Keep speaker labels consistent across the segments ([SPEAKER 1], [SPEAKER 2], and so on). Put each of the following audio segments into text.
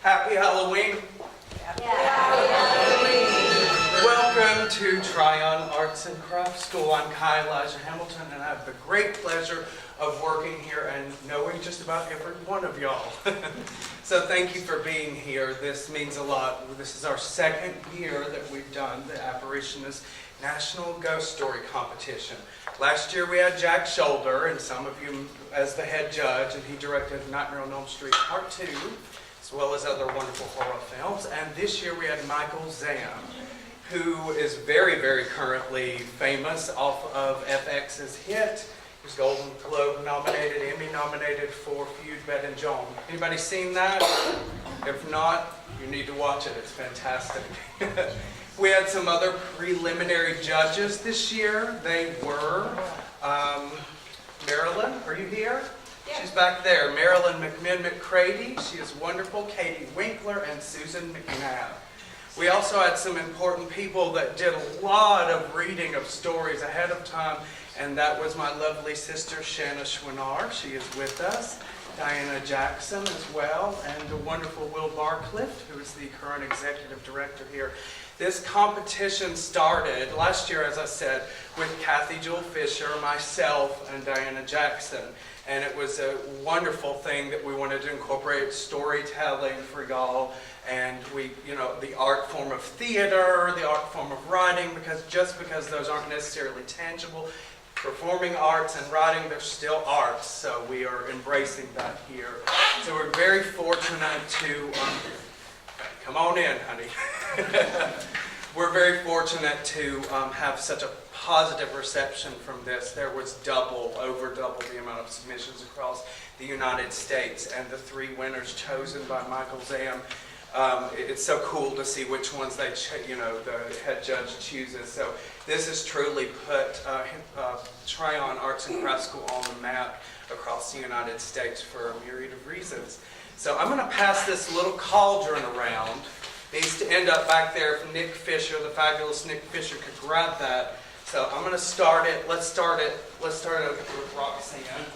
[SPEAKER 1] Happy Halloween.
[SPEAKER 2] Happy Halloween.
[SPEAKER 1] Welcome to Tryon Arts and Crafts School. I'm Kai Elijah Hamilton, and I have the great pleasure of working here and knowing just about every one of y'all. So thank you for being here. This means a lot. This is our second year that we've done the Apparitionist National Ghost Story Competition. Last year we had Jack Shoulder, and some of you as the head judge, and he directed Nightmare on Elm Street Part 2, as well as other wonderful horror films. And this year we had Michael Zam, who is very, very currently famous off of FX's hit. He was Golden Globe nominated, Emmy nominated for Feud, Bet and Joan. Anybody seen that? If not, you need to watch it. It's fantastic. We had some other preliminary judges this year. They were Marilyn, are you here? Yeah. She's back there. Marilyn McMinn-McCredie, she is wonderful. Katie Winkler and Susan McNabb. We also had some important people that did a lot of reading of stories ahead of time, and that was my lovely sister Shanna Schwinar. She is with us. Diana Jackson as well, and the wonderful Will Barcliff, who is the current executive director here. This competition started last year, as I said, with Kathy Jewel Fisher, myself, and Diana Jackson. And it was a wonderful thing that we wanted to incorporate storytelling for y'all, and we, the art form of theater, the art form of writing, because those aren't necessarily tangible, performing arts and writing, they're still arts, so we are embracing that here. So we're very fortunate to, come on in, honey. We're very fortunate to have such a positive reception from this. There was over double the amount of submissions across the United States, and the 3 winners chosen by Michael Zam. It's so cool to see which ones the head judge chooses. So this has truly put Tryon Arts and Crafts School on the map across the United States for a myriad of reasons. So I'm going to pass this little cauldron around. It needs to end up back there if Nick Fisher, the fabulous Nick Fisher, could grab that. So I'm going to start it. Let's start it with Roxanne.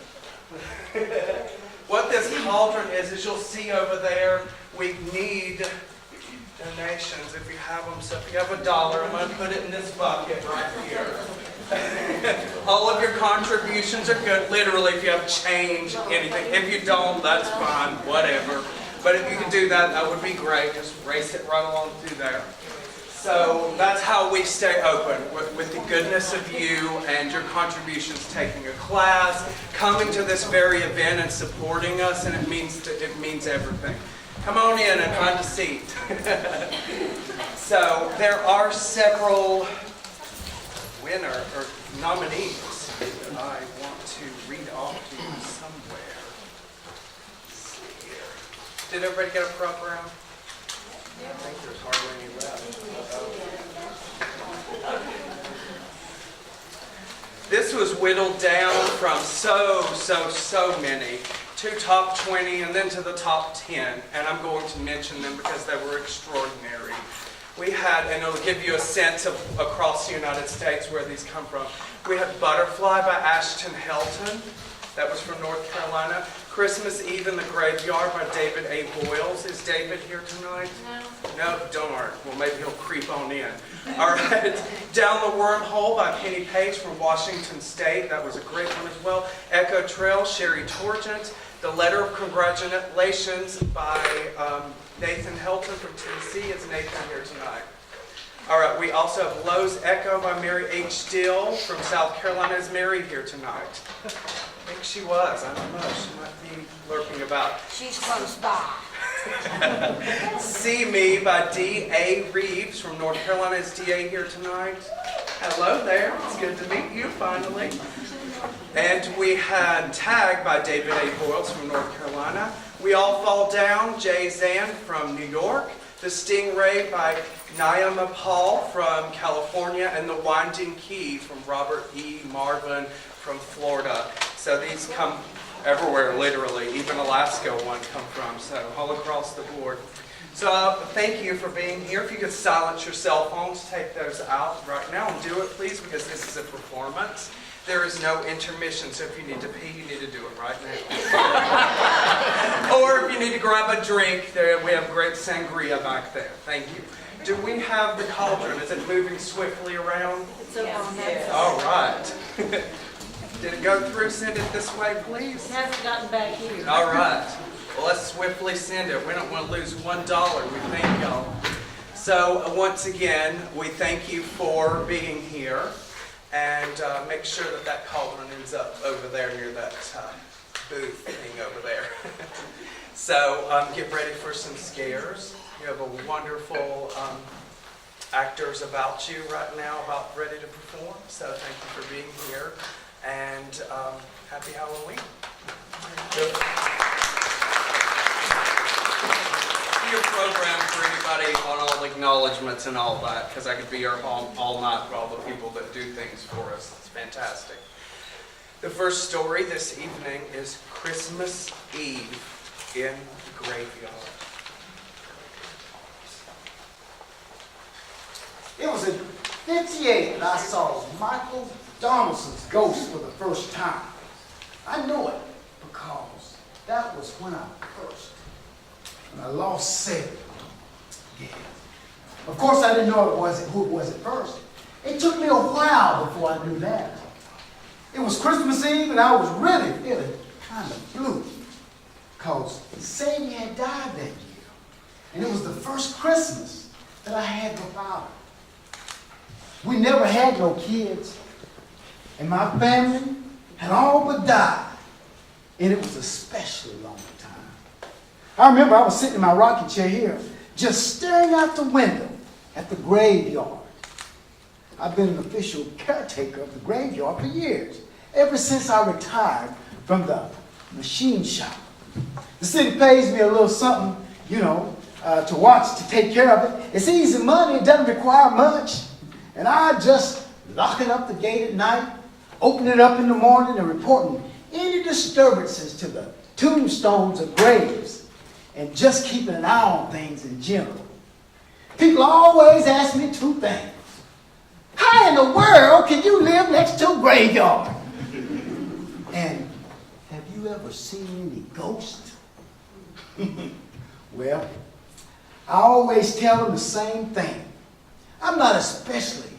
[SPEAKER 1] What this cauldron is you'll see over there, we need donations if you have them. So if you have $1, I'm going to put it in this bucket right here. All of your contributions are good, literally, if you have change, anything. If you don't, that's fine, whatever. But if you can do that, that would be great. Just race it right along through there. So that's how we stay open, with the goodness of you and your contributions, taking a class, coming to this very event and supporting us, and it means everything. Come on in and find a seat. So there are several nominees that I want to read off to you somewhere. Let's see here. Did everybody get a prop round? I think there's hardly any left. This was whittled down from so many to top 20 and then to the top 10. And I'm going to mention them because they were extraordinary. We had, and it'll give you a sense of across the United States where these come from. We had Butterfly by Ashton Helton. That was from North Carolina. Christmas Eve in the Graveyard by David A. Voyles. Is David here tonight? No. No, darn. Well, maybe he'll creep on in. All right. Down the Wormhole by Penny Page from Washington State. That was a great one as well. Echo Trail, Sherry Torgent. The Letter of Congratulations by Nathan Helton from Tennessee. Is Nathan here tonight? All right. We also have Lowe's Echo by Mary H. Dill from South Carolina. Is Mary here tonight? I think she was. I don't know. She might be lurking about.
[SPEAKER 2] She's close by.
[SPEAKER 1] See Me by D.A. Reeves from North Carolina. Is D.A. here tonight? Hello there. It's good to meet you finally. And we had Tag by David A. Voyles from North Carolina. We All Fall Down, Jay Zan from New York. The Stingray by Naima Paul from California. And The Winding Key from Robert E. Marvin from Florida. So these come everywhere, literally. Even Alaska one come from, so all across the board. So thank you for being here. If you could silence your cell phones, take those out right now and do it, please, because this is a performance. There is no intermission, so if you need to pee, you need to do it right now. need to grab a drink, there we have great sangria back there. Thank you. Do we have the cauldron? Is it moving swiftly around?
[SPEAKER 2] It's over on that side.
[SPEAKER 1] All right. Did it go through? Send it this way, please.
[SPEAKER 2] It hasn't gotten back here.
[SPEAKER 1] All right. Well, let's swiftly send it. We don't want to lose $1. We thank y'all. So once again, we thank you for being here, and make sure that that cauldron ends up over there near that booth thing over there. So get ready for some scares. You have a wonderful actors about you right now, about ready to perform. So thank you for being here, and happy Halloween. Your program for anybody on all acknowledgments and all that, because I could be here all night for all the people that do things for us. It's fantastic. The first story this evening is Christmas Eve in the Graveyard.
[SPEAKER 3] It was in '58 that I saw Michael Donaldson's ghost for the first time. I know it because that was when I lost Sarah. Yeah. Of course, I didn't know who it was at first. It took me a while before I knew that. It was Christmas Eve, and I was really feeling kind of blue because Sadie had died that year, and it was the first Christmas that I had without her. We never had no kids, and my family had all but died, and it was a especially long time. I remember I was sitting in my rocking chair here, just staring out the window at the graveyard. I've been an official caretaker of the graveyard for years, ever since I retired from the machine shop. The city pays me a little something, to watch, to take care of it. It's easy money, it doesn't require much. And I just locking up the gate at night, opening it up in the morning, and reporting any disturbances to the tombstones of graves, and just keeping an eye on things in general. People always ask me two things. How in the world can you live next to a graveyard? And have you ever seen any ghosts? Well, I always tell them the same thing. I'm not especially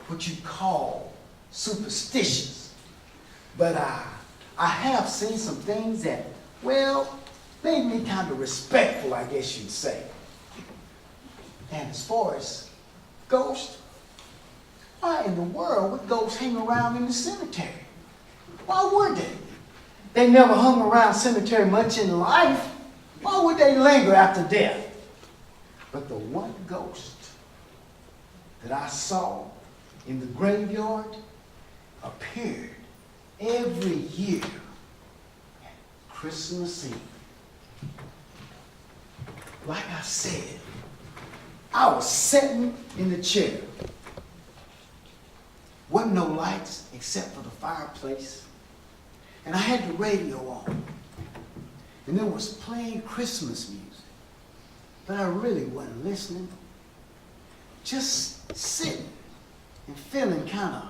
[SPEAKER 3] what you call superstitious, but I have seen some things that, made me kind of respectful, I guess you'd say. And as far as ghosts, why in the world would ghosts hang around in the cemetery? Why would they? They never hung around cemetery much in life. Why would they linger after death? But the one ghost that I saw in the graveyard appeared every year at Christmas Eve. Like I said, I was sitting in the chair. Wasn't no lights except for the fireplace. And I had the radio on. And there was playing Christmas music. But I really wasn't listening. Just sitting and feeling kind of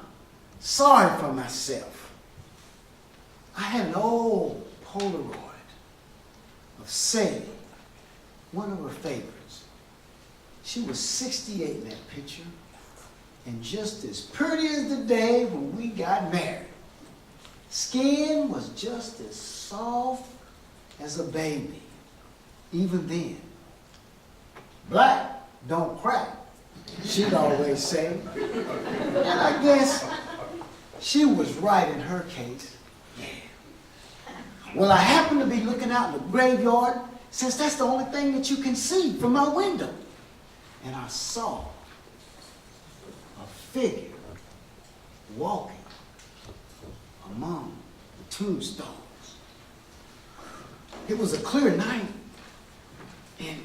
[SPEAKER 3] sorry for myself. I had an old Polaroid of Sadie, one of her favorites. She was 68 in that picture, and just as pretty as the day when we got married. Skin was just as soft as a baby, even then. Black don't crack, she'd always say. And I guess she was right in her case. Yeah. Well, I happened to be looking out in the graveyard, since that's the only thing that you can see from my window. And I saw a figure walking among the tombstones. It was a clear night, and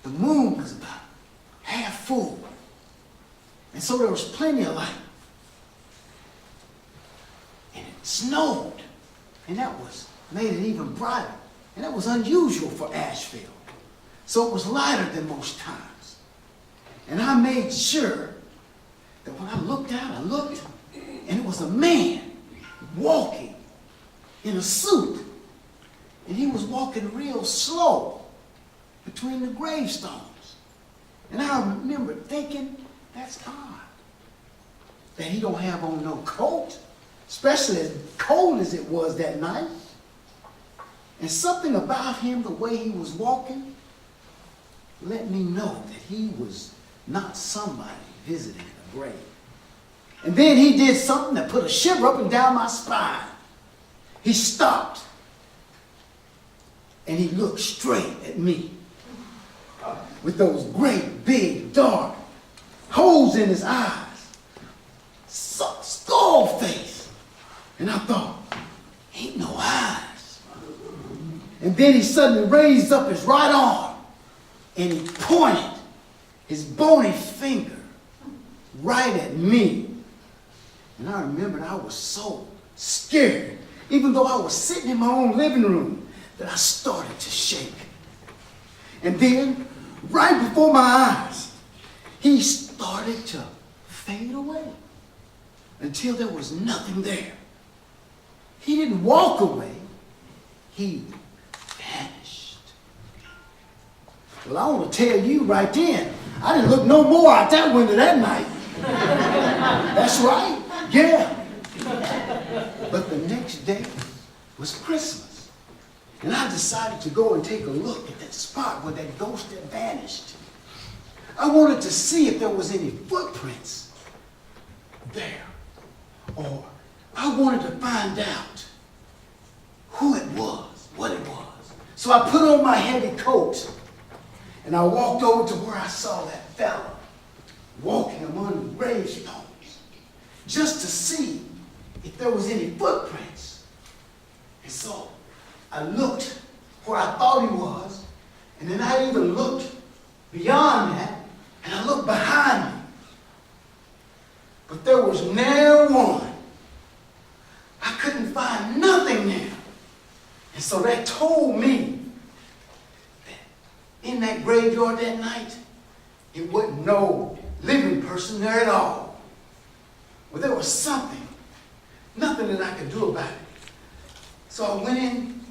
[SPEAKER 3] the moon was about half full. And so there was plenty of light. And it snowed, and that made it even brighter. And that was unusual for Asheville. So it was lighter than most times. And I made sure that when I looked out, I looked, and it was a man walking in a suit. And he was walking real slow between the gravestones. And I remember thinking, that's odd, that he don't have on no coat, especially as cold as it was that night. And something about him, the way he was walking, let me know that he was not somebody visiting a grave. And then he did something that put a shiver up and down my spine. He stopped and he looked straight at me with those great big dark holes in his eyes, skull face. And I thought, ain't no eyes. And then he suddenly raised up his right arm and he pointed his bony finger right at me. And I remembered I was so scared, even though I was sitting in my own living room, that I started to shake. And then, right before my eyes, he started to fade away until there was nothing there. He didn't walk away. He vanished. Well, I want to tell you right then, I didn't look no more out that window that night. That's right. Yeah. But the next day was Christmas. And I decided to go and take a look at that spot where that ghost had vanished. I wanted to see if there was any footprints there. Or I wanted to find out who it was, what it was. So I put on my heavy coat and I walked over to where I saw that fella walking among the gravestones, just to see if there was any footprints. And so I looked where I thought he was, and then I even looked beyond that, and I looked behind me. But there was ne'er one. I couldn't find nothing there. And so that told me that in that graveyard that night, it wasn't no living person there at all. Well, there was something, nothing that I could do about it. So I went in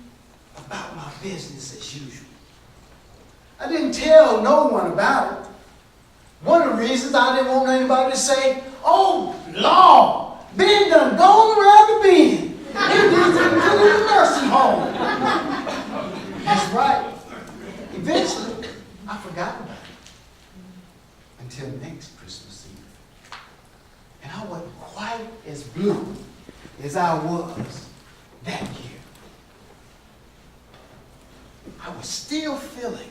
[SPEAKER 3] about my business as usual. I didn't tell no one about it. One of the reasons I didn't want anybody to say, oh, Lord, Ben done gone around the bend. He needs to go to the nursing home. That's right. Eventually, I forgot about it. Until next Christmas Eve. And I wasn't quite as blue as I was that year. I was still feeling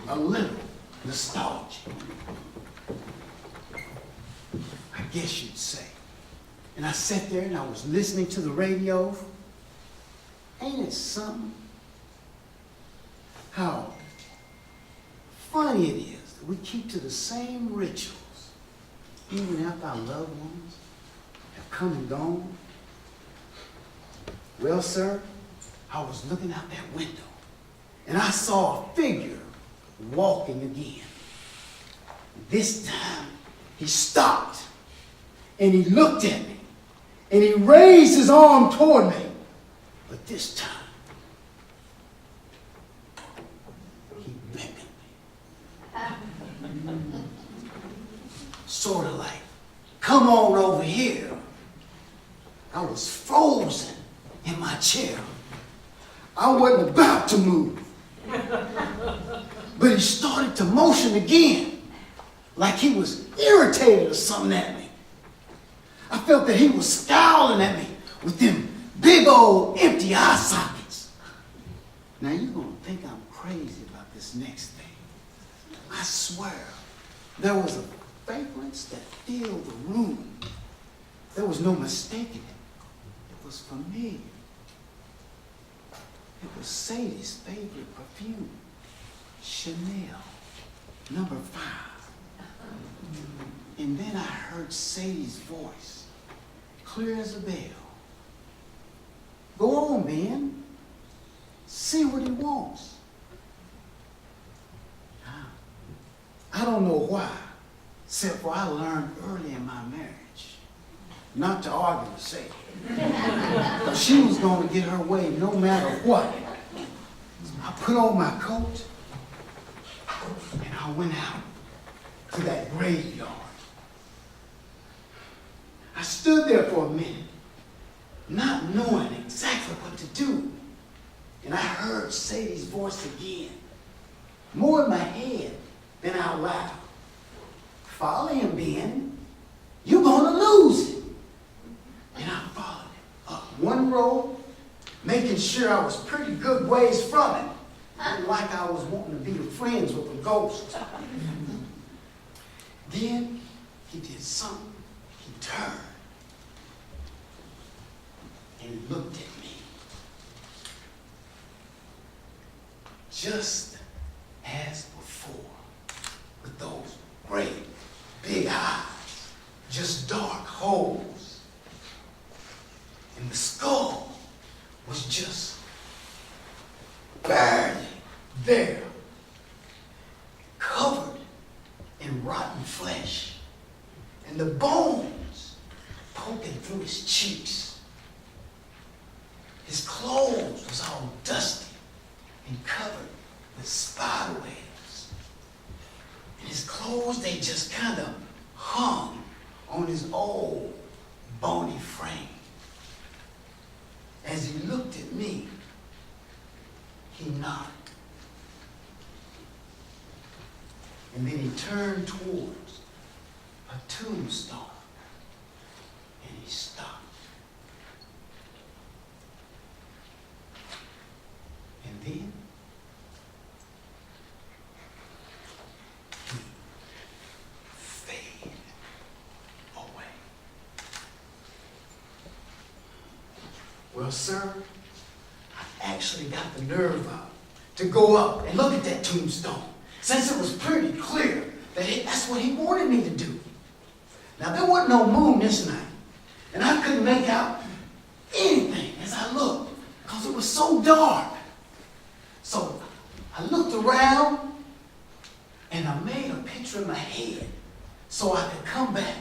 [SPEAKER 3] a little nostalgic, I guess you'd say. And I sat there and I was listening to the radio. Ain't it something how funny it is that we keep to the same rituals even after our loved ones have come and gone? Well, sir, I was looking out that window and I saw a figure walking again. This time he stopped and he looked at me and he raised his arm toward me. But this time he beckoned me. Sort of like, come on over here. I was frozen in my chair. I wasn't about to move. But he started to motion again, like he was irritated or something at me. I felt that he was scowling at me with them big old empty eye sockets. Now you're going to think I'm crazy about this next thing. I swear, there was a fragrance that filled the room. There was no mistaking it. It was familiar. It was Sadie's favorite perfume, Chanel, No. 5. And then I heard Sadie's voice, clear as a bell. Go on, man. See what he wants. I don't know why, except for I learned early in my marriage not to argue with Sadie. But she was going to get her way no matter what. put on my coat, and I went out to that graveyard. I stood there for a minute, not knowing exactly what to do. And I heard Sadie's voice again, more in my head than out loud. Follow him, Ben. You're gonna lose it. And I followed him up one road, making sure I was pretty good ways from it. Like I was wanting to be friends with a ghost. Then he did something. He turned and looked at me. Just as before, with those great big eyes, just dark holes. And the skull was just barely there, covered in rotten flesh, and the bones poking through his cheeks. His clothes was all dusty and covered with spider webs. And his clothes, they just kind of hung on his old bony frame. As he looked at me, he nodded. And then he turned towards a tombstone and he stopped. And then he faded away. Well, sir, I actually got the nerve up to go up and look at that tombstone, since it was pretty clear that that's what he wanted me to do. Now, there wasn't no moon this night, and I couldn't make out anything as I looked, because it was so dark. So I looked around, and I made a picture in my head so I could come back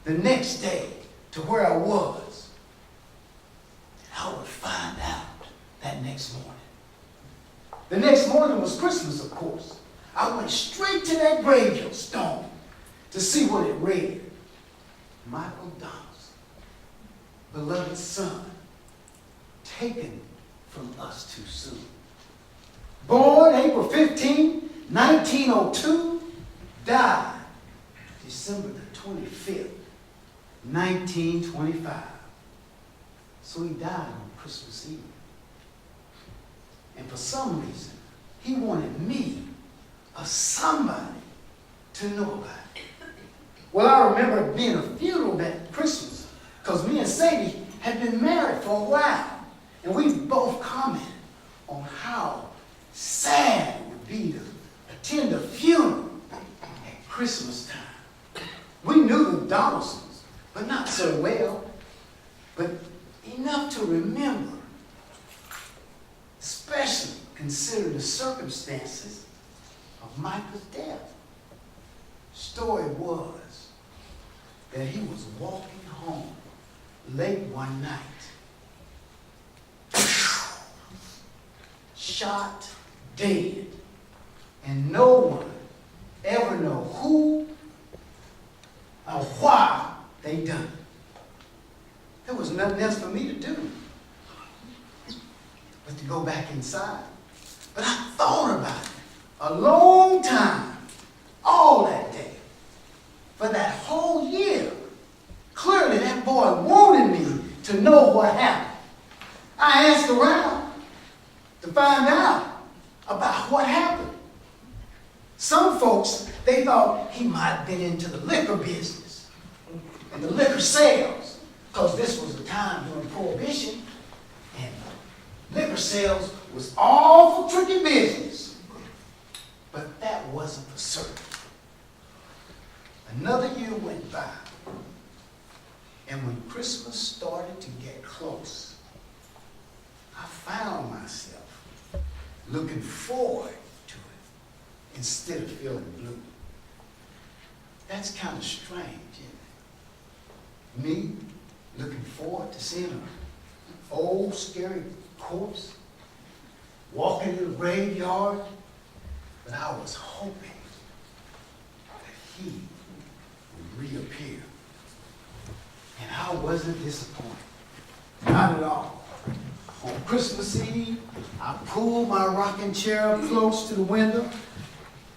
[SPEAKER 3] the next day to where I was. I would find out that next morning. The next morning was Christmas, of course. I went straight to that gravestone to see what it read. Michael Donaldson, beloved son, taken from us too soon. Born April 15, 1902, died December the 25th, 1925. So he died on Christmas Eve. And for some reason, he wanted me, or somebody, to know about it. Well, I remember it being a funeral that Christmas, because me and Sadie had been married for a while, and we both commented on how sad it would be to attend a funeral at Christmas time. We knew the Donaldsons, but not so well, but enough to remember, especially considering the circumstances of Michael's death. Story was that he was walking home late one night, shot dead, and no one ever know who or why they done it. There was nothing else for me to do but to go back inside. But I thought about it a long time, all that day, for that whole year. Clearly that boy wanted me to know what happened. I asked around to find out about what happened. Some folks, they thought he might have been into the liquor business and the liquor sales, because this was a time during Prohibition, and liquor sales was awful tricky business. But that wasn't for certain. Another year went by, and when Christmas started to get close, I found myself looking forward to it instead of feeling blue. That's kind of strange, isn't it? Me looking forward to seeing an old, scary corpse walking in the graveyard, but I was hoping that he would reappear. And I wasn't disappointed. Not at all. On Christmas Eve, I pulled my rocking chair up close to the window,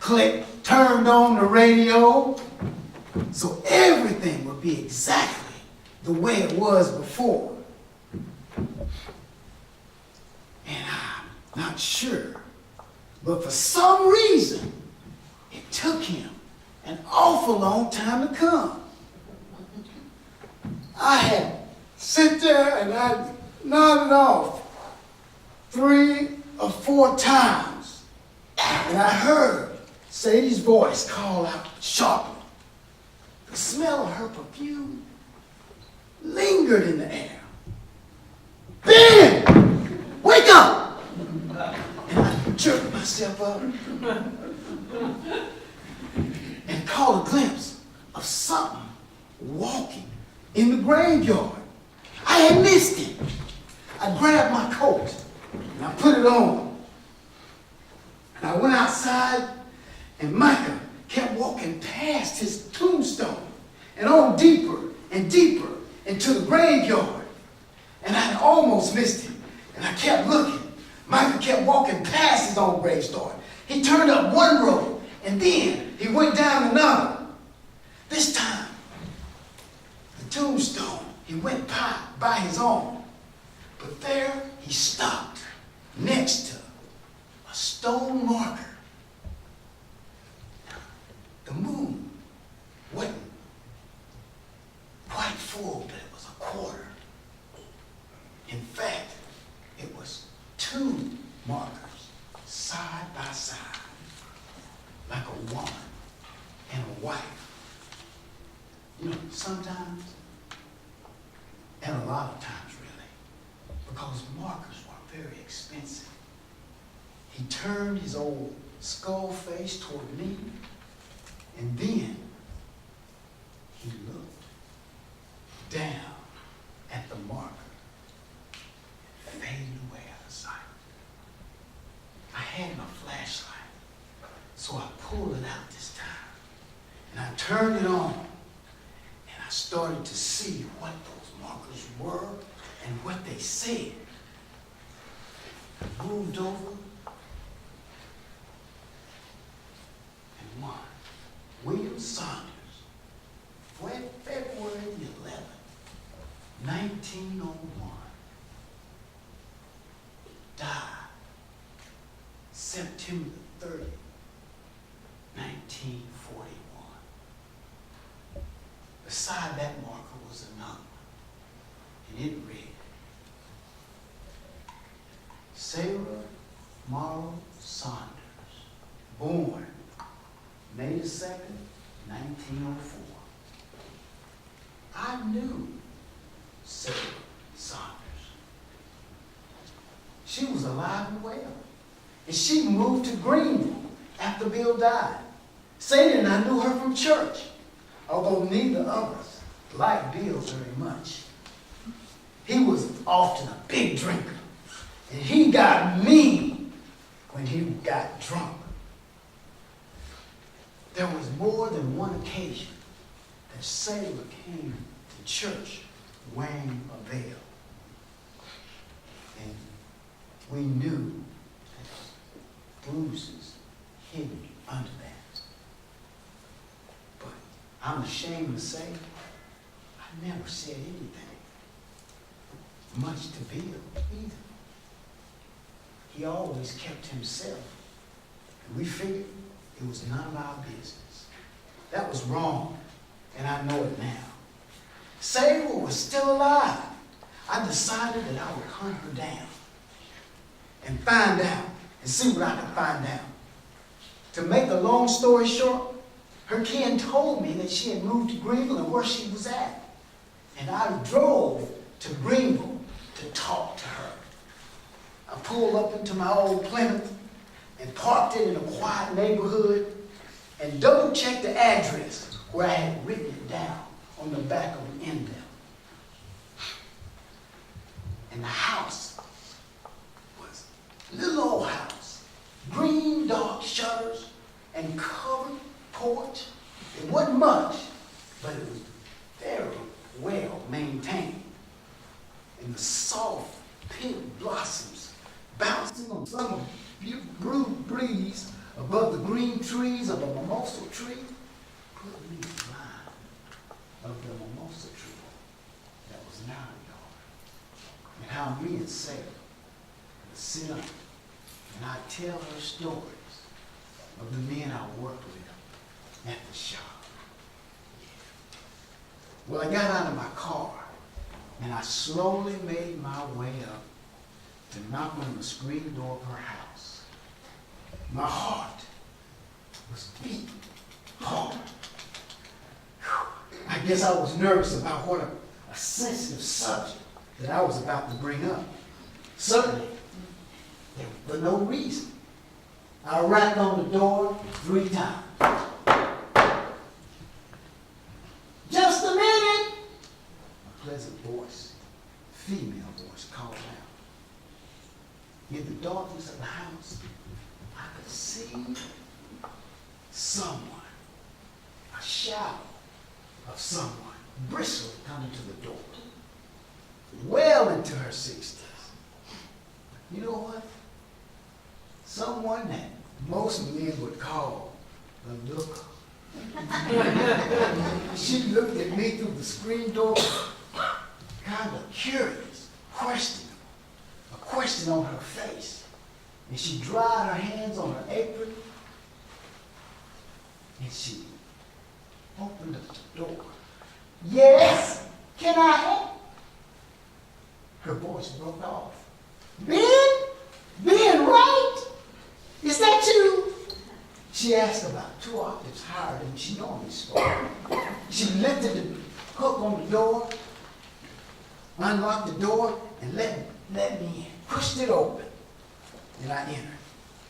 [SPEAKER 3] clicked, turned on the radio, so everything would be exactly the way it was before. And I'm not sure, but for some reason, it took him an awful long time to come. I had sit there and I nodded off 3 or 4 times, and I heard Sadie's voice call out sharply. The smell of her perfume lingered in the air. Ben! Wake up! And I jerked myself up and caught a glimpse of something walking in the graveyard. I had missed him. I grabbed my coat and I put it on. And I went outside, and Micah kept walking past his tombstone and on deeper and deeper into the graveyard. And I almost missed him. And I kept looking. Micah kept walking past his own gravestone. He turned up one road, and then he went down another. This time, the tombstone, he went by his own. But there he stopped next to a stone marker. The moon wasn't quite full, but it was a quarter. In fact, it was 2 markers side by side, like a woman and a wife. You know, sometimes, and a lot of times really, because markers were very expensive. He turned his old skull face toward me, and then he looked down at the marker, fading away out of sight. I had my flashlight, so I pulled it out this time, and I turned it on, and I started to see what those markers were and what they said. I moved over, and one, William Saunders, February the 11th, 1901, died September the 30th, 1941. Beside that marker was another one, and it read, Sarah Morrow Saunders, born May the 2nd, 1904. I knew Sarah Saunders. She was alive and well, and she moved to Greenville after Bill died. Sadie and I knew her from church, although neither of us liked Bill very much. He was often a big drinker, and he got mean when he got drunk. There was more than one occasion that Sarah came to church wearing a veil. And we knew that bruises hidden under that. But I'm ashamed to say, I never said anything much to Bill either. He always kept himself, and we figured it was none of our business. That was wrong, and I know it now. Sarah was still alive. I decided that I would hunt her down and find out and see what I could find out. To make a long story short, her kin told me that she had moved to Greenville and where she was at. And I drove to Greenville to talk to her. I pulled up into my old Plymouth and parked it in a quiet neighborhood and double-checked the address where I had written it down on the back of an envelope. And the house was Little old house, green dark shutters and covered porch. It wasn't much, but it was very well maintained. And the soft pink blossoms bouncing on some breeze above the green trees of a mimosa tree put me in mind of the mimosa tree that was in our yard. And how me and Sarah would sit up and I'd tell her stories of the men I worked with at the shop. Well, I got out of my car and I slowly made my way up to knock on the screen door of her house. My heart was beating hard. I guess I was nervous about what a sensitive subject that I was about to bring up. Certainly, for no reason. I rapped on the door 3 times. Just a minute! A pleasant voice, female voice, called out. In the darkness of the house, I could see someone, a shadow of someone, briskly coming to the door, well into her 60s. You know what? Someone that most men would call a looker. She looked at me through the screen door, kind of curious, questionable, a question on her face. And she dried her hands on her apron, and she opened up the door. Yes, can I help? Her voice broke off. Ben, right? Is that you? She asked about 2 octaves higher than she normally spoke. She lifted the hook on the door, unlocked the door, and let me in. Pushed it open, and I entered.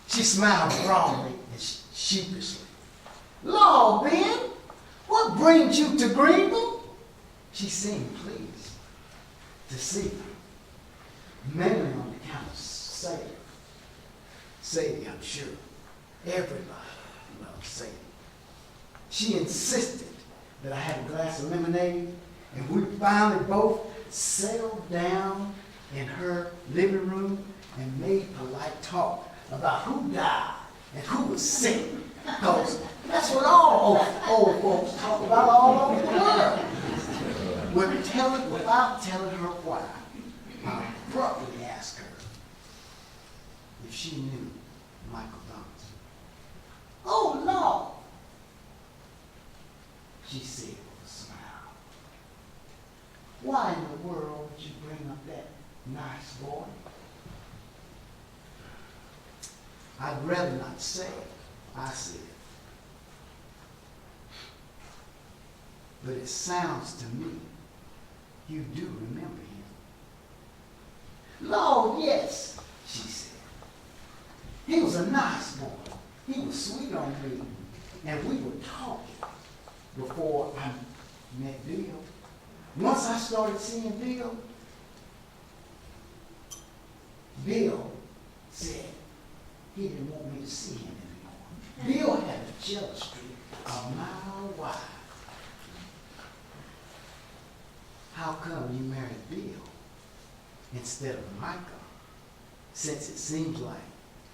[SPEAKER 3] She smiled broadly and sheepishly. Lord, Ben, what brings you to Greenville? She seemed pleased to see me, mainly on account of Sadie. Sadie, I'm sure. Everybody loves Sadie. She insisted that I have a glass of lemonade, and we finally both settled down in her living room and made polite talk about who died and who was sick, because that's what all old folks talk about all over the world. Without telling her why, I abruptly asked her if she knew Michael Donaldson. Oh, no, she said with a smile. Why in the world would you bring up that nice boy? I'd rather not say it, I said. But it sounds to me you do remember him. Lord, yes, she said. He was a nice boy. He was sweet on me. And we were talking before I met Dill. Once I started seeing Dill, Bill said he didn't want me to see him anymore. Bill had a jealous streak a mile wide. How come you married Bill instead of Micah, since it seems like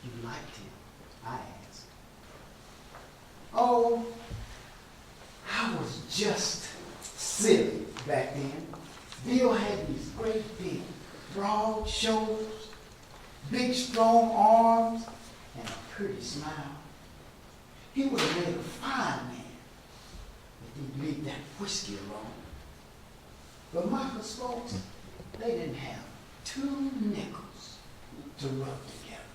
[SPEAKER 3] you liked him? I asked. Oh, I was just silly back then. Bill had these great big, broad shoulders, big, strong arms, and a pretty smile. He would have made a fine man if he'd leave that whiskey alone. But Michael's folks, they didn't have 2 nickels to rub together.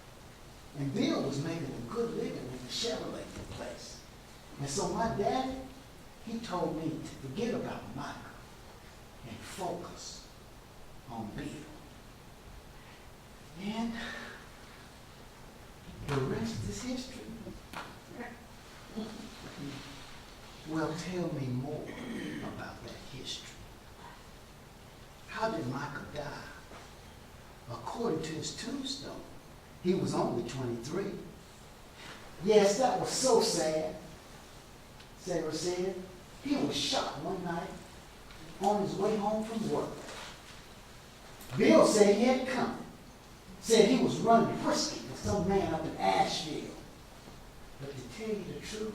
[SPEAKER 3] And Bill was making a good living in the Chevrolet place. And so my daddy, he told me to forget about Michael and focus on Bill. And the rest is history. Well, tell me more about that history. How did Michael die? According to his tombstone, He was only 23. Yes, that was so sad. Sarah said he was shot one night on his way home from work. Bill said he had come. Said he was running frisky with some man up in Asheville. But to tell you the truth,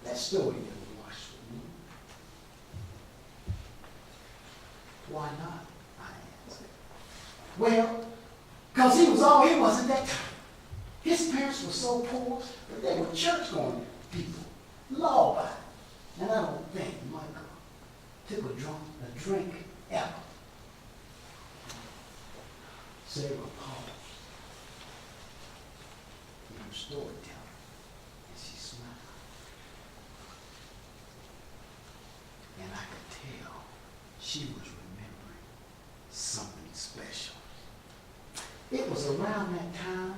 [SPEAKER 3] that story didn't wash with me. Why not? I asked. Well, because he wasn't that time. His parents were so poor that they were church-going people, law-abiding. And I don't think Michael took a drink ever. Sarah paused in her storytelling, and she smiled. And I could tell she was remembering something special. It was around that time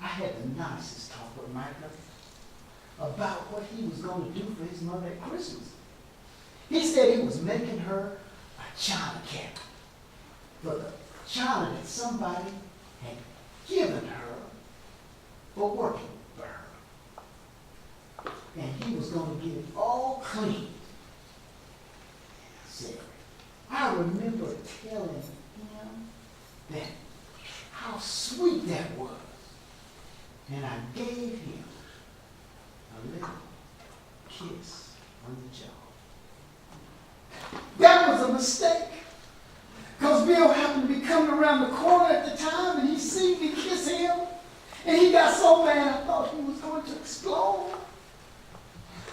[SPEAKER 3] I had the nicest talk with Michael about what he was going to do for his mother at Christmas. He said he was making her a china cat for the china that somebody had given her for working for her. And he was going to get it all clean. I said, I remember telling him that how sweet that was. And I gave him a little kiss on the jaw. That was a mistake. Because Bill happened to be coming around the corner at the time and he seen me kiss him. And he got so mad I thought he was going to explode.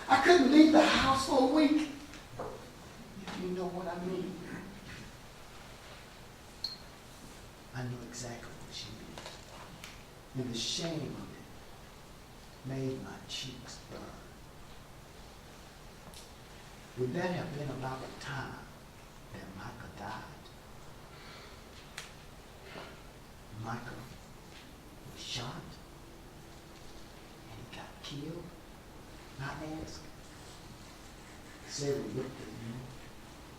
[SPEAKER 3] I couldn't leave the house for a week. If you know what I mean. I knew exactly what she meant. And the shame of it made my cheeks burn. Would that have been about the time that Michael died? Michael was shot and he got killed? I asked. Sarah looked at me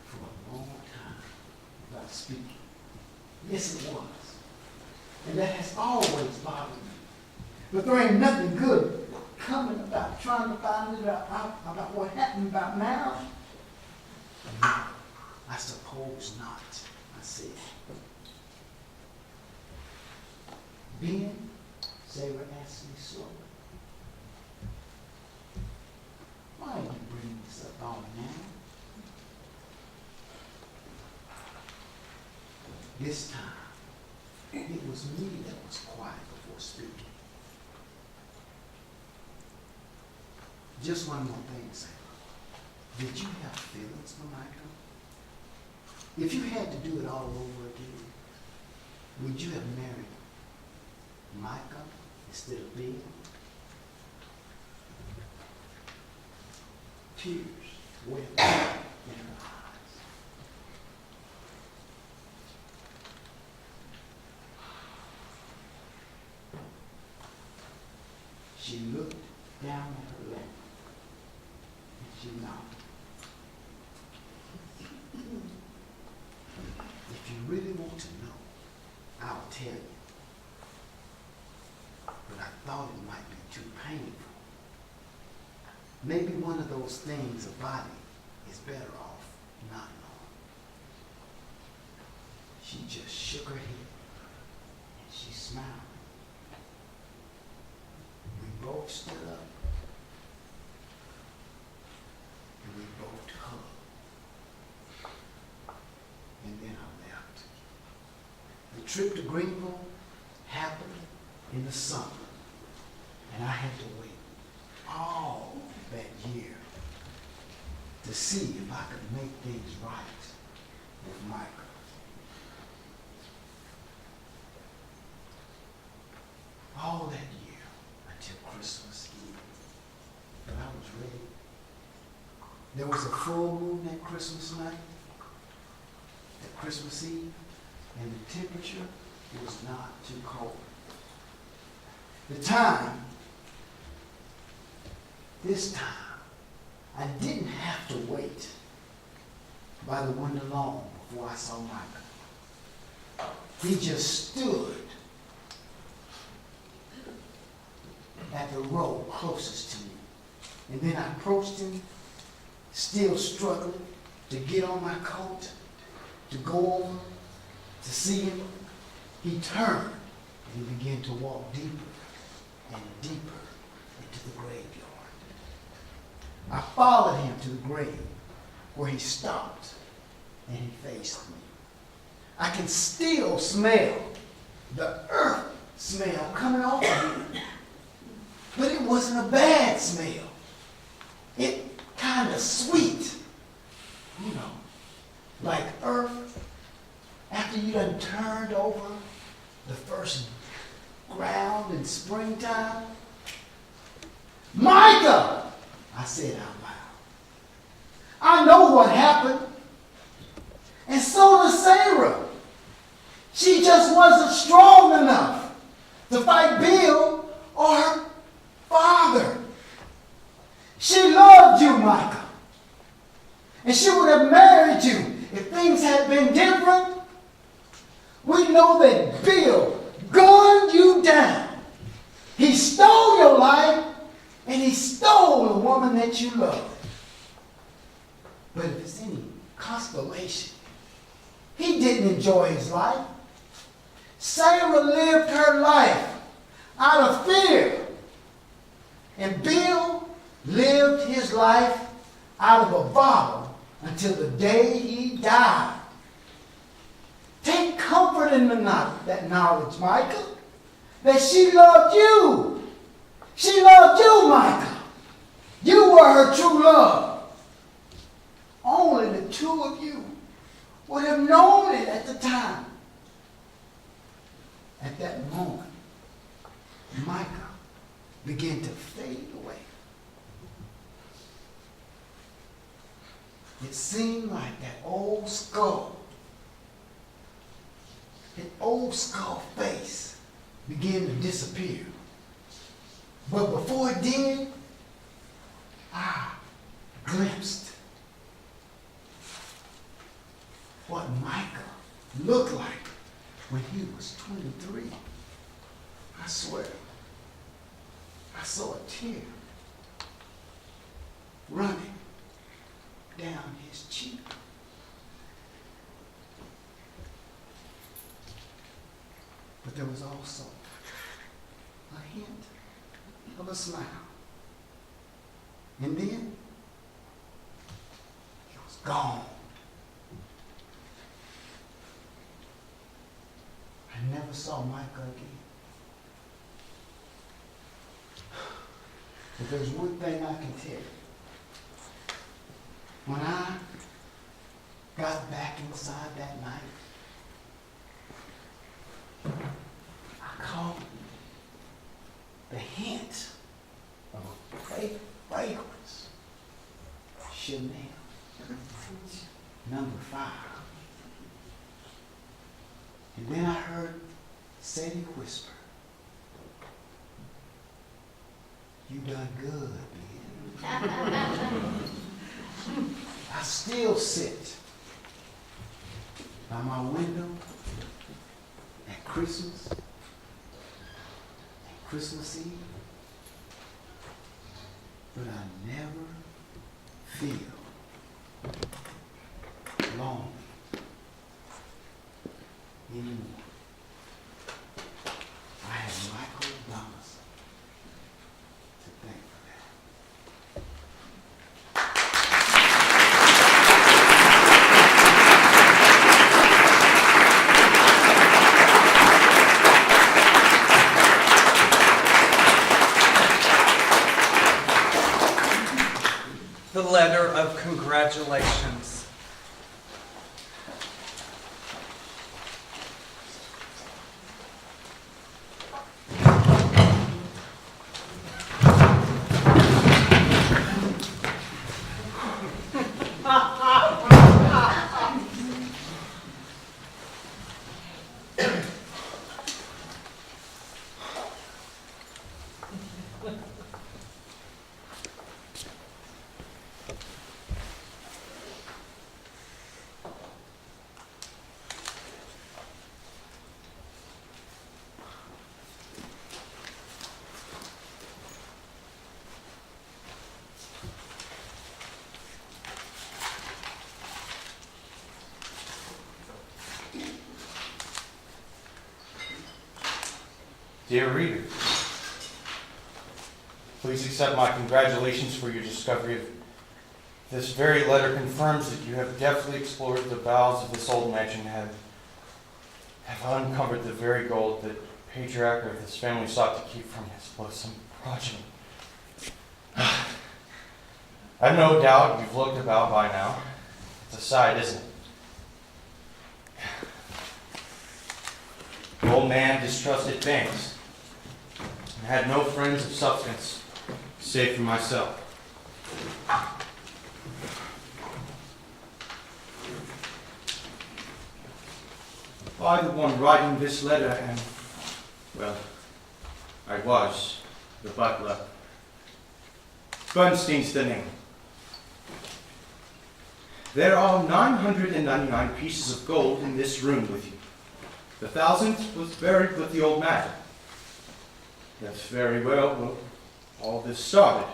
[SPEAKER 3] for a long time without speaking. Yes, it was. And that has always bothered me. But there ain't nothing good coming about trying to find out about what happened about Marilyn. I suppose not, I said. Ben, Sarah asked me slowly, why are you bringing this up all now? This time, it was me that was quiet before speaking. Just one more thing, Sarah. Did you have feelings for Michael? If you had to do it all over again, would you have married Michael instead of Bill? Tears welled in her eyes. She looked down at her lap and she nodded. If you really want to know, I'll tell you. But I thought it might be too painful. Maybe one of those things a body is better off not knowing. She just shook her head and she smiled. We both stood up and we both hugged. And then I left. The trip to Greenville happened in the summer, and I had to wait all that year to see if I could make things right with Michael. All that year until Christmas Eve. But I was ready. There was a full moon that Christmas night, at Christmas Eve, and the temperature was not too cold. This time, I didn't have to wait by the window long before I saw Michael. He just stood at the row closest to me. And then I approached him, still struggling to get on my coat, to go over, to see him. He turned and he began to walk deeper and deeper into the graveyard. I followed him to the grave where he stopped and he faced me. I can still smell the earth smell coming off of him. But it wasn't a bad smell. It kind of sweet, you know, like earth after you done turned over the first ground in springtime. Micah, I said out loud. I know what happened. And so does Sarah. She just wasn't strong enough to fight Bill or her father. She loved you, Micah. And she would have married you if things had been different. We know that Bill gunned you down. He stole your life, and he stole the woman that you loved. But if it's any consolation, he didn't enjoy his life. Sarah lived her life out of fear. And Bill lived his life out of a bottle until the day he died. Take comfort in that knowledge, Micah, that she loved you. She loved you, Micah. You were her true love. Only the two of you would have known it at the time. At that moment, Micah began to fade away. It seemed like that old skull face began to disappear. But before it did, I glimpsed what Micah looked like when he was 23. I swear, I saw a tear running down his cheek. But there was also a hint of a smile. And then he was gone. I never saw Micah again. But there's one thing I can tell you. When I got back inside that night, I caught the hint of a fragrance. Chanel. Number 5. And then I heard Sadie whisper, "You done good, man." I still sit by my window at Christmas Eve, but I never feel lonely anymore. I have Michael Thomas to thank for that.
[SPEAKER 1] The letter of congratulations.
[SPEAKER 4] Dear reader, please accept my congratulations for your discovery of this very letter confirms that you have deftly explored the bowels of this old mansion and have uncovered the very gold that patriarch of this family sought to keep from his loathsome progeny. I've no doubt you've looked about by now. It's a sight, isn't it? The old man distrusted banks and had no friends of substance save for myself. I, the one writing this letter, and, well, I was the butler. Bernstein's the name. There are 999 pieces of gold in this room with you. The 1,000th was buried with the old man. That's very well all this started.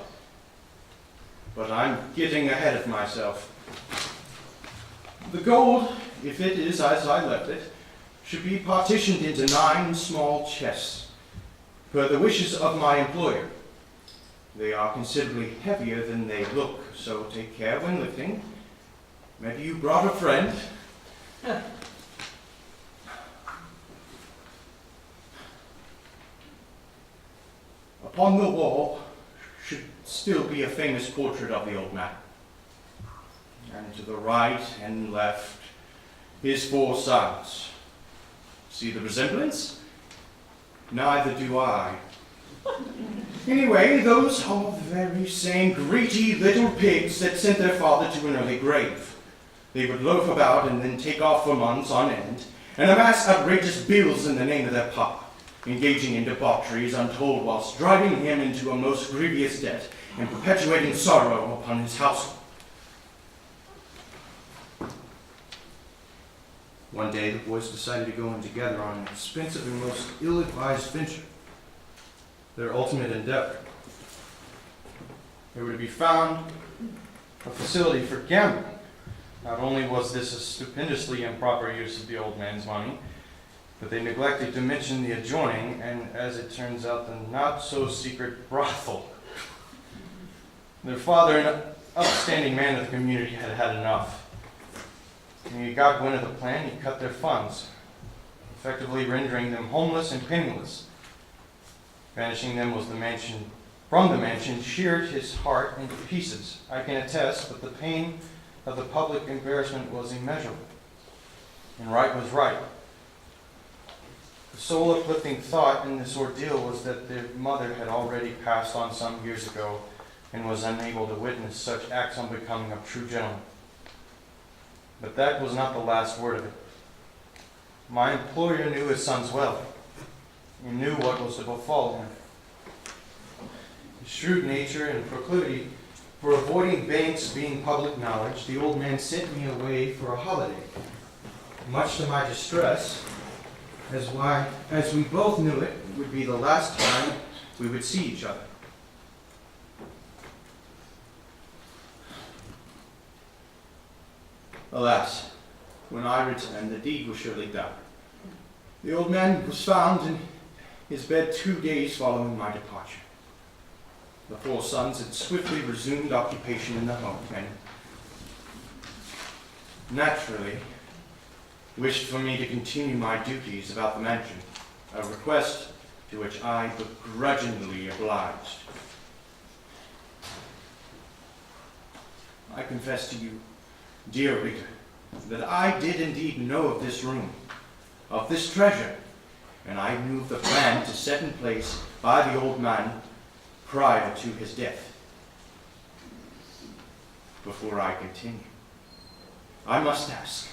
[SPEAKER 4] But I'm getting ahead of myself. The gold, if it is as I left it, should be partitioned into 9 small chests, per the wishes of my employer. They are considerably heavier than they look, so take care when lifting. Maybe you brought a friend. Upon the wall should still be a famous portrait of the old man. And to the right and left, his 4 sons. See the resemblance? Neither do I. Anyway, those are the very same greedy little pigs that sent their father to an early grave. They would loaf about and then take off for months on end, and amass outrageous bills in the name of their papa, engaging in debaucheries untold whilst driving him into a most grievous debt and perpetuating sorrow upon his household. One day, the boys decided to go in together on an expensive and most ill-advised venture, their ultimate endeavor. They were to be found a facility for gambling. Not only was this a stupendously improper use of the old man's money, but they neglected to mention the adjoining, and as it turns out, the not-so-secret brothel. Their father, an upstanding man of the community, had had enough. When he got wind of the plan, he cut their funds, effectively rendering them homeless and penniless. Banishing them was from the mansion sheared his heart into pieces. I can attest, but the pain of the public embarrassment was immeasurable. And right was right. The sole uplifting thought in this ordeal was that their mother had already passed on some years ago and was unable to witness such acts unbecoming of true gentlemen. But that was not the last word of it. My employer knew his sons well. He knew what was to befall him. His shrewd nature and proclivity for avoiding banks being public knowledge, the old man sent me away for a holiday, much to my distress, as we both knew it would be the last time we would see each other. Alas, when I returned, the deed was surely done. The old man was found in his bed 2 days following my departure. The 4 sons had swiftly resumed occupation in the home, and naturally wished for me to continue my duties about the mansion, a request to which I begrudgingly obliged. I confess to you, dear reader, that I did indeed know of this room, of this treasure, and I knew of the plan to set in place by the old man prior to his death. Before I continue, I must ask,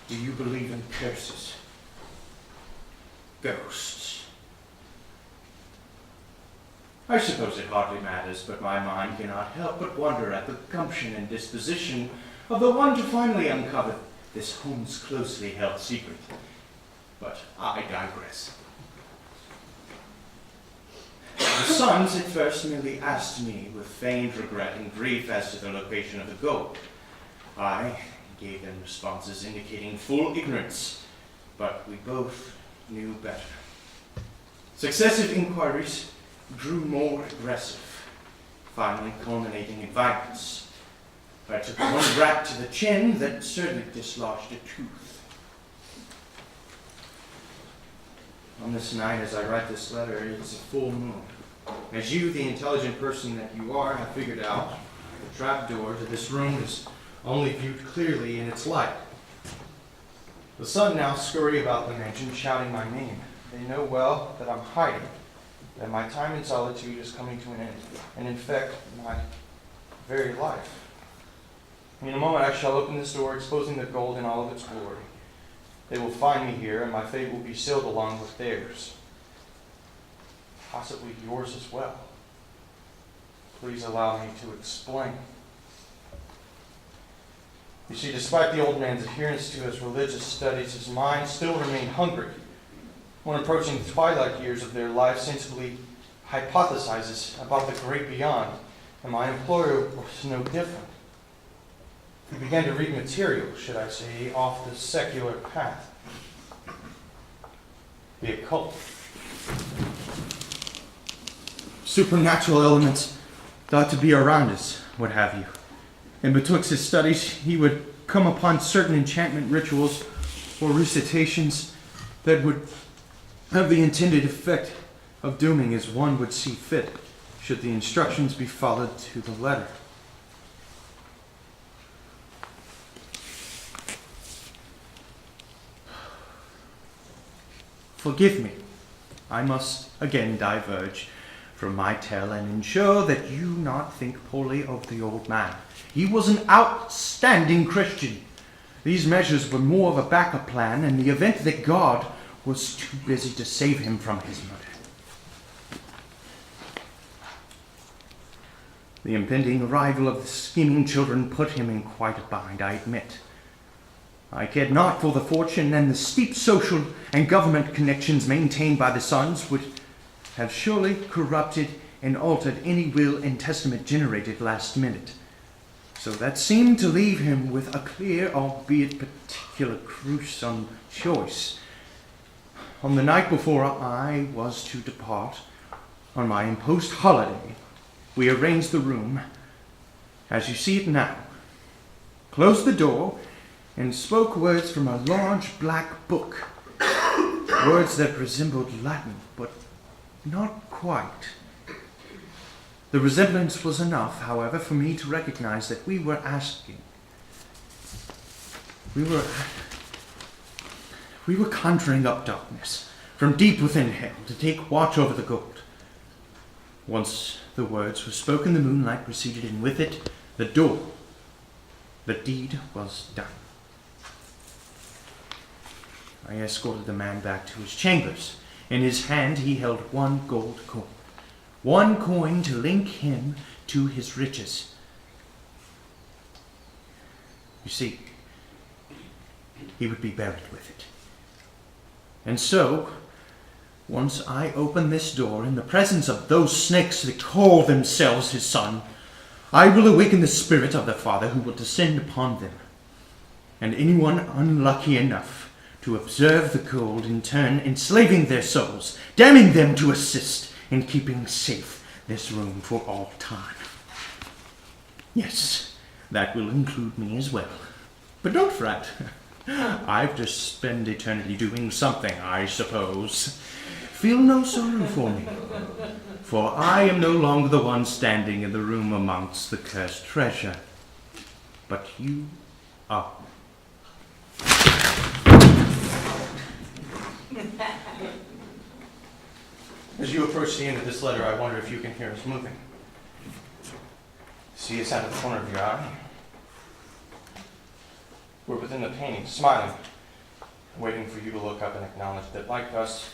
[SPEAKER 4] do you believe in curses? Ghosts? I suppose it hardly matters, but my mind cannot help but wonder at the gumption and disposition of the one to finally uncover this home's closely held secret. But I digress. The sons at first merely asked me with feigned regret and grief as to the location of the gold. I gave them responses indicating full ignorance, but we both knew better. Successive inquiries grew more aggressive, finally culminating in violence. I took one rap to the chin that certainly dislodged a tooth. On this night, as I write this letter, it's a full moon. As you, the intelligent person that you are, have figured out, the trapdoor to this room is only viewed clearly in its light. The sun now scurry about the mansion, shouting my name. They know well that I'm hiding, that my time in solitude is coming to an end, and in fact, my very life. In a moment I shall open this door, exposing the gold in all of its glory. They will find me here, and my fate will be sealed along with theirs. Possibly yours as well. Please allow me to explain. You see, despite the old man's adherence to his religious studies, his mind still remained hungry. When approaching the twilight years of their life, sensibly hypothesizes about the great beyond, and my employer was no different. He began to read material, should I say, off the secular path. The occult. Supernatural elements thought to be around us, what have you. And betwixt his studies, he would come upon certain enchantment rituals or recitations that would have the intended effect of dooming as one would see fit, should the instructions be followed to the letter. Forgive me. I must again diverge from my tale and ensure that you not think poorly of the old man. He was an outstanding Christian. These measures were more of a backup plan in the event that God was too busy to save him from his murder. The impending arrival of the scheming children put him in quite a bind, I admit. I cared not for the fortune, and the steep social and government connections maintained by the sons would have surely corrupted and altered any will and testament generated last minute. So that seemed to leave him with a clear, albeit particular, gruesome choice. On the night before I was to depart on my imposed holiday, we arranged the room as you see it now, closed the door, and spoke words from a large black book, words that resembled Latin, but not quite. The resemblance was enough, however, for me to recognize that we were conjuring up darkness from deep within hell to take watch over the gold. Once the words were spoken, the moonlight receded, and with it, the door. The deed was done. I escorted the man back to his chambers. In his hand he held one gold coin. One coin to link him to his riches. You see, he would be buried with it. And so, once I open this door in the presence of those snakes that call themselves his son, I will awaken the spirit of the Father who will descend upon them. And anyone unlucky enough to observe the gold in turn enslaving their souls, damning them to assist in keeping safe this room for all time. Yes, that will include me as well. But don't fret. I've to spend eternity doing something, I suppose. Feel no sorrow for me, for I am no longer the one standing in the room amongst the cursed treasure, but you are. As you approach the end of this letter, I wonder if you can hear us moving. See us out of the corner of your eye? We're within the painting, smiling, waiting for you to look up and acknowledge that, like us,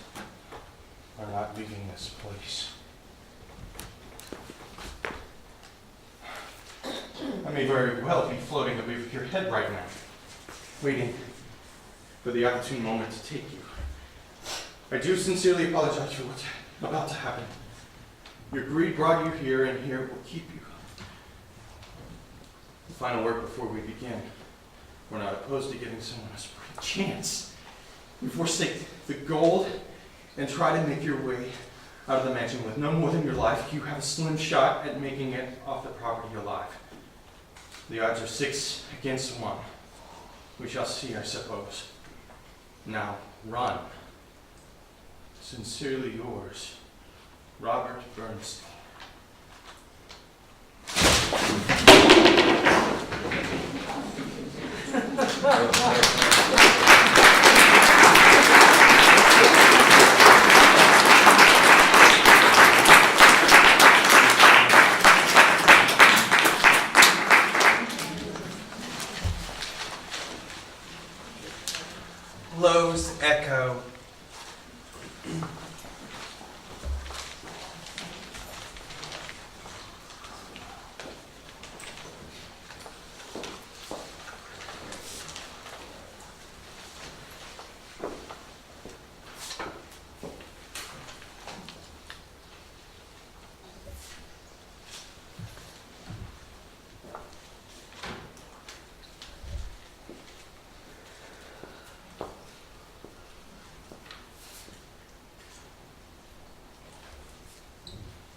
[SPEAKER 4] we're not leaving this place. I may very well be floating above your head right now, waiting for the opportune moment to take you. I do sincerely apologize for what's about to happen. Your greed brought you here, and here will keep you. The final word before we begin. We're not opposed to giving someone a spring chance. We forsake the gold and try to make your way out of the mansion with no more than your life, you have a slim shot at making it off the property alive. The odds are 6 against 1. We shall see, I suppose. Now, run. Sincerely yours, Robert Bernstein.
[SPEAKER 1] Lowe's echo.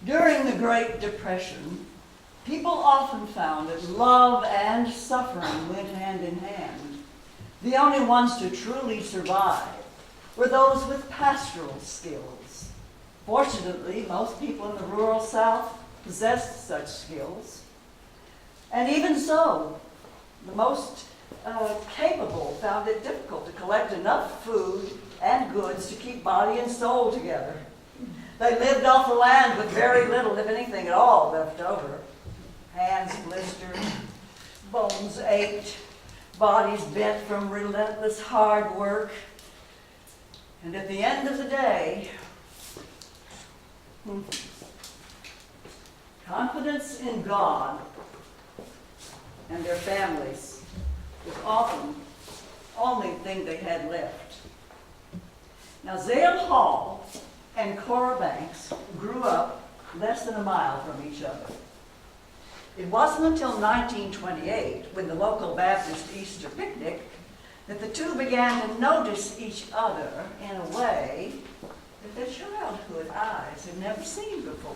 [SPEAKER 2] During the Great Depression, people often found that love and suffering went hand in hand. The only ones to truly survive were those with pastoral skills. Fortunately, most people in the rural South possessed such skills. And even so, the most capable found it difficult to collect enough food and goods to keep body and soul together. They lived off the land with very little, if anything at all, left over. Hands blistered, bones ached, bodies bent from relentless hard work. And at the end of the day, confidence in God and their families was often the only thing they had left. Now, Zale Hall and Cora Banks grew up less than a mile from each other. It wasn't until 1928, when the local Baptist Easter picnic, that the two began to notice each other in a way that their childhood eyes had never seen before.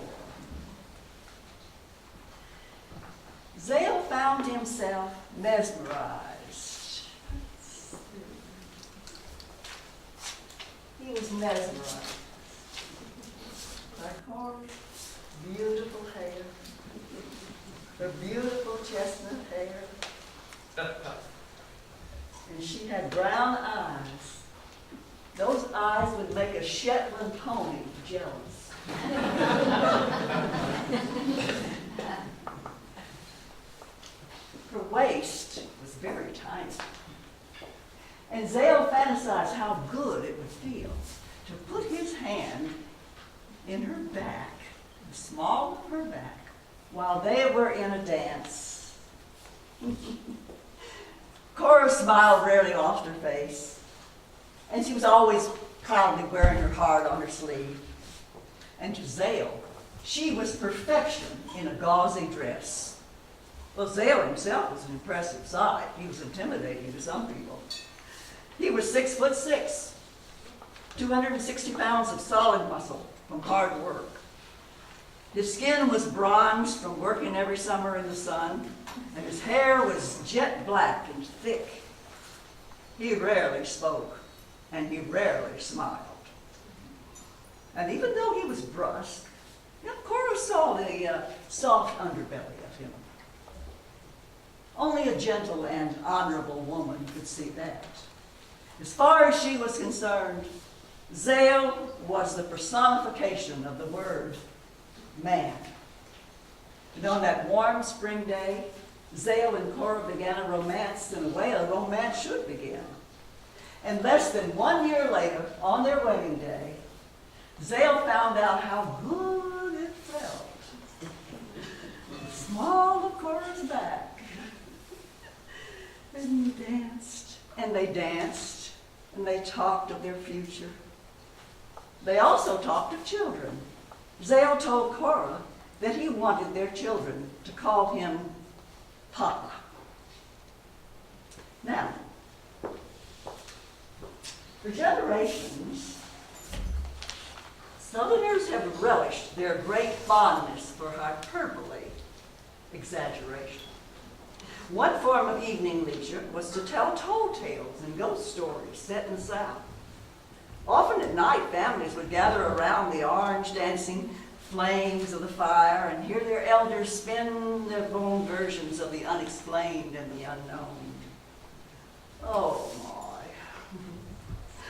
[SPEAKER 2] Zale found himself mesmerized. He was mesmerized by Cora's beautiful hair, her beautiful chestnut hair, and she had brown eyes. Those eyes would make a Shetland pony jealous. Her waist was very tiny. And Zale fantasized how good it would feel to put his hand in her back, the small of her back, while they were in a dance. Cora smiled rarely off her face, and she was always proudly wearing her heart on her sleeve. And to Zale, she was perfection in a gauzy dress. Well, Zale himself was an impressive sight. He was intimidating to some people. He was 6'6", 260 pounds of solid muscle from hard work. His skin was bronzed from working every summer in the sun, and his hair was jet black and thick. He rarely spoke, and he rarely smiled. And even though he was brusque, Cora saw the soft underbelly of him. Only a gentle and honorable woman could see that. As far as she was concerned, Zale was the personification of the word man. And on that warm spring day, Zale and Cora began a romance in a way a romance should begin. And less than 1 year later, on their wedding day, Zale found out how good it felt. The small of Cora's back. And they danced, and they danced, and they talked of their future. They also talked of children. Zale told Cora that he wanted their children to call him Papa. Now, for generations, Southerners have relished their great fondness for hyperbole, exaggeration. One form of evening leisure was to tell tall tales and ghost stories set in the South. Often at night, families would gather around the orange dancing flames of the fire and hear their elders spin their own versions of the unexplained and the unknown. Oh my.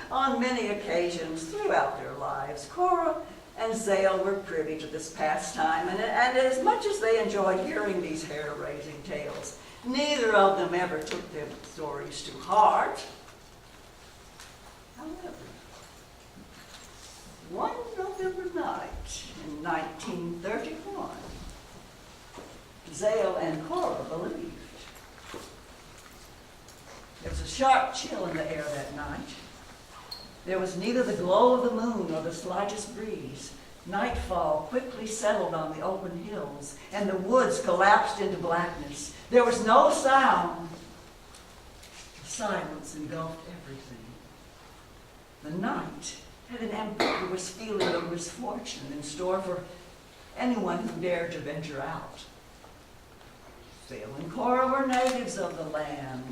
[SPEAKER 2] On many occasions throughout their lives, Cora and Zale were privy to this pastime, and as much as they enjoyed hearing these hair-raising tales, neither of them ever took their stories to heart. However, one November night in 1931, Zale and Cora believed. There was a sharp chill in the air that night. There was neither the glow of the moon nor the slightest breeze. Nightfall quickly settled on the open hills, and the woods collapsed into blackness. There was no sound. Silence engulfed everything. The night had an ambiguous feeling of misfortune in store for anyone who dared to venture out. Zale and Cora were natives of the land.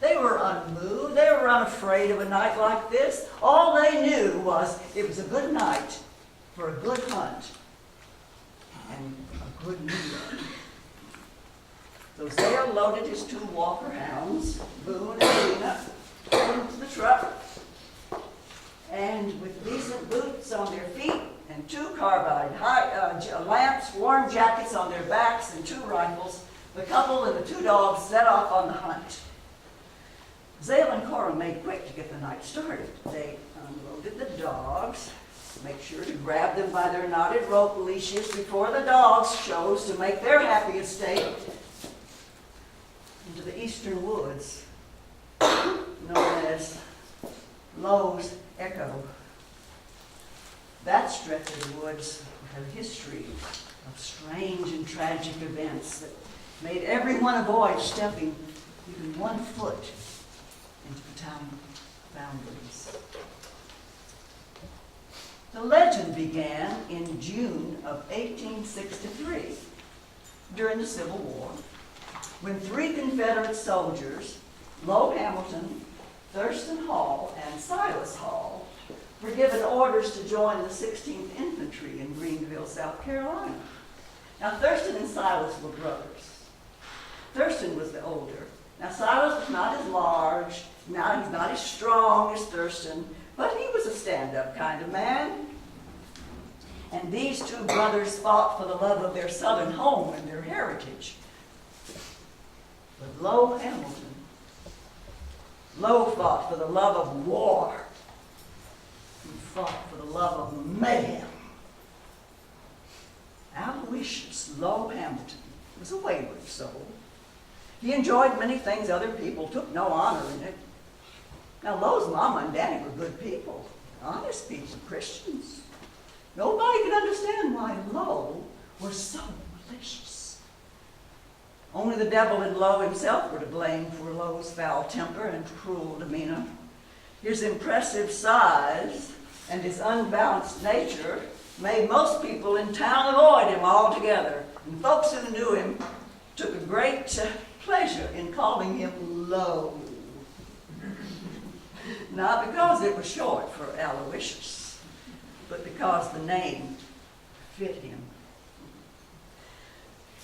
[SPEAKER 2] They were unmoved. They were unafraid of a night like this. All they knew was it was a good night for a good hunt and a good meal. So Zale loaded his 2 Walker hounds, Boone and Lena, into the truck, and with decent boots on their feet and 2 carbide lamps, warm jackets on their backs, and 2 rifles, the couple and the 2 dogs set off on the hunt. Zale and Cora made quick to get the night started. They unloaded the dogs, make sure to grab them by their knotted rope leashes before the dogs chose to make their happy escape into the eastern woods, known as Low's Echo. That stretch of the woods had a history of strange and tragic events that made everyone avoid stepping even 1 foot into the town boundaries. The legend began in June of 1863, during the Civil War, when 3 Confederate soldiers, Low Hamilton, Thurston Hall, and Silas Hall, were given orders to join the 16th Infantry in Greenville, South Carolina. Now, Thurston and Silas were brothers. Thurston was the older. Now, Silas was not as large, he's not as strong as Thurston, but he was a stand-up kind of man. And these 2 brothers fought for the love of their southern home and their heritage. But Low fought for the love of war. He fought for the love of mayhem. Aloysius Low Hamilton was a wayward soul. He enjoyed many things other people took no honor in it. Now, Low's mama and daddy were good people, honest people, Christians. Nobody could understand why Low was so malicious. Only the devil and Low himself were to blame for Low's foul temper and cruel demeanor. His impressive size and his unbalanced nature made most people in town avoid him altogether. And folks who knew him took a great pleasure in calling him Low. Not because it was short for Aloysius, but because the name fit him.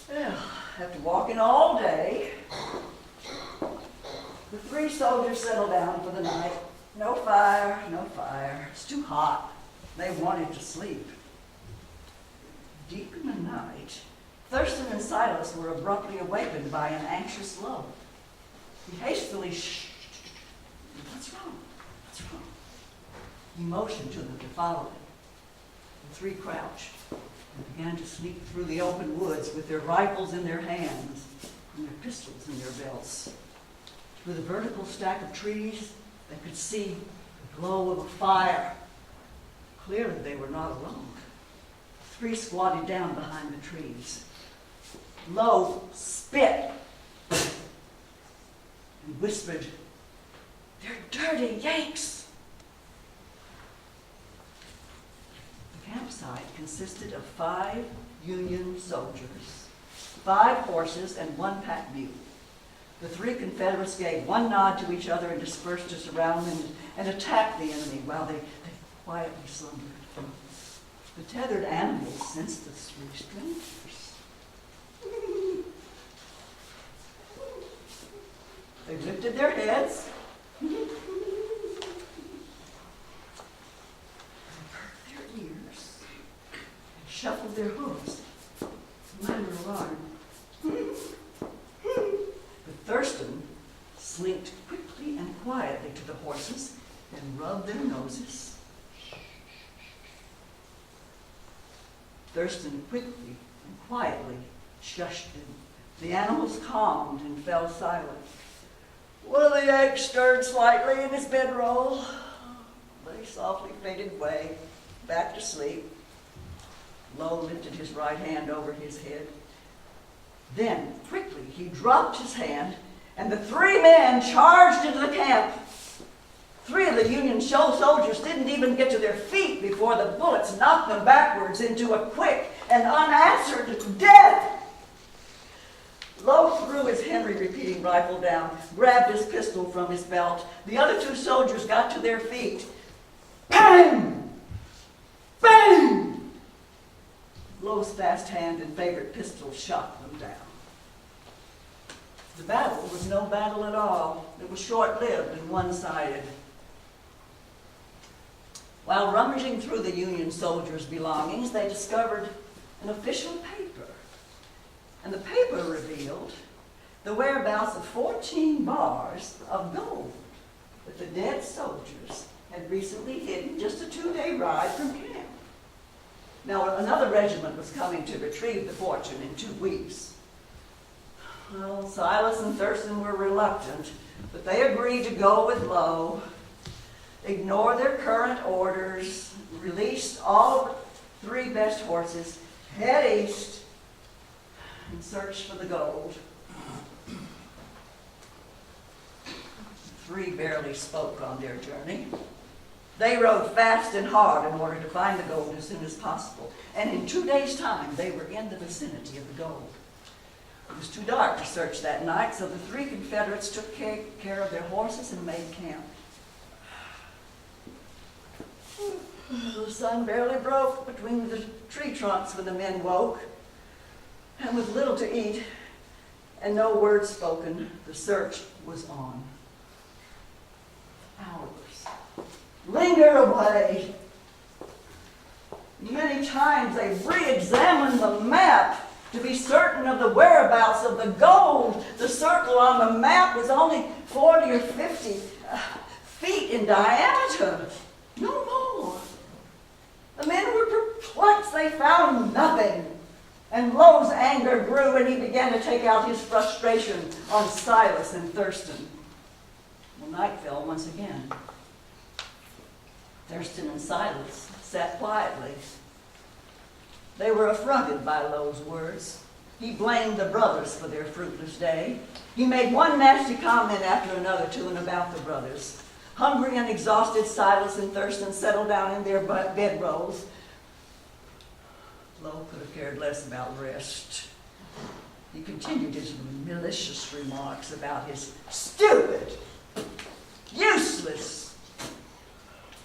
[SPEAKER 2] Well, after walking all day, the 3 soldiers settled down for the night. No fire, no fire. It's too hot. They wanted to sleep. Deep in the night, Thurston and Silas were abruptly awakened by an anxious Low. He hastily "What's wrong? What's wrong?" He motioned to them to follow him. The 3 crouched and began to sneak through the open woods with their rifles in their hands and their pistols in their belts. Through the vertical stack of trees, they could see the glow of a fire. Clearly, they were not alone. 3 squatted down behind the trees. Low spit and whispered, "They're dirty Yanks." The campsite consisted of 5 Union soldiers, 5 horses, and 1 pack mule. The 3 Confederates gave one nod to each other and dispersed to surround and attack the enemy while they quietly slumbered. The tethered animals sensed the 3 strangers. They lifted their heads, and perked their ears, and shuffled their hooves. Minor alarm. But Thurston slinked quickly and quietly to the horses and rubbed their noses. Thurston quickly and quietly shushed them. The animals calmed and fell silent. Willie Egg stirred slightly in his bedroll. They softly faded away, back to sleep. Lowe lifted his right hand over his head. Then, quickly, he dropped his hand, and the 3 men charged into the camp. 3 of the Union soldiers didn't even get to their feet before the bullets knocked them backwards into a quick and unanswered death. Lowe threw his Henry repeating rifle down, grabbed his pistol from his belt. The other 2 soldiers got to their feet. Bang! Bang! Lowe's fast hand and favorite pistol shot them down. The battle was no battle at all. It was short-lived and one-sided. While rummaging through the Union soldiers' belongings, they discovered an official paper. And the paper revealed the whereabouts of 14 bars of gold that the dead soldiers had recently hidden just a 2-day ride from camp. Now, another regiment was coming to retrieve the fortune in 2 weeks. Well, Silas and Thurston were reluctant, but they agreed to go with Lowe, ignore their current orders, release all 3 best horses, head east, and search for the gold. The 3 barely spoke on their journey. They rode fast and hard in order to find the gold as soon as possible. And in 2 days' time, they were in the vicinity of the gold. It was too dark to search that night, so the 3 Confederates took care of their horses and made camp. The sun barely broke between the tree trunks when the men woke. And with little to eat and no word spoken, the search was on. Hours linger away. Many times they re-examined the map to be certain of the whereabouts of the gold. The circle on the map was only 40 or 50 feet in diameter, no more. The men were perplexed. They found nothing. And Lowe's anger grew, and he began to take out his frustration on Silas and Thurston. Well, night fell once again. Thurston and Silas sat quietly. They were affronted by Lowe's words. He blamed the brothers for their fruitless day. He made one nasty comment after another to and about the brothers. Hungry and exhausted, Silas and Thurston settled down in their bedrolls. Lowe could have cared less about rest. He continued his malicious remarks about his stupid, useless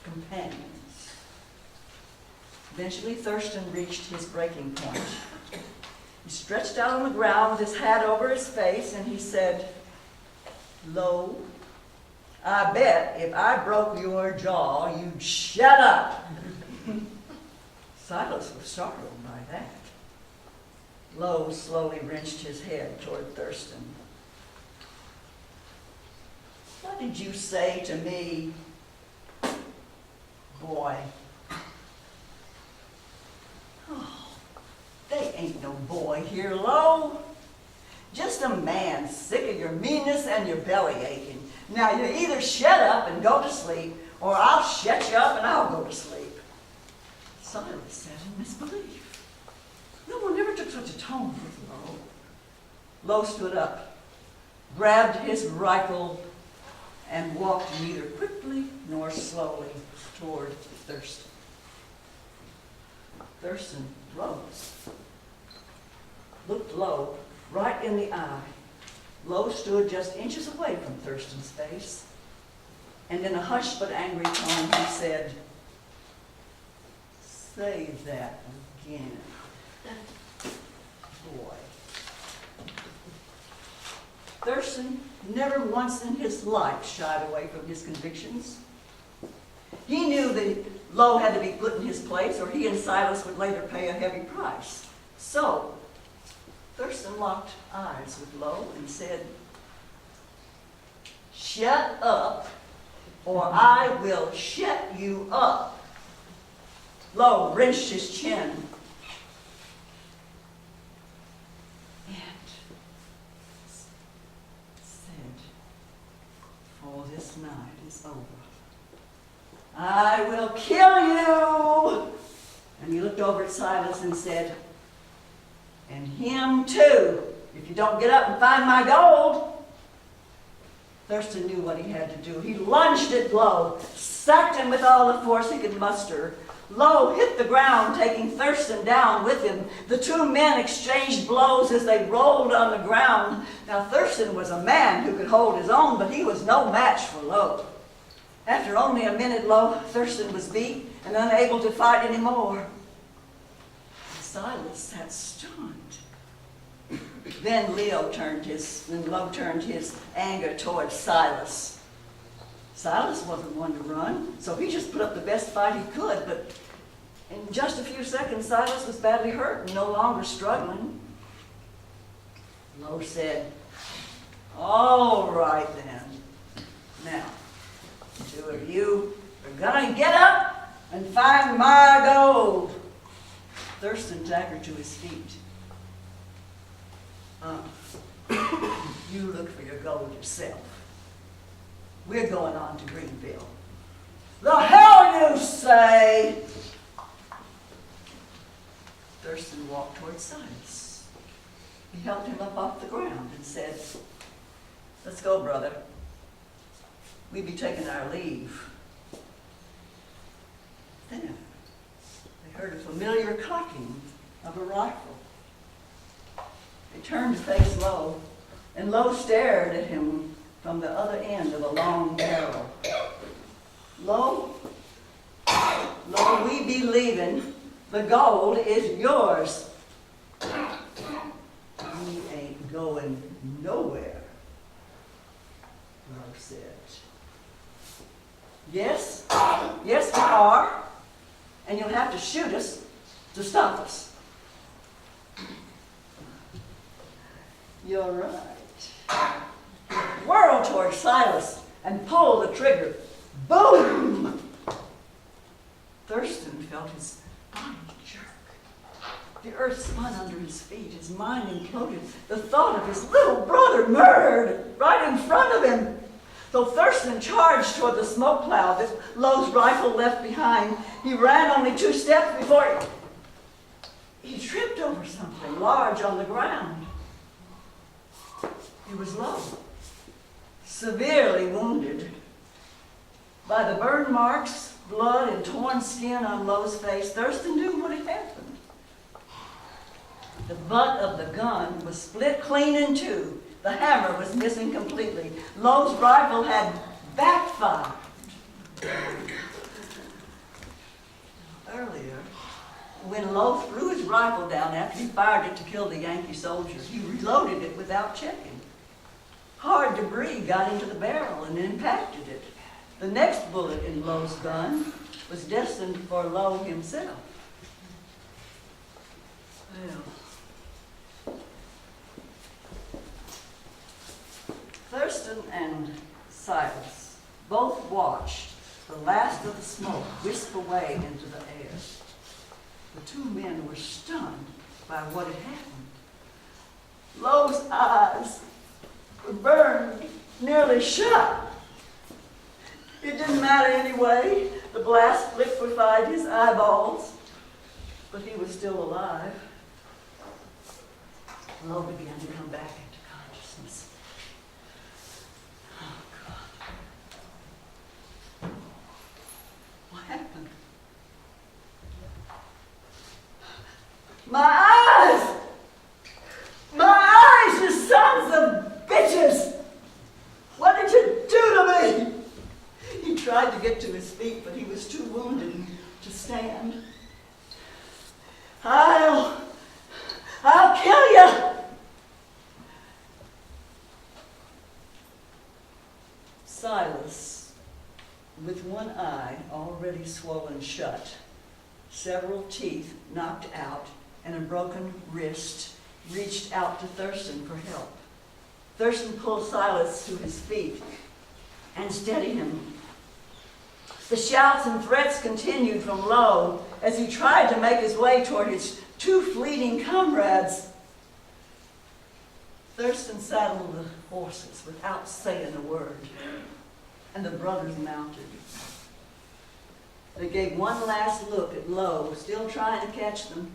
[SPEAKER 2] companions. Eventually, Thurston reached his breaking point. He stretched out on the ground with his hat over his face, and he said, "Lowe, I bet if I broke your jaw, you'd shut up." Silas was startled by that. Lowe slowly wrenched his head toward Thurston. "What did you say to me, boy?" "Oh, they ain't no boy here, Lowe. Just a man sick of your meanness and your belly aching. Now you either shut up and go to sleep, or I'll shut you up and I'll go to sleep." Silas sat in misbelief. No one ever took such a tone with Lowe. Lowe stood up, grabbed his rifle, and walked neither quickly nor slowly toward Thurston. Thurston rose, looked Lowe right in the eye. Lowe stood just inches away from Thurston's face, and in a hushed but angry tone he said, "Say that again, boy." Thurston never once in his life shied away from his convictions. He knew that Lowe had to be put in his place, or he and Silas would later pay a heavy price. So, Thurston locked eyes with Lowe and said, "Shut up, or I will shut you up." Lowe wrenched his chin and said, "For this night is over. I will kill you." And he looked over at Silas and said, "And him too, if you don't get up and find my gold." Thurston knew what he had to do. He lunged at Lowe, sacked him with all the force he could muster. Lowe hit the ground, taking Thurston down with him. The two men exchanged blows as they rolled on the ground. Now, Thurston was a man who could hold his own, but he was no match for Lowe. After only a minute, Thurston was beat and unable to fight anymore. Silas sat stunned. Then Lowe turned his anger towards Silas. Silas wasn't one to run, so he just put up the best fight he could, but in just a few seconds, Silas was badly hurt and no longer struggling. Lowe said, "All right then. Now, the two of you are gonna get up and find my gold." Thurston staggered to his feet. "You look for your gold yourself. We're going on to Greenville." "The hell you say!" Thurston walked toward Silas. He helped him up off the ground and said, "Let's go, brother. We be taking our leave." Then they heard a familiar cocking of a rifle. They turned to face Lowe, and Lowe stared at him from the other end of a long barrel. "Lowe, we be leaving. The gold is yours." "We ain't going nowhere," Lowe said. Yes, we are, and you'll have to shoot us to stop us." "You're right." He whirled toward Silas and pulled the trigger. Boom! Thurston felt his body jerk. The earth spun under his feet. His mind imploded. The thought of his little brother murdered right in front of him. So Thurston charged toward the smoke cloud that Lowe's rifle left behind. He ran only 2 steps before he tripped over something large on the ground. It was Lowe, severely wounded. By the burn marks, blood, and torn skin on Lowe's face, Thurston knew what had happened. The butt of the gun was split clean in two. The hammer was missing completely. Lowe's rifle had backfired. Earlier, when Lowe threw his rifle down after he fired it to kill the Yankee soldier, he reloaded it without checking. Hard debris got into the barrel and impacted it. The next bullet in Lowe's gun was destined for Lowe himself. Well, Thurston and Silas both watched the last of the smoke wisp away into the air. The two men were stunned by what had happened. Lowe's eyes were burned nearly shut. It didn't matter anyway. The blast liquefied his eyeballs, but he was still alive. Lowe began to come back into consciousness. Oh, God. What happened? tried to get to his feet, but he was too wounded to stand. I'll kill you! Silas, with one eye already swollen shut, several teeth knocked out, and a broken wrist, reached out to Thurston for help. Thurston pulled Silas to his feet and steadied him. The shouts and threats continued from Lowe as he tried to make his way toward his two fleeting comrades. Thurston saddled the horses without saying a word, and the brothers mounted. They gave one last look at Lowe, still trying to catch them.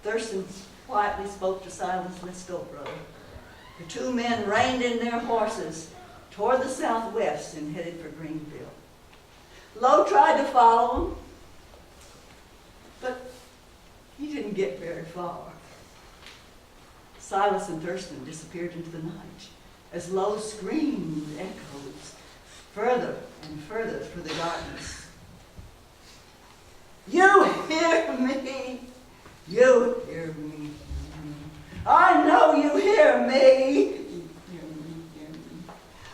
[SPEAKER 2] Thurston quietly spoke to Silas. "Let's go, brother." The two men reined in their horses toward the southwest and headed for Greenville. Lowe tried to follow him, but he didn't get very far. Silas and Thurston disappeared into the night as Lowe screamed echoes further and further through the darkness. "You hear me? You hear me? I know you hear me.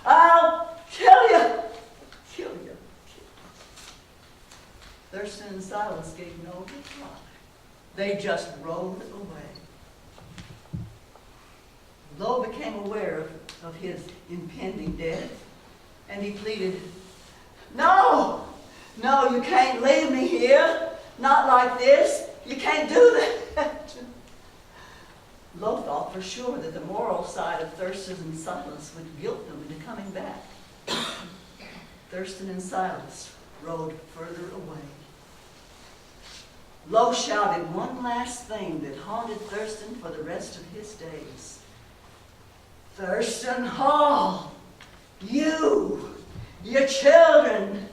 [SPEAKER 2] I'll kill you. Kill you." Thurston and Silas gave no reply. They just rode away. Lowe became aware of his impending death, and he pleaded, "No, no, you can't leave me here. Not like this. You can't do that." Lowe thought for sure that the moral side of Thurston and Silas would guilt them into coming back. Thurston and Silas rode further away. Lowe shouted one last thing that haunted Thurston for the rest of his days. "Thurston Hall, you, your children,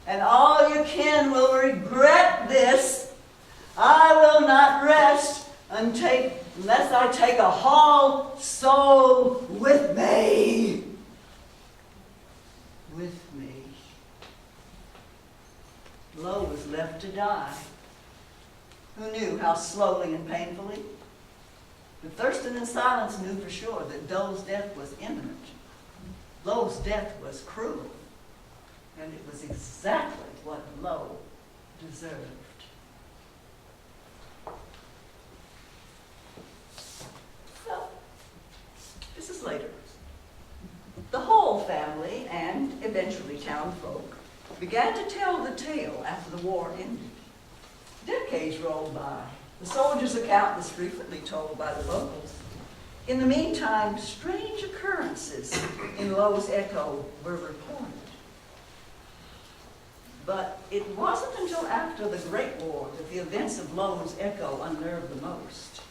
[SPEAKER 2] and all your kin will regret this. I will not rest unless I take a Hall soul with me." With me. Lowe was left to die. Who knew how slowly and painfully? But Thurston and Silas knew for sure that Dill's death was imminent. Lowe's death was cruel, and it was exactly what Lowe deserved. So, this is later. The Hall family, and eventually townfolk, began to tell the tale after the war ended. Decades rolled by. The soldiers' account was frequently told by the locals. In the meantime, strange occurrences in Lowe's Echo were reported. But it wasn't until after the Great War that the events of Lowe's Echo unnerved the most.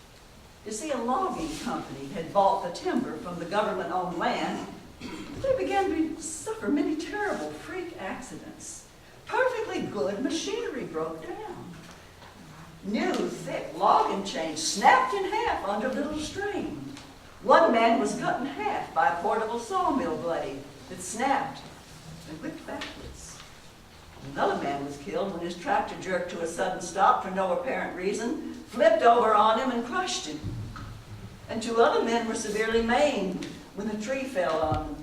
[SPEAKER 2] You see, a logging company had bought the timber from the government-owned land. They began to suffer many terrible freak accidents. Perfectly good machinery broke down. New, thick logging chains snapped in half under little strain. One man was cut in half by a portable sawmill blade that snapped and whipped backwards. Another man was killed when his tractor jerked to a sudden stop for no apparent reason, flipped over on him and crushed him. And two other men were severely maimed when a tree fell on them.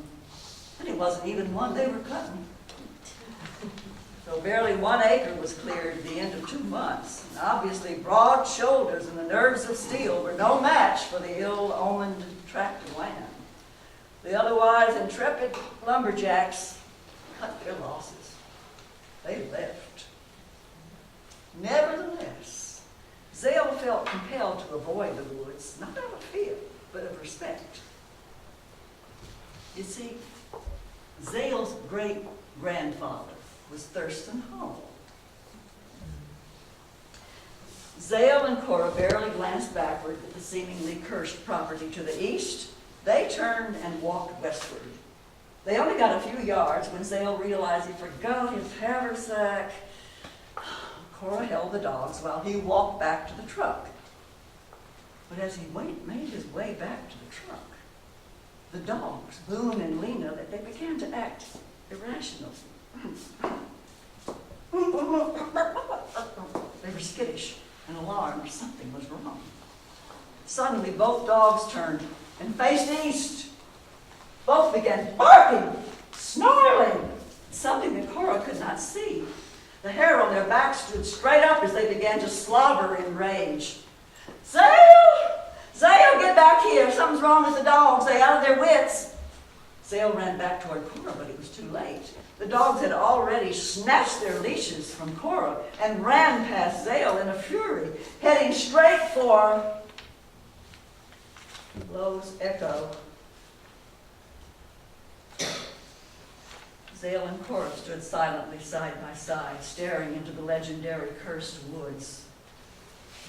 [SPEAKER 2] And it wasn't even one they were cutting. So barely 1 acre was cleared at the end of 2 months. And obviously broad shoulders and the nerves of steel were no match for the ill-omened tract of land. The otherwise intrepid lumberjacks cut their losses. They left. Nevertheless, Zale felt compelled to avoid the woods, not out of fear, but of respect. You see, Zale's great-grandfather was Thurston Hall. Zale and Cora barely glanced backward at the seemingly cursed property to the east. They turned and walked westward. They only got a few yards when Zale realized he forgot his haversack. Cora held the dogs while he walked back to the truck. But as he made his way back to the truck, the dogs, Boone and Lena, they began to act irrational. They were skittish and alarmed. Something was wrong. Suddenly, both dogs turned and faced east. Both began barking, snarling, something that Cora could not see. The hair on their backs stood straight up as they began to slobber in rage. Zale! Zale, get back here! Something's wrong with the dogs. They're out of their wits. Zale ran back toward Cora, but it was too late. The dogs had already snatched their leashes from Cora and ran past Zale in a fury, heading straight for Lowe's Echo. Zale and Cora stood silently side by side, staring into the legendary cursed woods.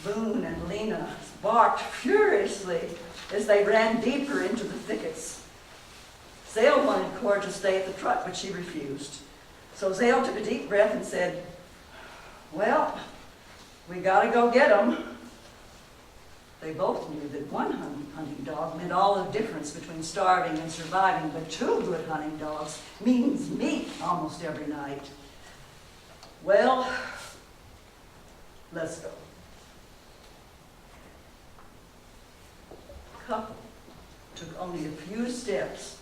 [SPEAKER 2] Boone and Lena barked furiously as they ran deeper into the thickets. Zale wanted Cora to stay at the truck, but she refused. So Zale took a deep breath and said, well, we gotta go get them. They both knew that one hunting dog meant all the difference between starving and surviving, but two good hunting dogs means meat almost every night. Well, let's go. The couple took only a few steps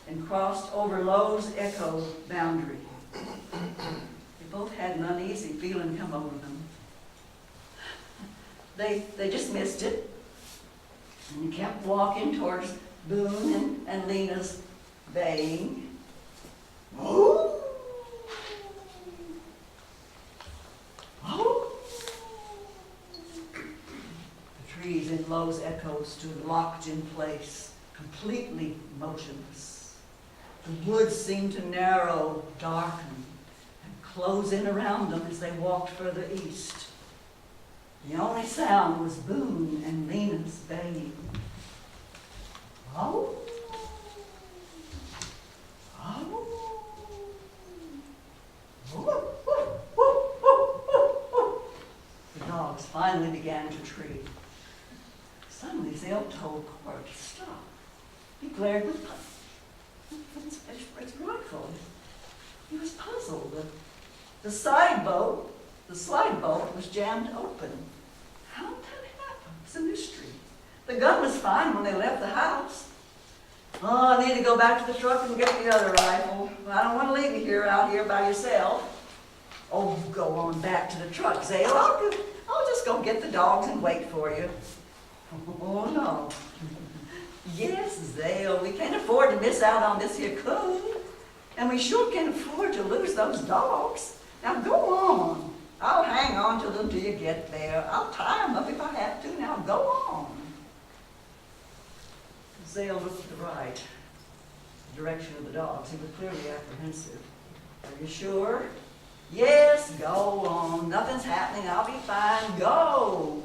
[SPEAKER 2] and crossed over Lowe's Echo boundary. They both had an uneasy feeling come over them. They just missed it and kept walking towards Boone and Lena's baying. Oh! Oh! The trees in Lowe's Echo stood locked in place, completely motionless. The woods seemed to narrow, darken, and close in around them as they walked further east. The only sound was Boone and Lena's baying. Oh! Oh! The dogs finally began to tree. Suddenly, Zale told Cora to stop. He glared with his rifle. He was puzzled. The slide boat was jammed open. How did that happen? It's a mystery. The gun was fine when they left the house. Oh, I need to go back to the truck and get the other rifle. I don't want to leave you out here by yourself. Oh, you go on back to the truck, Zale. I'll just go get the dogs and wait for you. Oh, no. Yes, Zale, we can't afford to miss out on this here coon. And we sure can't afford to lose those dogs. Now go on. I'll hang on to them till you get there. I'll tie them up if I have to. Now go on. Zale looked to the right, the direction of the dogs. He was clearly apprehensive. Are you sure? Yes, go on. Nothing's happening. I'll be fine. Go.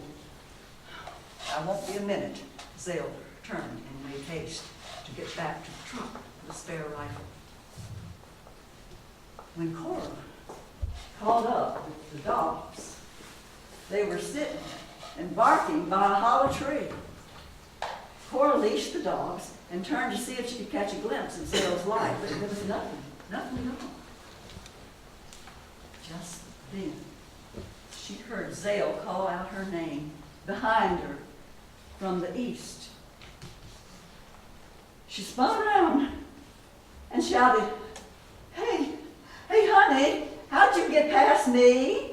[SPEAKER 2] I won't be a minute. Zale turned and made haste to get back to the truck with a spare rifle. When Cora called up with the dogs, they were sitting and barking by a hollow tree. Cora leashed the dogs and turned to see if she could catch a glimpse of Zale's light, but there was nothing at all. Just then, she heard Zale call out her name behind her from the east. She spun around and shouted, "Hey, honey, how'd you get past me?"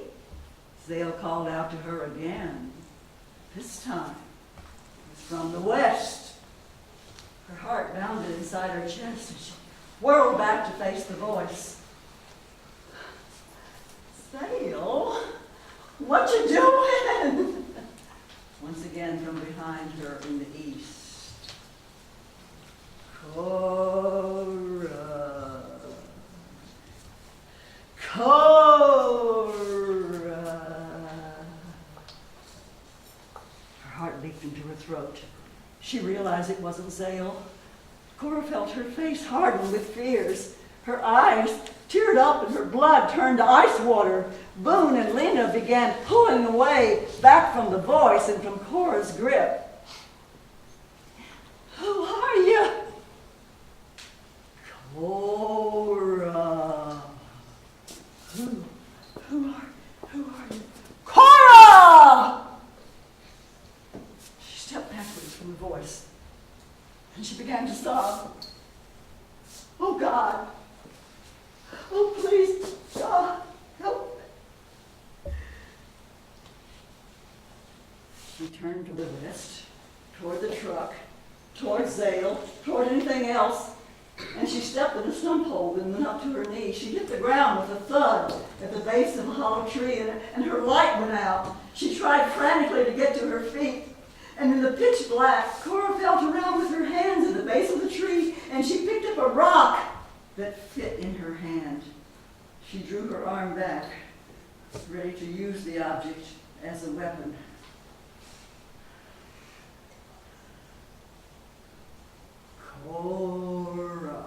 [SPEAKER 2] Zale called out to her again. This time, it was from the west. Her heart bounded inside her chest and she whirled back to face the voice. "Zale, what you doing?" Once again from behind her in the east. Cora. Her heart leaped into her throat. She realized it wasn't Zale. Cora felt her face harden with fears. Her eyes teared up and her blood turned to ice water. Boone and Lena began pulling away back from the voice and from Cora's grip. "Who are you?" "Cora." began to sob. Oh, God. Oh, please, God, help me. She turned to the west, toward the truck, toward Zale, toward anything else, and she stepped in a stump hole and went up to her knees. She hit the ground with a thud at the base of a hollow tree, and her light went out. She tried frantically to get to her feet, and in the pitch black, Cora felt around with her hands at the base of the tree, and she picked up a rock that fit in her hand. She drew her arm back, ready to use the object as a weapon. Cora.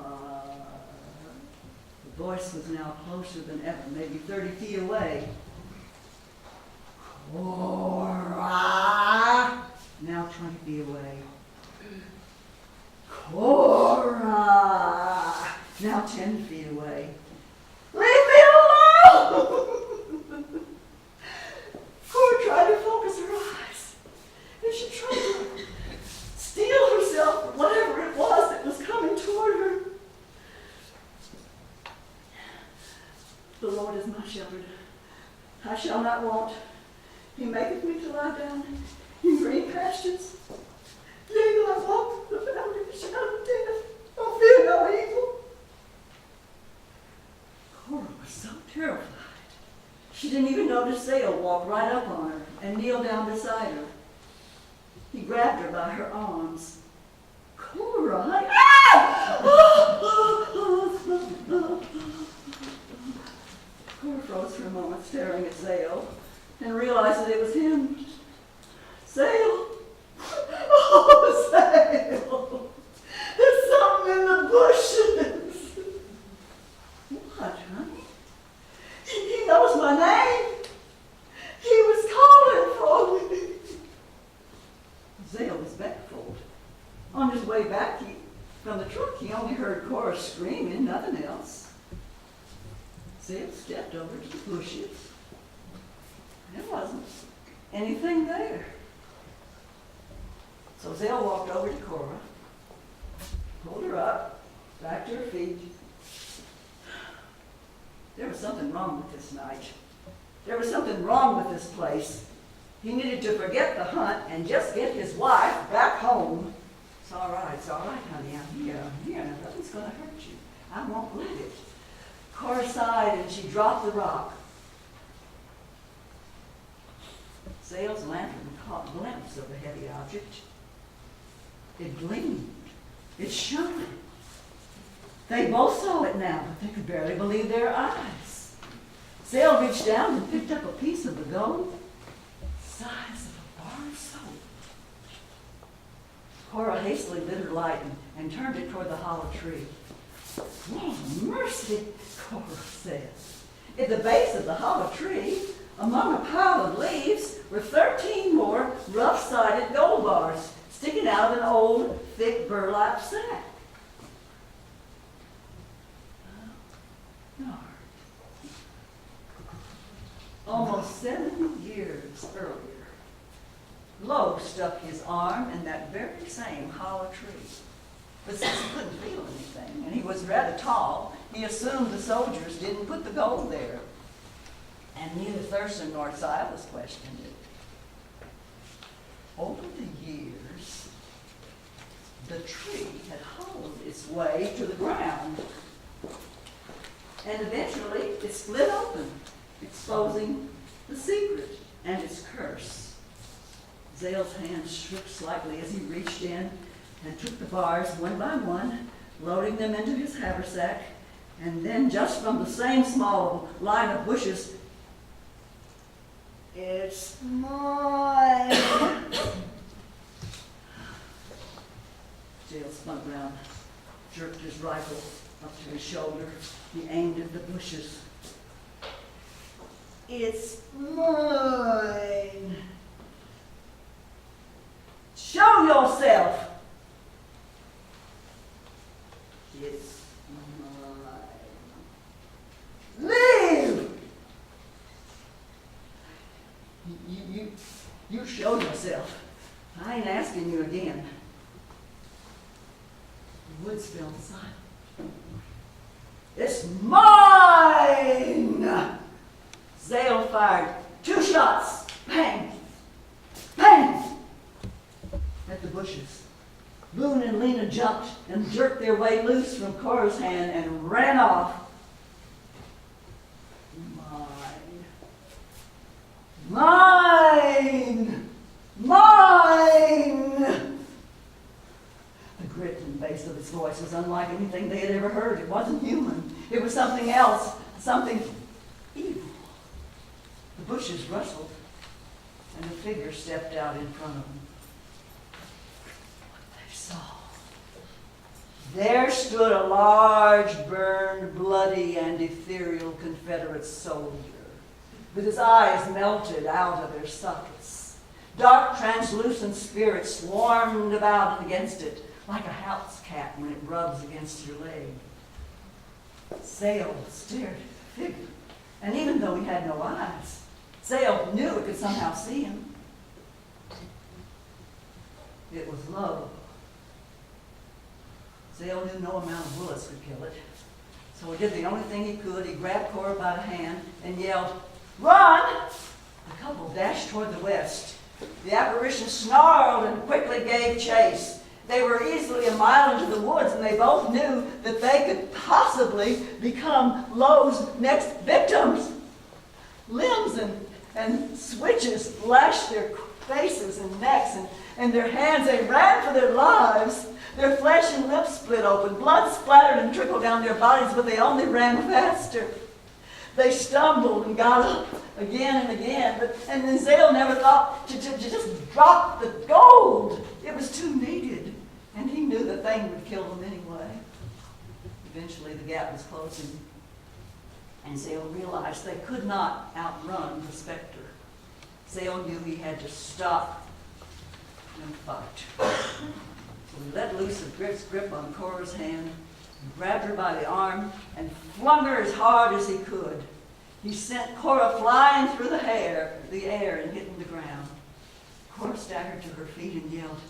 [SPEAKER 2] The voice was now closer than ever, maybe 30 feet away. Cora. Now 20 feet away. Cora. Now 10 feet away. Leave me alone! Cora tried to focus her eyes, and she tried to steel herself from whatever it was that was coming toward her. The Lord is my shepherd. I shall not want. He maketh me to lie down in green pastures. Yea, though I walk through the valley of the shadow of death, I'll fear no evil. Cora was so terrified. She didn't even notice Zale walk right up on her and kneel down beside her. He grabbed her by her arms. Cora, Cora froze for a moment, staring at Zale, and realized that it was him. Zale! Oh, Zale! There's something in the bushes! What, honey? He knows my name! He was calling for me! Zale was baffled. On his way back from the truck, he only heard Cora screaming, nothing else. Zale stepped over to the bushes. There wasn't anything there. So Zale walked over to Cora, pulled her up, back to her feet. There was something wrong with this night. There was something wrong with this place. He needed to forget the hunt and just get his wife back home. It's all right, honey. I'm here. Nothing's going to hurt you. I won't let it. Cora sighed and she dropped the rock. Zale's lantern caught a glimpse of the heavy object. It gleamed. It shone. They both saw it now, but they could barely believe their eyes. Zale reached down and picked up a piece of the gold, size of a bar of soap. Cora hastily lit her light and turned it toward the hollow tree. Oh, mercy, Cora said. At the base of the hollow tree, among a pile of leaves, were 13 more rough-sided gold bars sticking out of an old, thick burlap sack. No. Almost 70 years earlier, Lowe stuck his arm in that very same hollow tree. But since he couldn't feel anything, and he was rather tall, he assumed the soldiers didn't put the gold there. And neither Thurston nor Silas questioned it. Over the years, the tree had hollowed its way to the ground. And eventually, it split open, exposing the secret and its curse. Zale's hand shook slightly as he reached in and took the bars one by one, loading them into his haversack, and then just from the same small line of bushes, "It's mine." Zale spun around, jerked his rifle up to his shoulder. He aimed at the bushes. "It's mine." "Show yourself." "It's mine." "Leave." You show yourself. I ain't asking you again. The woods fell silent. It's mine! Zale fired 2 shots. Bang! Bang! At the bushes. Boone and Lena jumped and jerked their way loose from Cora's hand and ran off. Mine! Mine! The grit and bass of his voice was unlike anything they had ever heard. It wasn't human. It was something else, something evil. The bushes rustled, and a figure stepped out in front of them. What they saw. There stood a large, burned, bloody, and ethereal Confederate soldier, with his eyes melted out of their sockets. Dark, translucent spirits swarmed about and against it, like a house cat when it rubs against your leg. Zale stared at the figure, and even though he had no eyes, Zale knew it could somehow see him. It was love. Zale knew no amount of bullets could kill it, so he did the only thing he could. He grabbed Cora by the hand and yelled, "Run!" The couple dashed toward the west. The apparition snarled and quickly gave chase. They were easily a mile into the woods, and they both knew that they could possibly become Lowe's next victims. Limbs and switches lashed their faces and necks and their hands. They ran for their lives. Their flesh and lips split open. Blood splattered and trickled down their bodies, but they only ran faster. They stumbled and got up again and again, and then Zale never thought to just drop the gold. It was too needed, and he knew the thing would kill them anyway. Eventually the gap was closing, and Zale realized they could not outrun the specter. Zale knew he had to stop and fight. So he let loose a grip on Cora's hand, and grabbed her by the arm and flung her as hard as he could. He sent Cora flying through the air and hitting the ground. Cora staggered to her feet and yelled,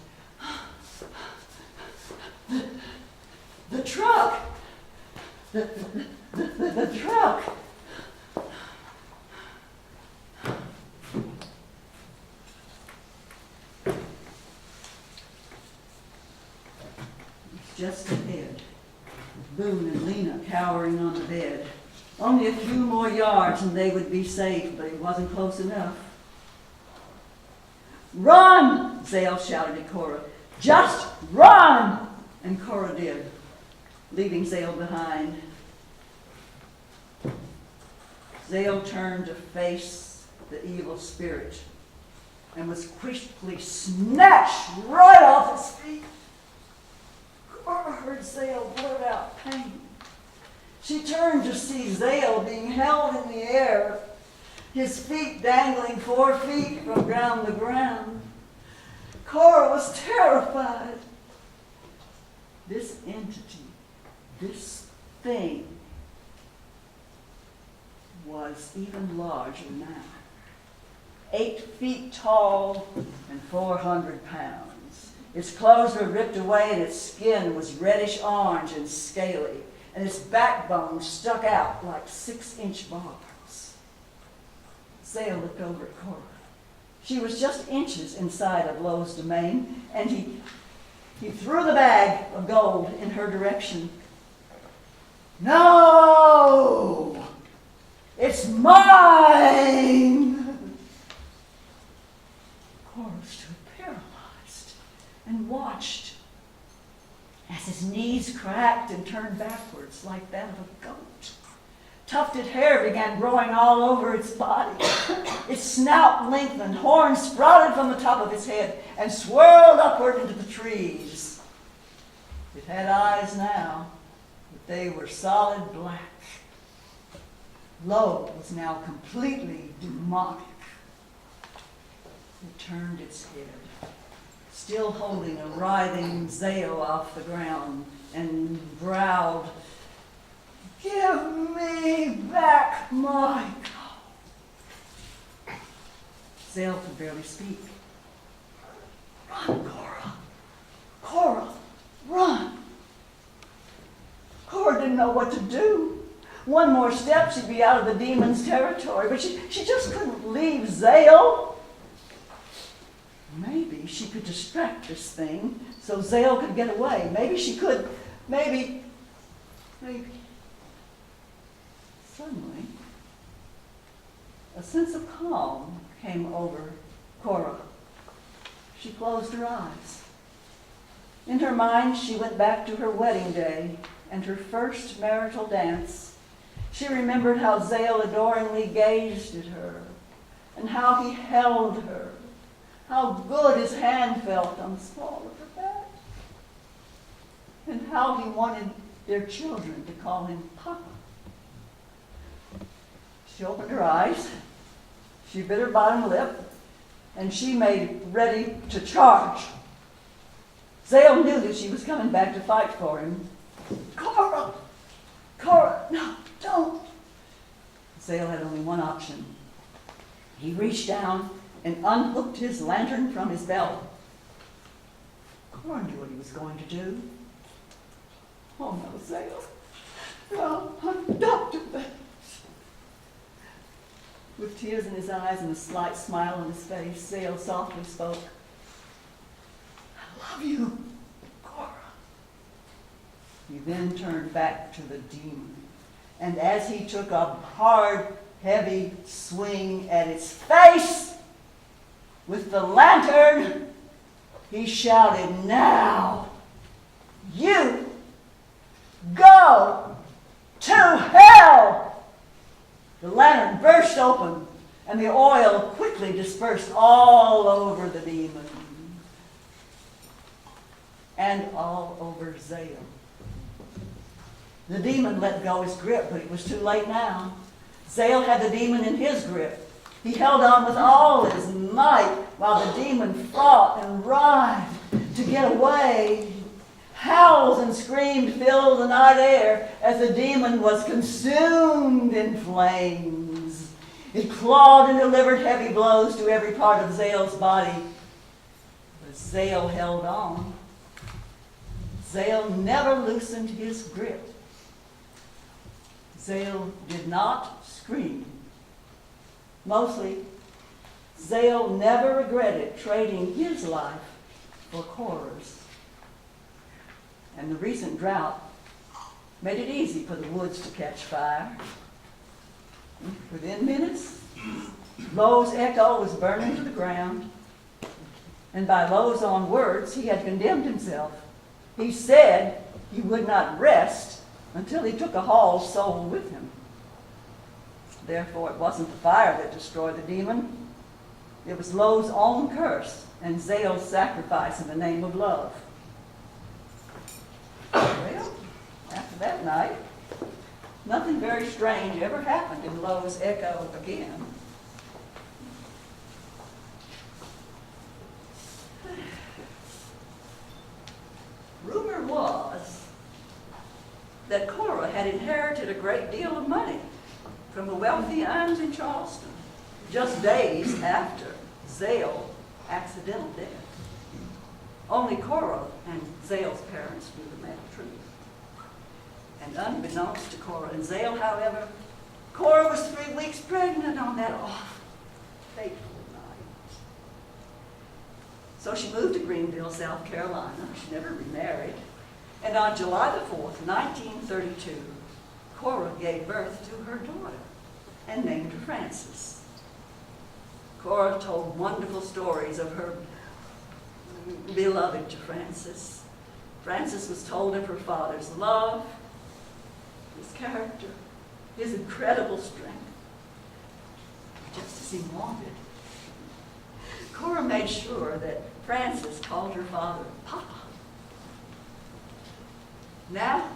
[SPEAKER 2] "The truck! The truck!" Just ahead, with Boone and Lena cowering on the bed. Only a few more yards and they would be safe, but it wasn't close enough. "Run!" Zale shouted at Cora. "Just run!" And Cora did, leaving Zale behind. Zale turned to face the evil spirit and was quickly snatched right off his feet. Cora heard Zale blurt out pain. She turned to see Zale being held in the air, his feet dangling 4 feet from ground to ground. Cora was terrified. This entity, this thing, was even larger now. 8 feet tall and 400 pounds. Its clothes were ripped away and its skin was reddish orange and scaly, and its backbone stuck out like 6-inch barbs. Zale looked over at Cora. She was just inches inside of Lowe's domain, and he threw the bag of gold in her direction. "No! It's mine!" Cora stood paralyzed and watched as his knees cracked and turned backwards like that of a goat. Tufted hair began growing all over its body. Its snout lengthened, horns sprouted from the top of its head and swirled upward into the trees. It had eyes now, but they were solid black. Lowe was now completely demonic. It turned its head, still holding a writhing Zale off the ground, and growled, "Give me back my gold." Zale could barely speak. "Run, Cora! Cora, run!" know what to do. One more step, she'd be out of the demon's territory, but she just couldn't leave Zale. Maybe she could distract this thing so Zale could get away. Maybe she could, maybe. Suddenly, a sense of calm came over Cora. She closed her eyes. In her mind, she went back to her wedding day and her first marital dance. She remembered how Zale adoringly gazed at her and how he held her, how good his hand felt on the small of her back, and how he wanted their children to call him Papa. She opened her eyes, she bit her bottom lip, and she made ready to charge. Zale knew that she was coming back to fight for him. Cora! Cora, no, don't! Zale had only one option. He reached down and unhooked his lantern from his belt. Cora knew what he was going to do. Oh no, Zale. No, Dr. Bates. With tears in his eyes and a slight smile on his face, Zale softly spoke. I love you, Cora. He then turned back to the demon, and as he took a hard, heavy swing at its face with the lantern, he shouted, now, you go to hell! The lantern burst open, and the oil quickly dispersed all over the demon and all over Zale. The demon let go his grip, but it was too late now. Zale had the demon in his grip. He held on with all his might while the demon fought and writhed to get away. Howls and screamed filled the night air as the demon was consumed in flames. It clawed and delivered heavy blows to every part of Zale's body. But Zale held on. Zale never loosened his grip. Zale did not scream. Mostly, Zale never regretted trading his life for Cora's. And the recent drought made it easy for the woods to catch fire. Within minutes, Lowe's echo was burning to the ground, and by Lowe's own words, he had condemned himself. He said he would not rest until he took a Hall's soul with him. Therefore, it wasn't the fire that destroyed the demon. It was Lowe's own curse and Zale's sacrifice in the name of love. Well, after that night, nothing very strange ever happened in Lowe's echo again. Rumor was that Cora had inherited a great deal of money from the wealthy Irons in Charleston, just days after Zale's accidental death. Only Cora and Zale's parents knew the mad truth. And unbeknownst to Cora and Zale, however, Cora was 3 weeks pregnant on that awful, fateful night. So she moved to Greenville, South Carolina. She never remarried. And on July the 4th, 1932, Cora gave birth to her daughter and named her Frances. Cora told wonderful stories of her beloved to Frances. Frances was told of her father's love, his character, his incredible strength, just as he wanted. Cora made sure that Frances called her father Papa. Now,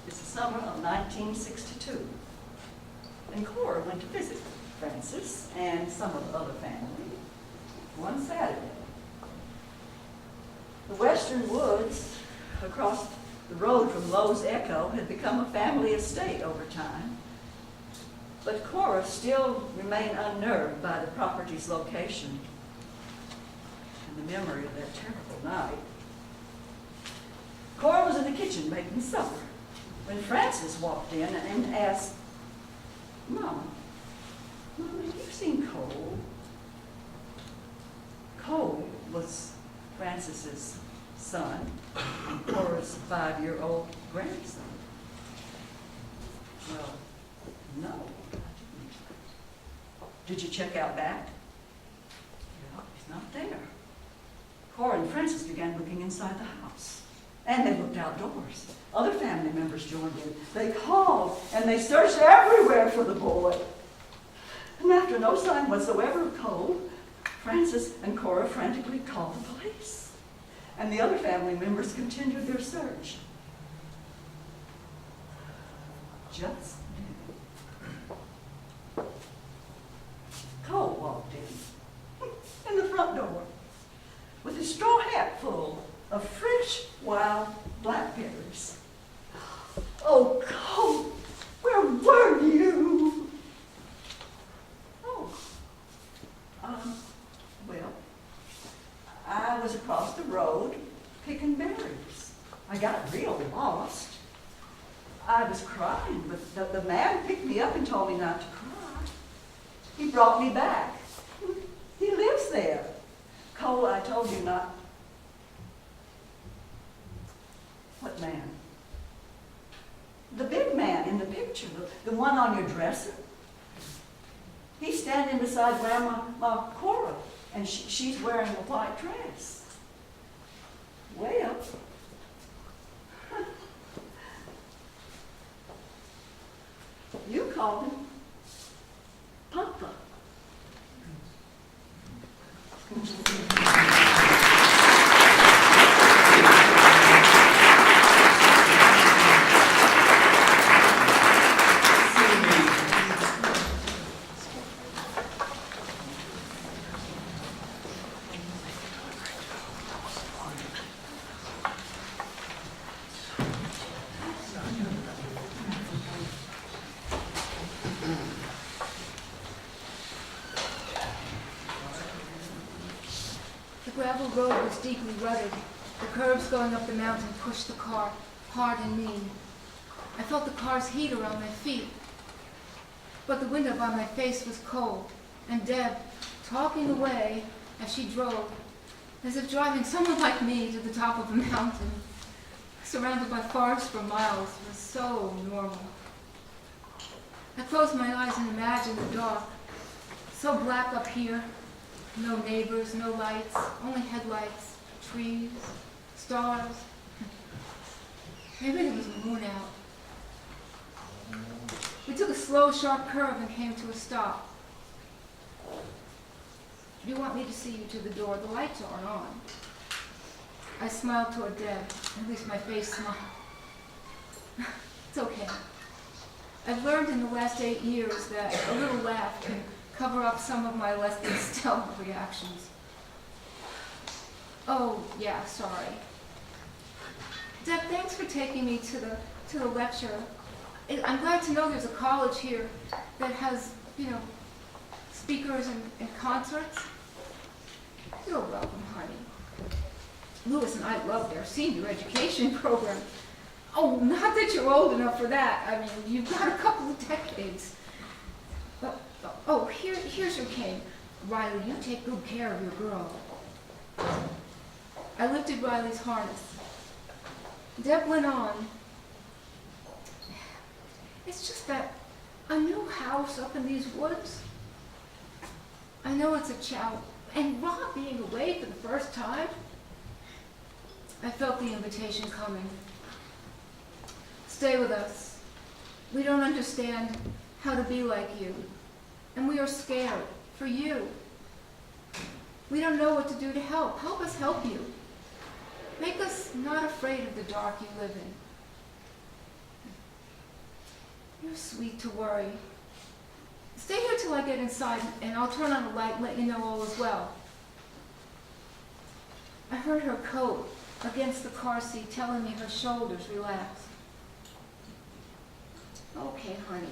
[SPEAKER 2] it's the summer of 1962, and Cora went to visit Frances and some of the other family one Saturday. The western woods across the road from Lowe's Echo had become a family estate over time, but Cora still remained unnerved by the property's location and the memory of that terrible night. Cora was in the kitchen making supper when Frances walked in and asked, Mama, have you seen Cole? Cole was Frances's son, Cora's 5-year-old grandson. Well, no, I didn't. Did you check out back? No, he's not there. Cora and Frances began looking inside the house, and they looked outdoors. Other family members joined in. They called, and they searched everywhere for the boy. And after no sign whatsoever of Cole, Frances and Cora frantically called the police. And the other family members continued their search. Just then, Cole walked in the front door, with his straw hat full of fresh, wild blackberries. Oh, Cole, where were you? Oh, well, I was across the road picking berries. I got real lost. I was crying, but the man picked me up and told me not to cry. He brought me back. He lives there. Cole, I told you not. What man? The big man in the picture, the one on your dresser. He's standing beside Grandma Cora, and she's wearing a white dress. Well, you called him Papa.
[SPEAKER 5] The gravel road was deeply rutted. The curves going up the mountain pushed the car hard and mean. I felt the car's heat around my feet. But the wind by my face was cold, and Deb, talking away as she drove, as if driving someone like me to the top of a mountain, surrounded by forest for miles, was so normal. I closed my eyes and imagined the dark, so black up here. No neighbors, no lights, only headlights, trees, stars. Maybe there was a moon out. We took a slow, sharp curve and came to a stop. Do you want me to see you to the door? The lights aren't on. I smiled toward Deb. At least my face smiled. It's okay. I've learned in the last 8 years that a little laugh can cover up some of my less than stellar reactions. Oh, yeah, sorry. Deb, thanks for taking me to the lecture. I'm glad to know there's a college here that has, speakers and concerts. You're welcome, honey. Louis and I love their senior education program. Oh, not that you're old enough for that. I mean, you've got a couple of decades. Oh, here's your cane. Riley, you take good care of your girl. I lifted Riley's harness. Deb went on. It's just that a new house up in these woods. I know it's a challenge. And Rob being away for the first time. I felt the invitation coming. Stay with us. We don't understand how to be like you. And we are scared for you. We don't know what to do to help. Help us help you. Make us not afraid of the dark you live in. You're sweet to worry. Stay here till I get inside, and I'll turn on the light and let you know all is well. I heard her coat against the car seat telling me her shoulders relaxed. Okay, honey.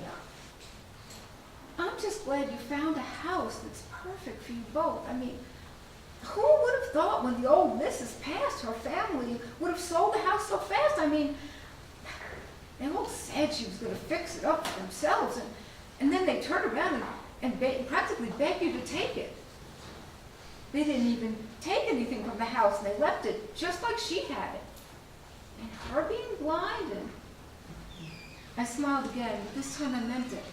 [SPEAKER 5] I'm just glad you found a house that's perfect for you both. I mean, who would have thought when the old Mrs. passed, her family would have sold the house so fast? I mean, They all said she was going to fix it up for themselves, and then they turned around and practically begged you to take it. They didn't even take anything from the house, and they left it just like she had it. And her being blind, and I smiled again, but this time I meant it.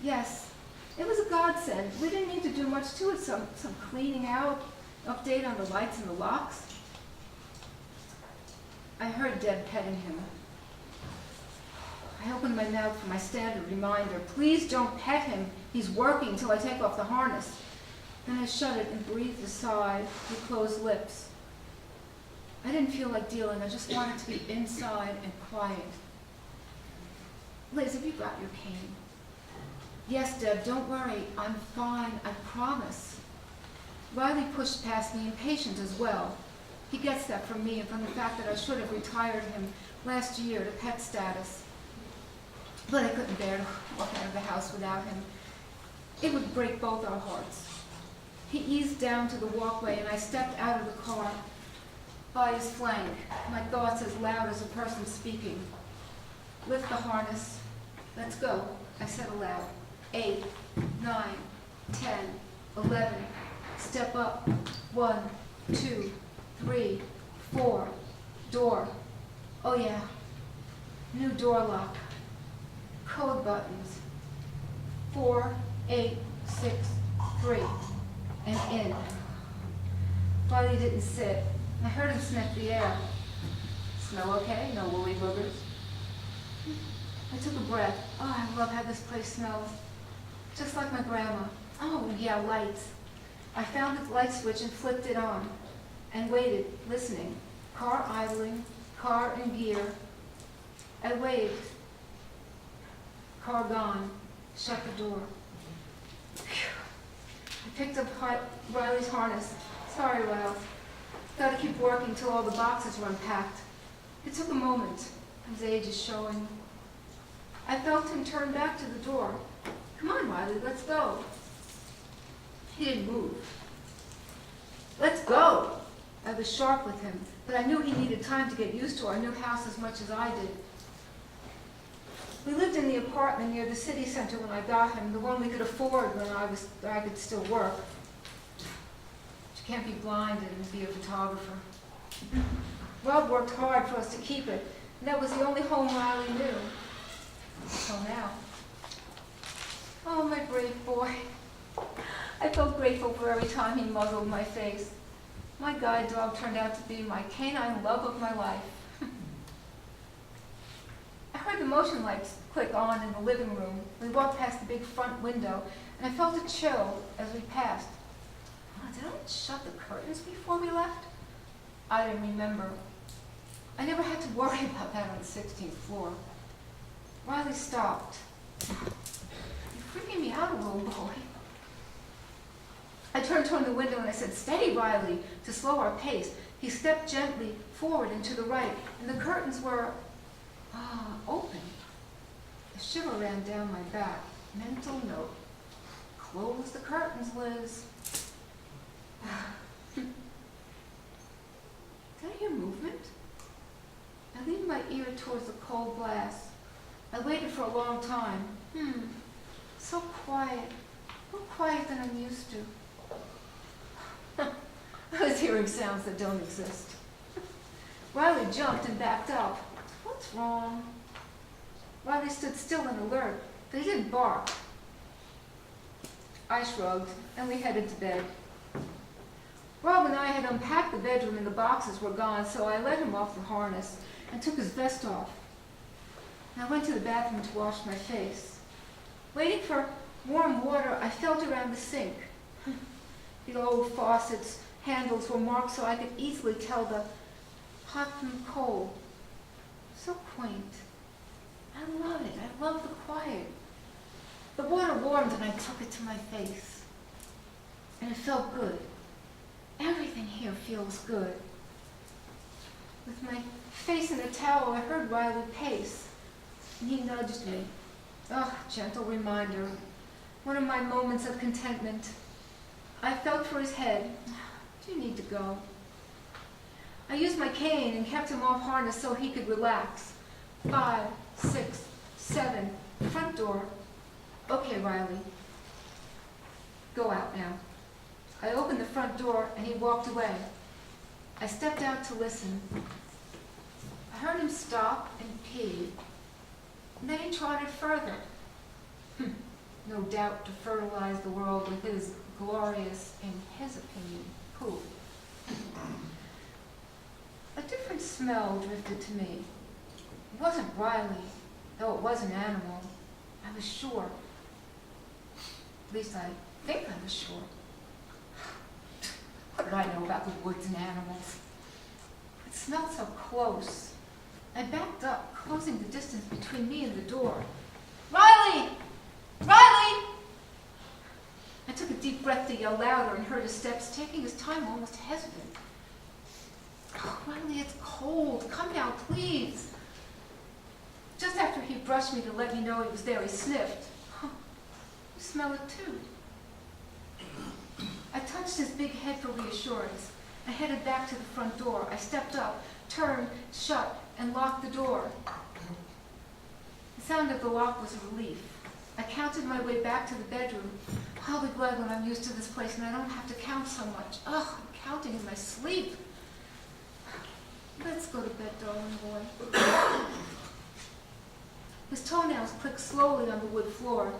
[SPEAKER 5] Yes, it was a godsend. We didn't need to do much to it, some cleaning out, update on the lights and the locks. I heard Deb petting him. I opened my mouth for my standard reminder. Please don't pet him. He's working till I take off the harness. Then I shut it and breathed a sigh with closed lips. I didn't feel like dealing. I just wanted to be inside and quiet. Liz, have you got your cane? Yes, Deb, don't worry. I'm fine, I promise. Riley pushed past me, impatient as well. He gets that from me and from the fact that I should have retired him last year to pet status. But I couldn't bear to walk out of the house without him. It would break both our hearts. He eased down to the walkway and I stepped out of the car by his flank, my thoughts as loud as a person speaking. Lift the harness. Let's go, I said aloud. 8, 9, 10, 11. Step up. 1, 2, 3, 4. Door. Oh yeah. New door lock. Code buttons. 4, 8, 6, 3. And in. Riley didn't sit. I heard him sniff the air. Smell okay? No woolly boogers? I took a breath. Oh, I love how this place smells. Just like my grandma. Oh, yeah, lights. I found the light switch and flipped it on. And waited, listening. Car idling, car in gear. I waved. Car gone. Shut the door. Phew. I picked up Riley's harness. Sorry, Wiles. Gotta keep working till all the boxes were unpacked. It took a moment. His age is showing. I felt him turn back to the door. Come on, Riley, let's go. He didn't move. Let's go. I was sharp with him, but I knew he needed time to get used to our new house as much as I did. We lived in the apartment near the city center when I got him, the one we could afford when I could still work. You can't be blind and be a photographer. Rob worked hard for us to keep it, and that was the only home Riley knew. Until now. Oh, my brave boy. I felt grateful for every time he muzzled my face. My guide dog turned out to be my canine love of my life. I heard the motion lights click on in the living room. We walked past the big front window, and I felt a chill as we passed. Oh, did I shut the curtains before we left? I didn't remember. I never had to worry about that on the 16th floor. Riley stopped. You're freaking me out a little, boy. I turned toward the window and I said, steady, Riley, to slow our pace. He stepped gently forward and to the right, and the curtains were open. A shiver ran down my back. Mental note. Close the curtains, Liz. Did I hear movement? I leaned my ear towards the cold glass. I waited for a long time. So quiet. More quiet than I'm used to. I was hearing sounds that don't exist. Riley jumped and backed up. What's wrong? Riley stood still and alert, but he didn't bark. I shrugged, and we headed to bed. Rob and I had unpacked the bedroom and the boxes were gone, so I let him off the harness and took his vest off. I went to the bathroom to wash my face. Waiting for warm water, I felt around the sink. The old faucet's handles were marked so I could easily tell the hot from cold. So quaint. I love it. I love the quiet. The water warmed and I took it to my face. And it felt good. Everything here feels good. With my face in a towel, I heard Riley pace. And he nudged me. Oh, gentle reminder. One of my moments of contentment. I felt for his head. Do you need to go? I used my cane and kept him off harness so he could relax. 5, 6, 7. Front door. Okay, Riley. Go out now. I opened the front door and he walked away. I stepped out to listen. I heard him stop and pee. And then he trotted further. No doubt to fertilize the world with his glorious, in his opinion, poop. A different smell drifted to me. It wasn't Riley, though it was an animal. I was sure. At least I think I was sure. What did I know about the woods and animals? It smelled so close. I backed up, closing the distance between me and the door. Riley! Riley! I took a deep breath to yell louder and heard his steps, taking his time, almost hesitant. Oh, Riley, it's cold. Come down, please. Just after he brushed me to let me know he was there, he sniffed. Huh. You smell it too. I touched his big head for reassurance. I headed back to the front door. I stepped up, turned, shut, and locked the door. The sound of the lock was a relief. I counted my way back to the bedroom. I'll be glad when I'm used to this place and I don't have to count so much. Ugh, I'm counting in my sleep. Let's go to bed, darling boy. His toenails clicked slowly on the wood floor.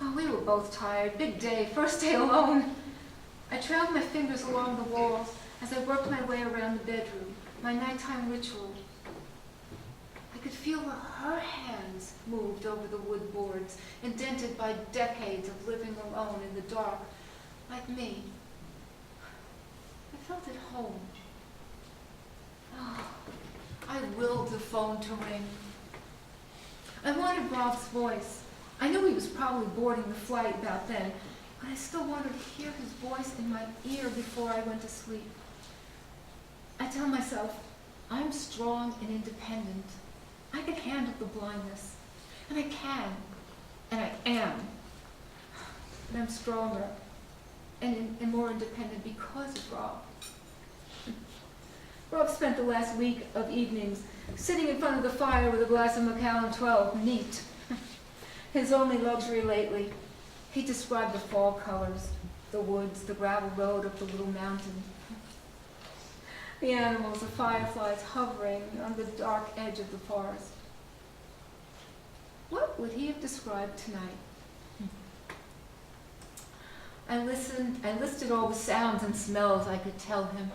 [SPEAKER 5] Oh, we were both tired. Big day, first day alone. I trailed my fingers along the walls as I worked my way around the bedroom, my nighttime ritual. I could feel where her hands moved over the wood boards, indented by decades of living alone in the dark, like me. I felt at home. Oh, I willed the phone to ring. I wanted Rob's voice. I knew he was probably boarding the flight about then, but I still wanted to hear his voice in my ear before I went to sleep. I tell myself, I'm strong and independent. I can handle the blindness. And I can. And I am. But I'm stronger and more independent because of Rob. Rob spent the last week of evenings sitting in front of the fire with a glass of Macallan 12, neat. His only luxury lately. He described the fall colors, the woods, the gravel road up the little mountain. The animals, the fireflies hovering on the dark edge of the forest. What would he have described tonight? I listened, I listed all the sounds and smells I could tell him.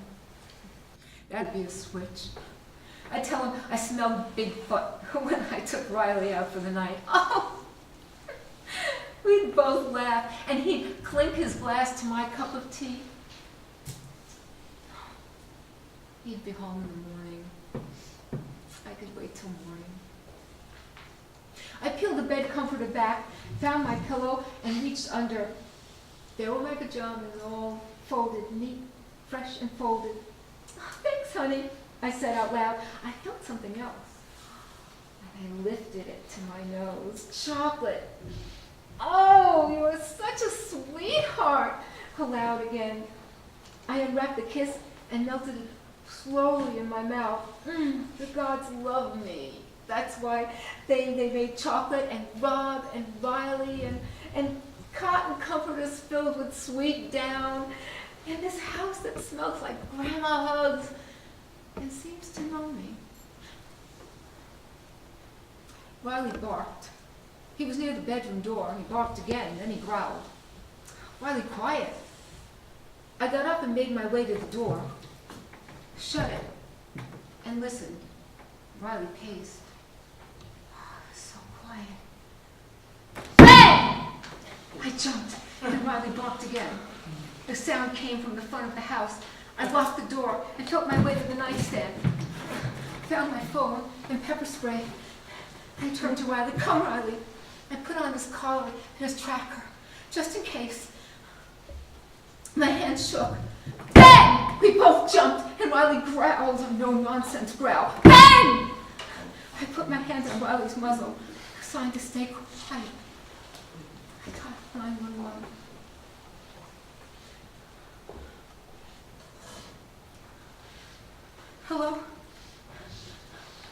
[SPEAKER 5] That'd be a switch. I'd tell him I smelled Bigfoot when I took Riley out for the night. Oh! We'd both laugh, and he'd clink his glass to my cup of tea. He'd be home in the morning. I could wait till morning. I peeled the bed comforter back, found my pillow, and reached under. There were my pajamas, all folded, neat, fresh and folded. Oh, thanks, honey, I said out loud. I felt something else. And I lifted it to my nose. Chocolate. Oh, you are such a sweetheart. Aloud again. I unwrapped the kiss and melted it slowly in my mouth. The gods love me. That's why they made chocolate and Rob and Riley and cotton comforters filled with sweet down and this house that smells like grandma hugs and seems to know me. Riley barked. He was near the bedroom door. He barked again, then he growled. Riley, quiet. I got up and made my way to the door, shut it, and listened. Riley paced. Oh, it was so quiet. Hey! I jumped, and Riley barked again. The sound came from the front of the house. I locked the door and felt my way to the nightstand. Found my phone and pepper spray. I turned to Riley. Come, Riley. I put on his collar and his tracker, just in case. My hands shook. Bang! We both jumped, and Riley growled a no-nonsense growl. Bang! I put my hands on Riley's muzzle, a sign to stay quiet. I dialed 911. Hello?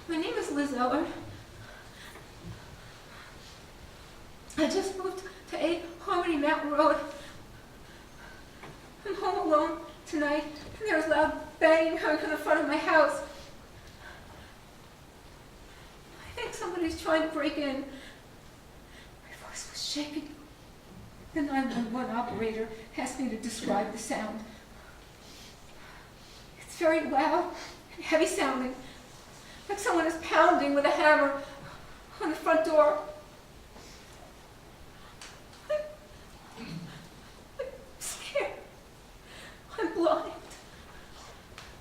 [SPEAKER 5] My name is Liz Eller. just moved to 8 Harmony Mountain Road. I'm home alone tonight, and there was loud banging coming from the front of my house. I think somebody's trying to break in. My voice was shaking. The 911 operator asked me to describe the sound. It's very loud and heavy sounding, like someone is pounding with a hammer on the front door. I'm scared. I'm blind.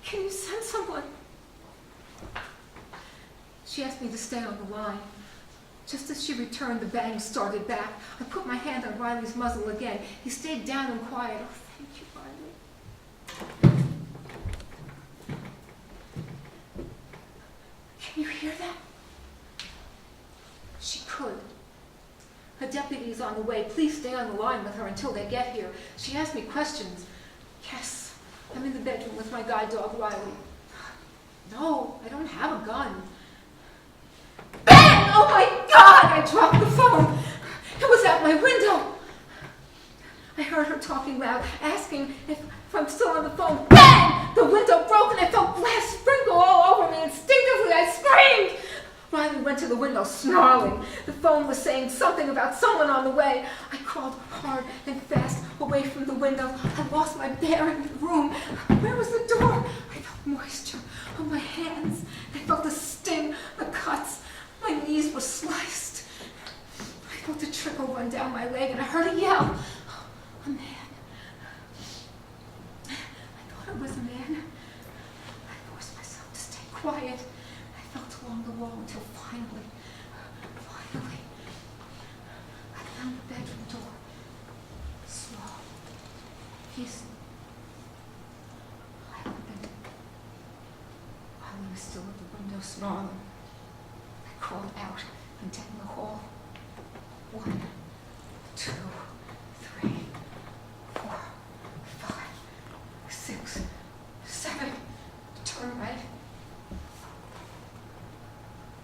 [SPEAKER 5] Can you send someone? She asked me to stay on the line. Just as she returned, the bang started back. I put my hand on Riley's muzzle again. He stayed down and quiet. Oh, thank you, Riley. Can you hear that? She could. A deputy's on the way. Please stay on the line with her until they get here. She asked me questions. Yes, I'm in the bedroom with my guide dog, Riley. No, I don't have a gun. Bang! Oh my God! I dropped the phone. It was out my window. I heard her talking loud, asking if I'm still on the phone. Bang! The window broke and I felt glass sprinkle all over me. Instinctively, I screamed. Riley went to the window, snarling. The phone was saying something about someone on the way. I crawled hard and fast away from the window. I lost my bearings in the room. Where was the door? I felt moisture on my hands. I felt the sting, the cuts. My knees were sliced. I felt a trickle run down my leg and I heard a yell. A man. I thought it was a man. I forced myself to stay quiet. I felt along the wall until finally, I found the bedroom door. Slow, peaceful. I opened it. While he was still at the window snarling, I crawled out and down the hall. 1, 2, 3, 4, 5, 6, 7. Turn right.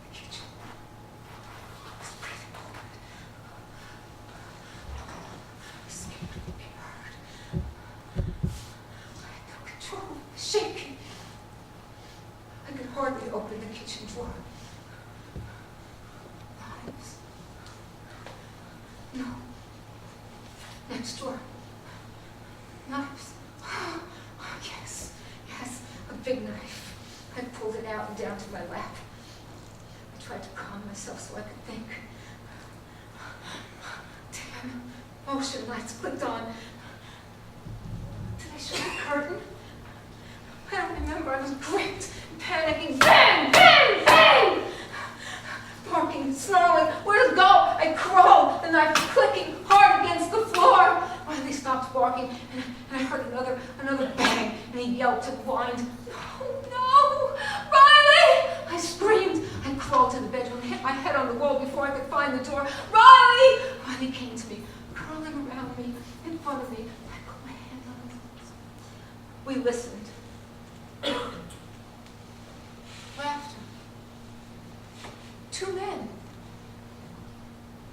[SPEAKER 5] The kitchen. I was breathing hard. Scared to be heard. I had no control. Shaking. I could hardly open the kitchen drawer. Knives. No. Next door. Knives. Yes, yes, a big knife. I pulled it out and down to my lap. I tried to calm myself so I could think. Damn, motion lights clicked on. Did I shut the curtain? I don't remember. I was gripped, panicking. Bang, bang, bang! Barking, snarling. Where to go? I crawled, the knife clicking hard against the floor. Riley stopped barking, and I heard another bang, and he yelped to the blind. No! Riley! I screamed. I crawled to the bedroom, hit my head on the wall before I could find the door. Riley! Riley came to me, curling around me, in front of me. I put my hand on his lips. We listened. Laughter. 2 men.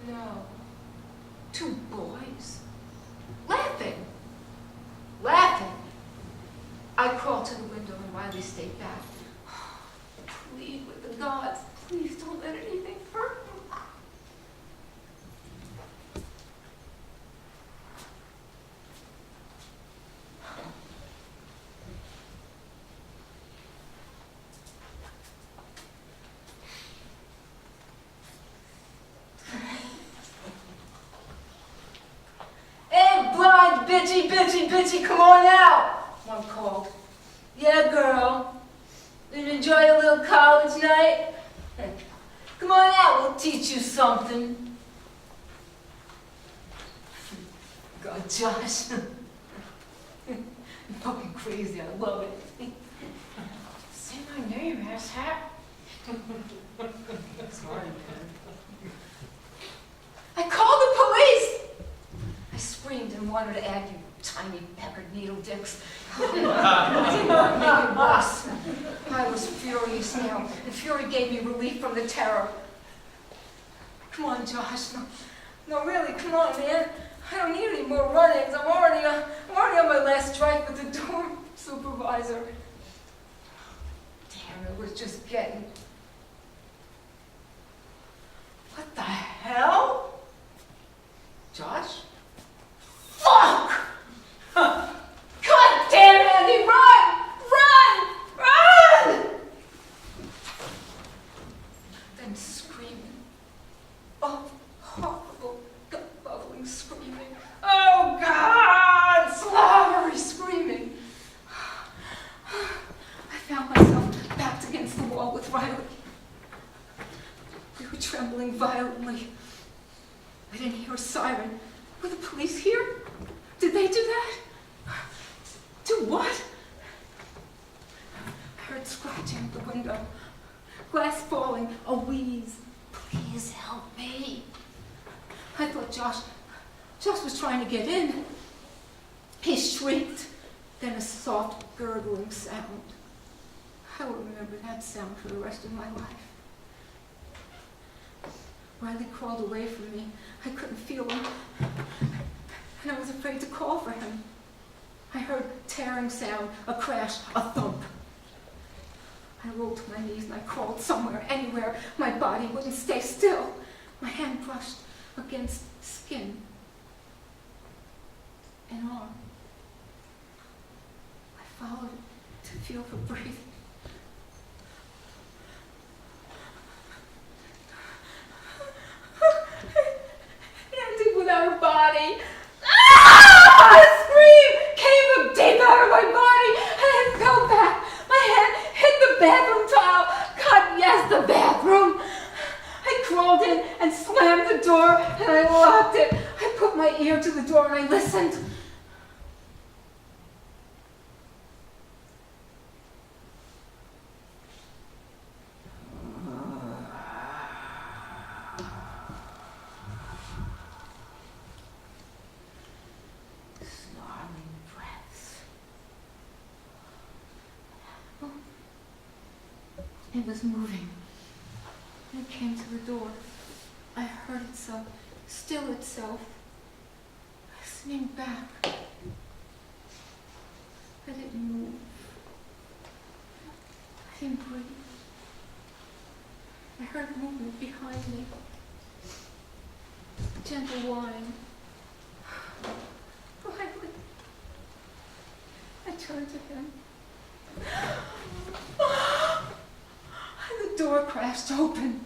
[SPEAKER 5] No. 2 boys. Laughing. Laughing. I crawled to the window and Riley stayed back. Plead with the gods. Please don't let anything hurt me. Bitchy, come on out, one called. Yeah, girl. Did you enjoy your little college night? Come on out, we'll teach you something. God, Josh. You're fucking crazy, I love it. Say my name, asshat. Sorry, man. I called the police! I screamed and wanted to add you tiny peppered needle dicks. It didn't make it worse. I was furious now, and fury gave me relief from the terror. Come on, Josh. No, really, come on, man. I don't need any more run-ins. I'm already on my last strike with the dorm supervisor. Damn, it was just getting... What the hell? Josh? Fuck! God damn it, Andy, run! Run! Run! Then screaming. Oh, horrible, gut-bubbling screaming. Oh, God! Slobbery screaming. I found myself backed against the wall with Riley. We were trembling violently. I didn't hear a siren. Were the police here? Did they do that? Do what? I heard scratching at the window. Glass falling, a wheeze. Please help me. I thought Josh was trying to get in. He shrieked, then a soft gurgling sound. I will remember that sound for the rest of my life. Riley crawled away from me. I couldn't feel him, and I was afraid to call for him. I heard tearing sound, a crash, a thump. I rolled to my knees and I crawled somewhere, anywhere. My body wouldn't stay still. My hand brushed against skin, an arm. I followed it to feel for breathing. Ended without a body. Ah! A scream came from deep out of my body, and I fell back. My head hit the bathroom tile. God, yes, the bathroom. I crawled in and slammed the door, and I locked it. I put my ear to the door and I listened. It was moving. It came to the door. I heard itself, still itself, listening back. I didn't move. I didn't breathe. I heard movement behind me. Gentle whine. Riley. I turned to him. And the door crashed open.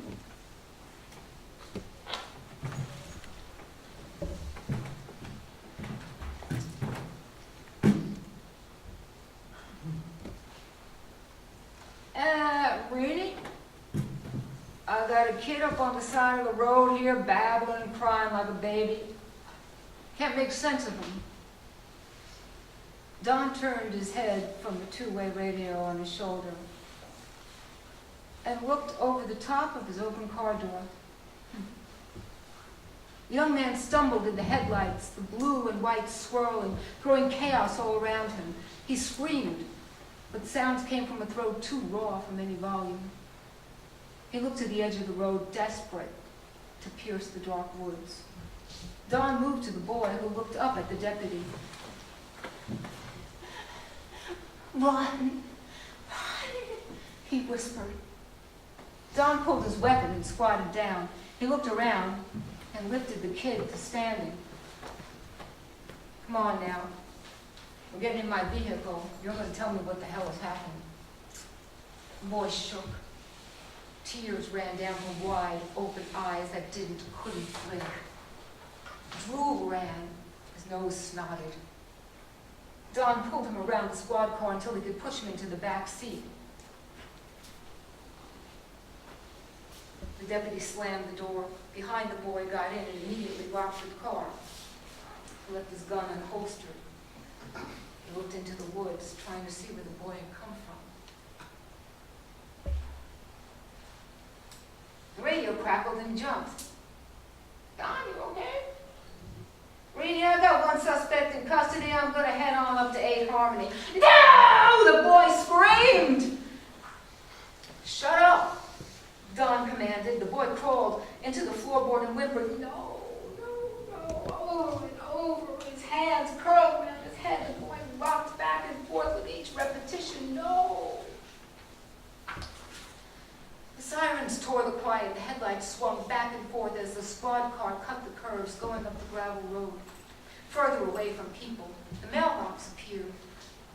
[SPEAKER 5] Really? I got a kid up on the side of the road here, babbling and crying like a baby. Can't make sense of him. Don turned his head from the two-way radio on his shoulder and looked over the top of his open car door. The young man stumbled in the headlights, the blue and white swirling, throwing chaos all around him. He screamed, but the sounds came from a throat too raw from any volume. He looked to the edge of the road, desperate to pierce the dark woods. Don moved to the boy, who looked up at the deputy. Run! He whispered. Don pulled his weapon and squatted down. He looked around and lifted the kid to standing. Come on now. We're getting in my vehicle. You're going to tell me what the hell has happened. The boy shook. Tears ran down from wide, open eyes that couldn't blink. Drool ran. His nose snotted. Don pulled him around the squad car until he could push him into the back seat. The deputy slammed the door. Behind the boy, got in and immediately locked the car. He left his gun unholstered. He looked into the woods, trying to see where the boy had come from. The radio crackled and jumped. Don, you okay? Reedy, I got one suspect in custody. I'm going to head on up to 8 Harmony. No! The boy screamed! Shut up, Don commanded. The boy crawled into the floorboard and whimpered, no, no. headlights swung back and forth as the squad car cut the curves going up the gravel road. Further away from people, the mailbox appeared.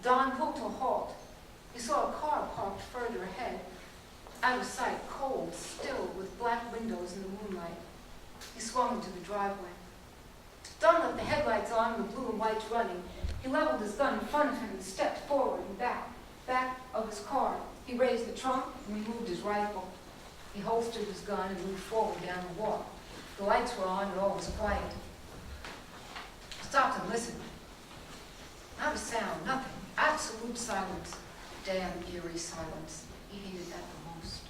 [SPEAKER 5] Don pulled to a halt. He saw a car parked further ahead, out of sight, cold, still, with black windows in the moonlight. He swung into the driveway. Don left the headlights on and the blue and whites running. He leveled his gun in front of him and stepped forward and back of his car. He raised the trunk and removed his rifle. He holstered his gun and moved forward down the walk. The lights were on and all was quiet. He stopped and listened. Not a sound, nothing. Absolute silence. Damn eerie silence. He hated that the most.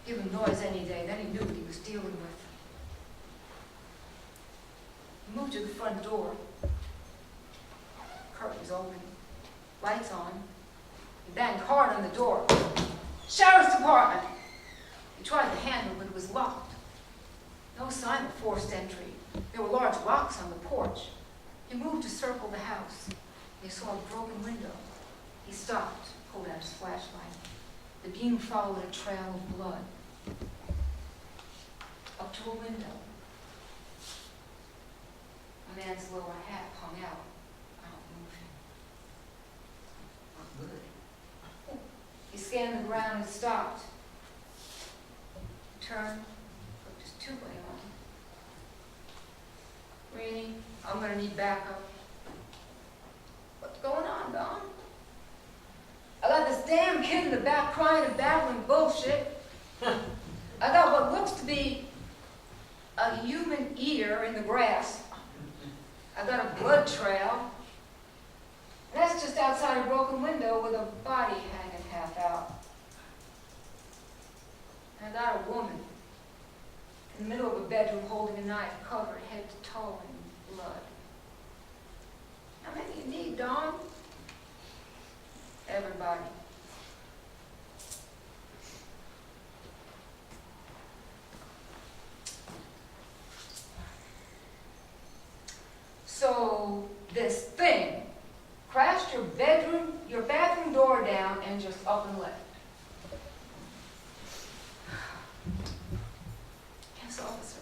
[SPEAKER 5] Give him noise any day, then he knew what he was dealing with. He moved to the front door. Curtains open. Lights on. He banged hard on the door. Sheriff's Department! He tried the handle, but it was locked. No sign of forced entry. There were large rocks on the porch. He moved to circle the house. He saw a broken window. He stopped, pulled out his flashlight. The beam followed a trail of blood. Up to a window. A man's lower hat hung out. I don't move him. Not good. He scanned the ground and stopped. Turned, put his two-way on. Greenie, I'm gonna need backup. What's going on, Don? I got this damn kid in the back crying and babbling bullshit. I got what looks to be a human ear in the grass. I got a blood trail. And that's just outside a broken window with a body hanging half out. And I got a woman in the middle of a bedroom holding a knife covered head to toe in blood. How many you need, Don? Everybody. So this thing crashed your bathroom door down and just up and left. Yes, officer.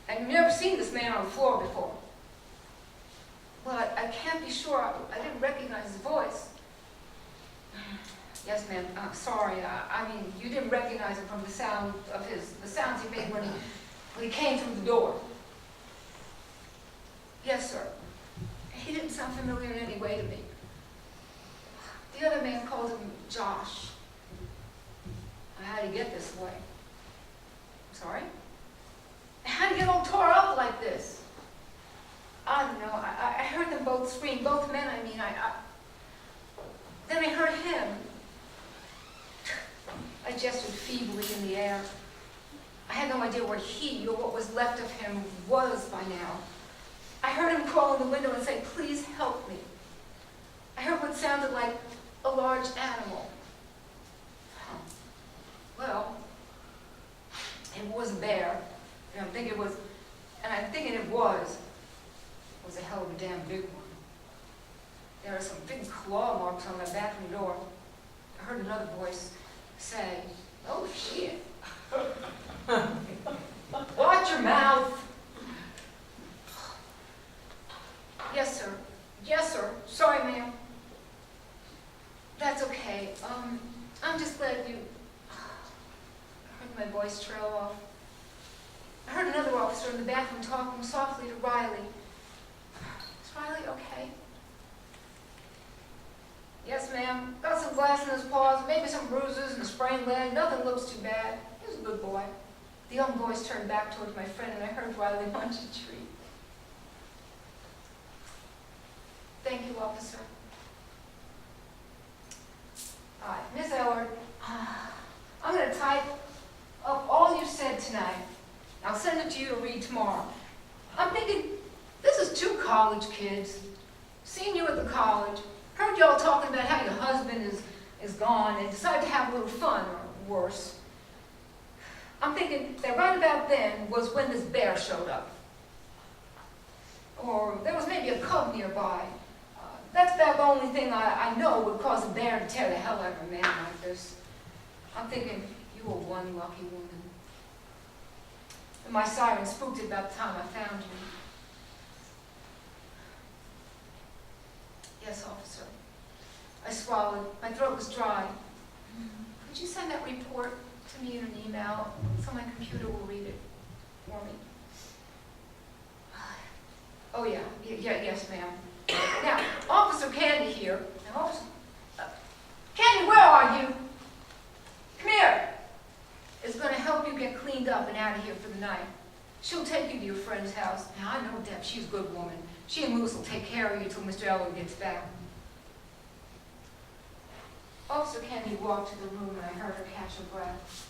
[SPEAKER 5] And you've never seen this man on the floor before. Well, I can't be sure. I didn't recognize his voice. Yes, ma'am. I'm sorry. I mean, you didn't recognize him from the sound of the sounds he made when he came through the door. Yes, sir. He didn't sound familiar in any way to me. The other man called him Josh. How'd he get this way? I'm sorry? How'd he get all tore up like this? I don't know. I heard them both scream, both men, I mean. Then I heard him. I gestured feebly in the air. I had no idea where he, or what was left of him, was by now. I heard him crawl in the window and say, "Please help me." I heard what sounded like a large animal. Well, it was a bear. And I'm thinking it was a hell of a damn big one. There are some big claw marks on my bathroom door. I heard another voice say, "Oh, shit." Watch your mouth. Yes, sir. Yes, sir. Sorry, ma'am. That's okay. I'm just glad you heard my voice trail off. I heard another officer in the bathroom talking softly to Riley. Is Riley okay? Yes, ma'am. Got some glass in his paws, maybe some bruises and a sprained leg. Nothing looks too bad. He was a good boy. The young voice turned back towards my friend, and I heard Riley munch a treat. Thank you, officer. All right, Miss Ellard, I'm going to type up all you said tonight. I'll send it to you to read tomorrow. I'm thinking, this is two college kids. Seen you at the college. Heard y'all talking about how your husband is gone and decided to have a little fun, or worse. I'm thinking that right about then was when this bear showed up. Or there was maybe a cub nearby. That's about the only thing I know would cause a bear to tear the hell out of a man like this. I'm thinking You were one lucky woman. And my siren spooked it about the time I found you. Yes, officer. I swallowed. My throat was dry. Could you send that report to me in an email so my computer will read it for me? Oh, yeah. Yes, ma'am. Now, Officer Candy here. Now, Officer... Candy, where are you? Come here. Is going to help you get cleaned up and out of here for the night. She'll take you to your friend's house. Now, I know Deb. She's a good woman. She and Moose will take care of you till Mr. Elwood gets back. Officer Candy walked to the room and I heard her catch her breath.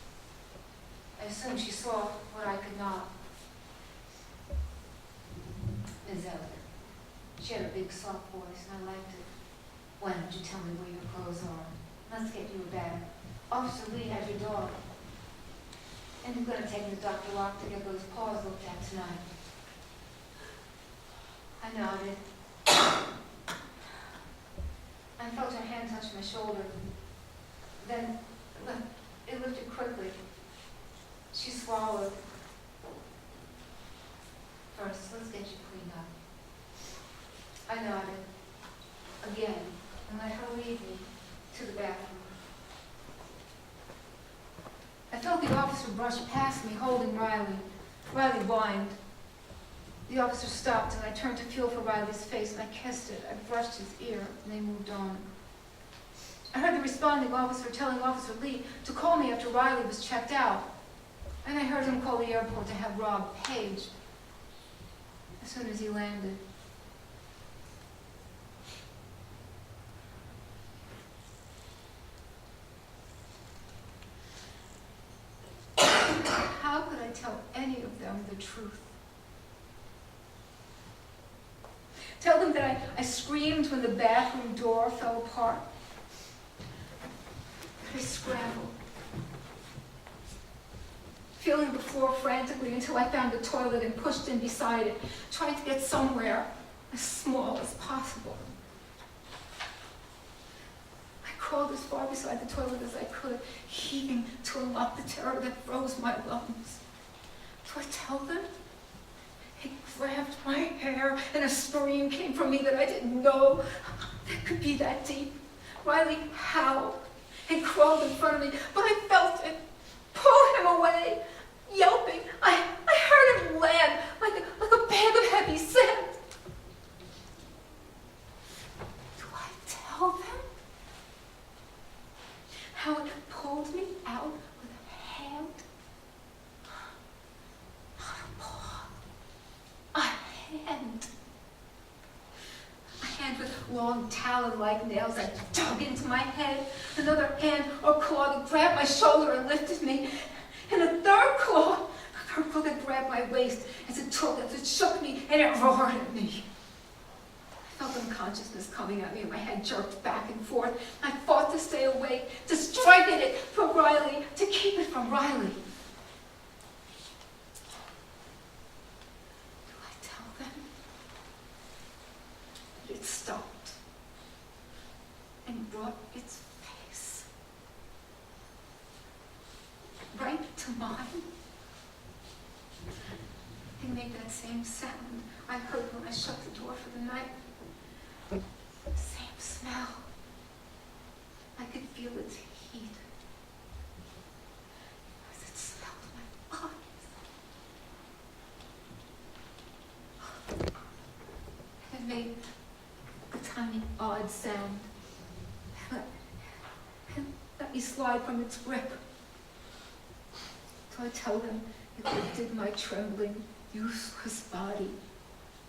[SPEAKER 5] I assumed she saw what I could not. Ms. Elliott. She had a big soft voice and I liked it. Why don't you tell me where your clothes are? Let's get you a bag. Officer Lee has your dog. And you're going to take him to Dr. Locke to get those paws looked at tonight. I nodded. I felt her hand touch my shoulder. Then it lifted quickly. She swallowed. First, let's get you cleaned up. I nodded. Again, and let her lead me to the bathroom. I felt the officer brush past me, holding Riley. Riley whined. The officer stopped, and I turned to feel for Riley's face, and I kissed it. I brushed his ear, and they moved on. I heard the responding officer telling Officer Lee to call me after Riley was checked out, and I heard him call the airport to have Rob paged as soon as he landed. How could I tell any of them the truth? Tell them that I screamed when the bathroom door fell apart. I scrambled, feeling the floor frantically until I found the toilet and pushed in beside it, trying to get somewhere as small as possible. I crawled as far beside the toilet as I could, heaving to unlock the terror that froze my lungs. Do I tell them? He grabbed my hair, and a scream came from me that I didn't know that could be that deep. Riley howled and crawled in front of me, but I felt it pull him away, yelping. I heard him land like a bag of heavy sand. Do I tell them how it pulled me out with a hand? Not a paw. A hand. A hand with long talon-like nails that dug into my head. Another hand or claw that grabbed my shoulder and lifted me. And a third claw that grabbed my waist as it shook me and it roared at me. I felt unconsciousness coming at me and my head jerked back and forth. I fought to stay awake, to strike at it for Riley, to keep it from Riley. It stopped and brought its face right to mine. It made that same sound I heard when I shut the door for the night. The same smell. I could feel its heat as it smelled my eyes. It made a tiny, odd sound. And let me slide from its grip. So I tell them it lifted my trembling, useless body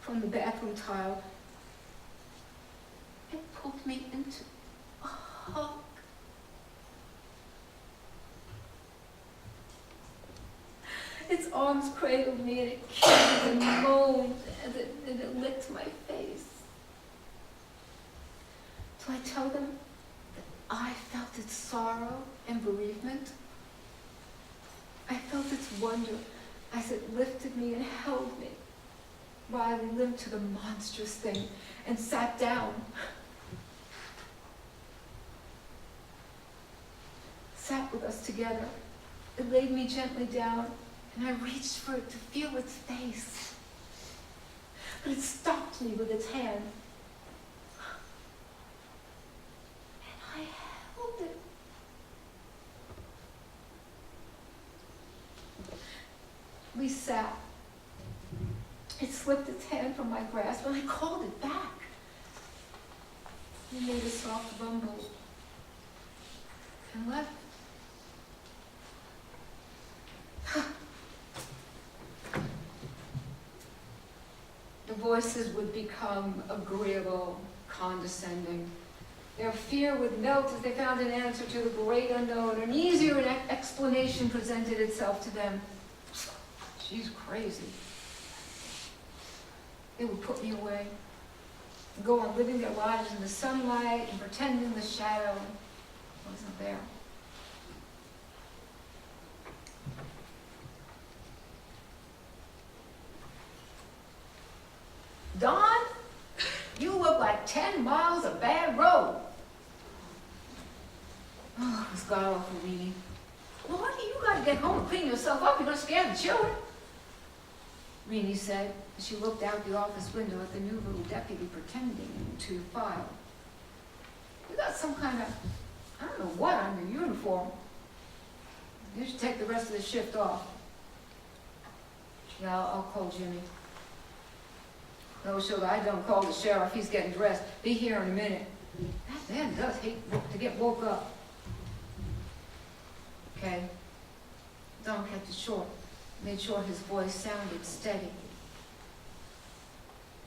[SPEAKER 5] from the bathroom tile. It pulled me into a hug. Its arms cradled me and it kissed and moaned and it licked my face. So I tell them that I felt its sorrow and bereavement. I felt its wonder as it lifted me and held me. Riley limped to the monstrous thing and sat down. Sat with us together It laid me gently down, and I reached for it to feel its face. But it stopped me with its hand. And I held it. We sat. It slipped its hand from my grasp, and I called it back. It made a soft rumble and left. The voices would become agreeable, condescending. Their fear would melt as they found an answer to the great unknown. An easier explanation presented itself to them. She's crazy. They would put me away, go on living their lives in the sunlight and pretending the shadow wasn't there. Dawn, you look like 10 miles of bad road. Oh, it was god-awful, Weenie. Lordy, you gotta get home and clean yourself up. You're gonna scare the children. Renee said as she looked out the office window at the new little deputy pretending to file. You got some kind of, I don't know what on your uniform. You should take the rest of the shift off. Yeah, I'll call Jimmy. No, sugar, I don't call the sheriff. He's getting dressed. Be here in a minute. That man does hate to get woke up. Okay. Don kept it short. Made sure his voice sounded steady.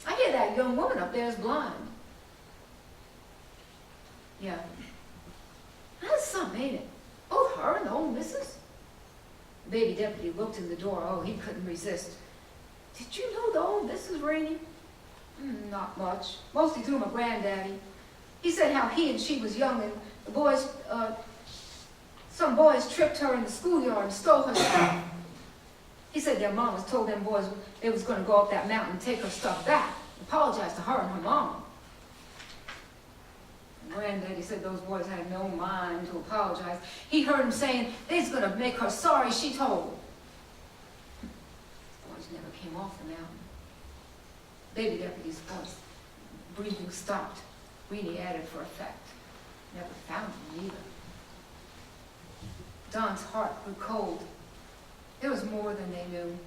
[SPEAKER 5] I hear that young woman up there is blind. Yeah. That's something, ain't it? Both her and the old missus? The baby deputy looked in the door. Oh, he couldn't resist. Did you know the old Mrs. Rainey? Not much. Mostly through my granddaddy. He said how he and she was young and the boys, some boys tripped her in the schoolyard and stole her stuff. He said their mamas told them boys they was going to go up that mountain and take her stuff back. Apologize to her and her mom. Granddaddy said those boys had no mind to apologize. He heard him saying they's going to make her sorry she told. The boys never came off the mountain. Baby deputy's voice, breathing stopped. Weenie added for effect. Never found him either. Don's heart grew cold. There was more than they knew,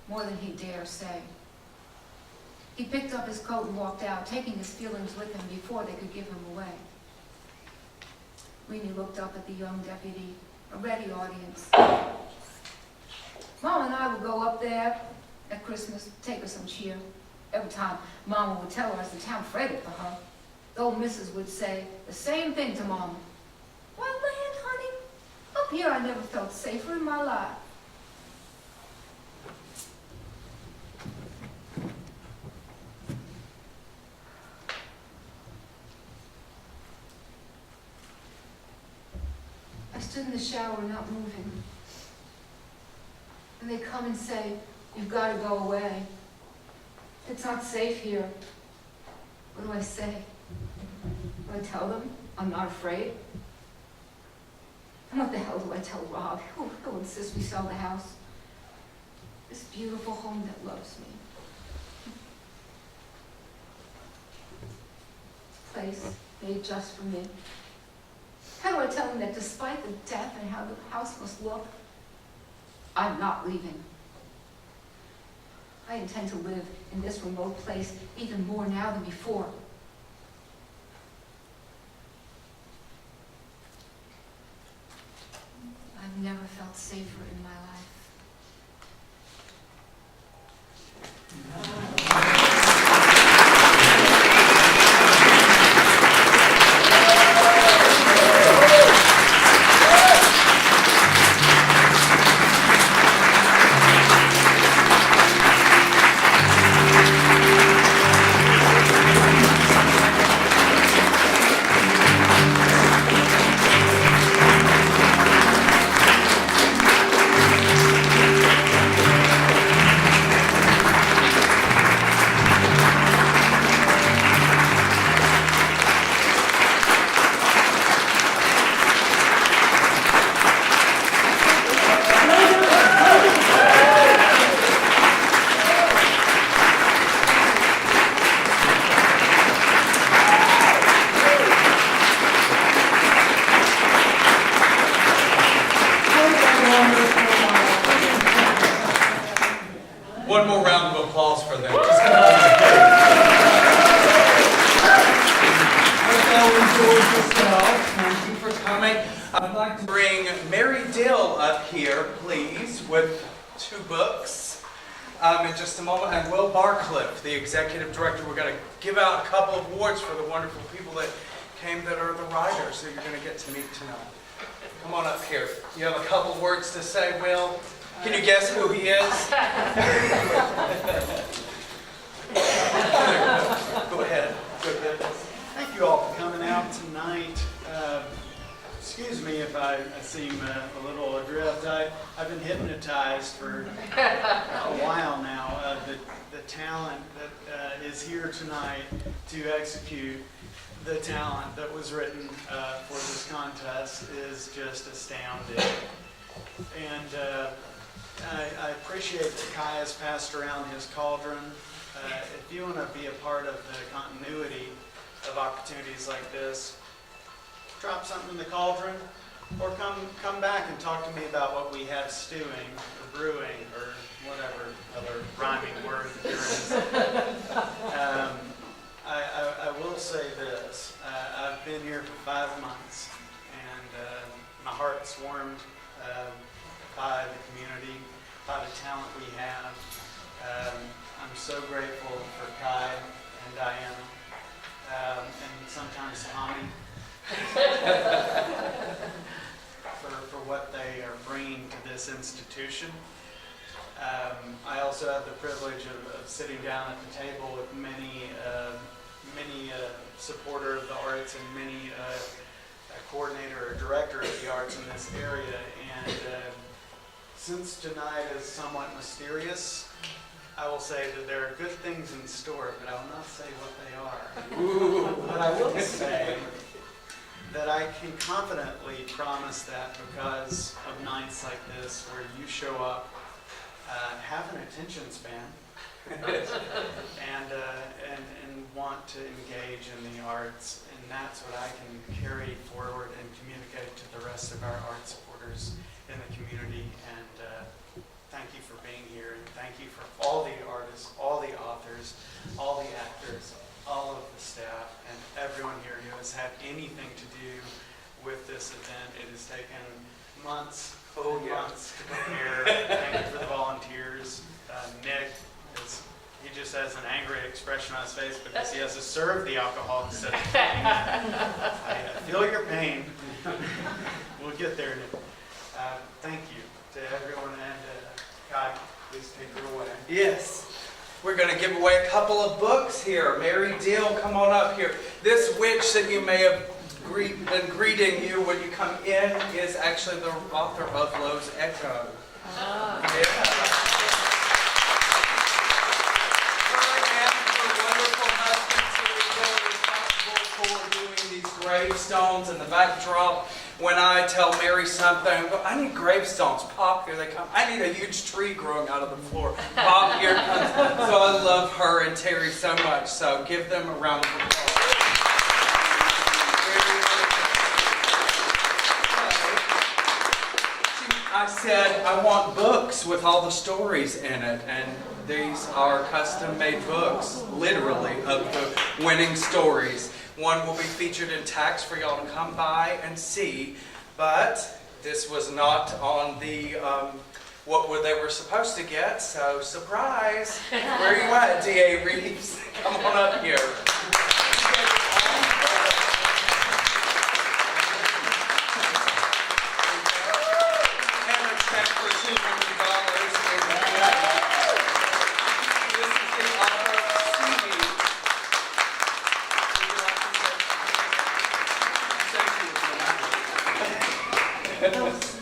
[SPEAKER 5] more than he dare say. He picked up his coat and walked out, taking his feelings with him before they could give him away. Weenie looked up at the young deputy, a ready audience. Mom and I would go up there at Christmas, take her some cheer. Every time Mama would tell us the town fretted for her, the old missus would say the same thing to Mama. Why, land, honey, up here I never felt safer in my life. I stood in the shower not moving. And they come and say, you've got to go away. It's not safe here. What do I say? Do I tell them I'm not afraid? And what the hell do I tell Rob? He'll insist we sell the house. This beautiful home that loves me. Place made just for me. How do I tell him that despite the death and how the house must look, I'm not leaving? I intend to live in this remote place even more now than before. I've never felt safer in my life.
[SPEAKER 1] coming. I'd like to bring Mary Dill up here, please, with 2 books in just a moment. And Will Barcliffe, the executive director. We're going to give out a couple of awards for the wonderful people that came that are the writers that you're going to get to meet tonight. Come on up here. You have a couple of words to say, Will? Can you guess who he is? Go ahead.
[SPEAKER 6] Thank you all for coming out tonight. Excuse me if I seem a little adrift. I've been hypnotized for a while now. The talent that is here tonight to execute the talent that was written for this contest is just astounding. And I appreciate that Kai has passed around his cauldron. If you want to be a part of the continuity of opportunities like this, drop something in the cauldron, or come back and talk to me about what we have stewing or brewing or whatever other rhyming word there is. I will say this. I've been here for 5 months, and my heart's warmed by the community, by the talent we have. I'm so grateful for Kai and Diana, and sometimes Tommy, for what they are bringing to this institution. I also have the privilege of sitting down at the table with many supporter of the arts and many a coordinator or director of the arts in this area. And since tonight is somewhat mysterious, I will say that there are good things in store, but I will not say what they are. But I will say that I can confidently promise that because of nights like this where you show up, have an attention span, and want to engage in the arts, and that's what I can carry forward and communicate to the rest of our art supporters in the community. And thank you for being here, and thank you for all the artists, all the authors, all the actors, all of the staff, and everyone here who has had anything to do with this event. It has taken months months to prepare. Thank you for the volunteers. Nick, he just has an angry expression on his face because he has to serve the alcohol instead of drinking. I feel your pain. We'll get there, Nick. Thank you to everyone, and Kai, please take her away.
[SPEAKER 1] Yes. We're going to give away a couple of books here. Mary Dill, come on up here. This witch that you may have been greeting you when you come in is actually the author of Lowe's Echo.
[SPEAKER 5] Ah.
[SPEAKER 1] Yeah. Her and her wonderful husband, responsible for doing these gravestones and the backdrop. When I tell Mary something, I go, I need gravestones. Pop, here they come. I need a huge tree growing out of the floor. Pop, here it comes. So I love her and Terry so much. So give them a round of applause. I said, I want books with all the stories in it, and these are custom-made books, literally, of the winning stories. One will be featured in tax for y'all to come by and see, but this was not on the, what they were supposed to get, so surprise. Where are you at, D.A. Reeves? Come on up here.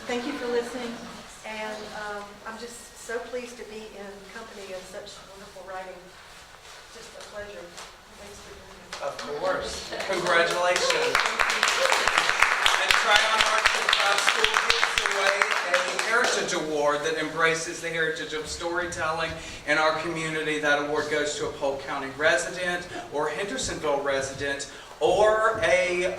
[SPEAKER 7] Thank you for listening, and I'm just so pleased to be in company of such wonderful writing. Just a pleasure. Thanks for doing it.
[SPEAKER 1] Of course. Congratulations. And Tryon Arts School gives away a Heritage Award that embraces the heritage of storytelling in our community. That award goes to a Polk County resident or Hendersonville resident or a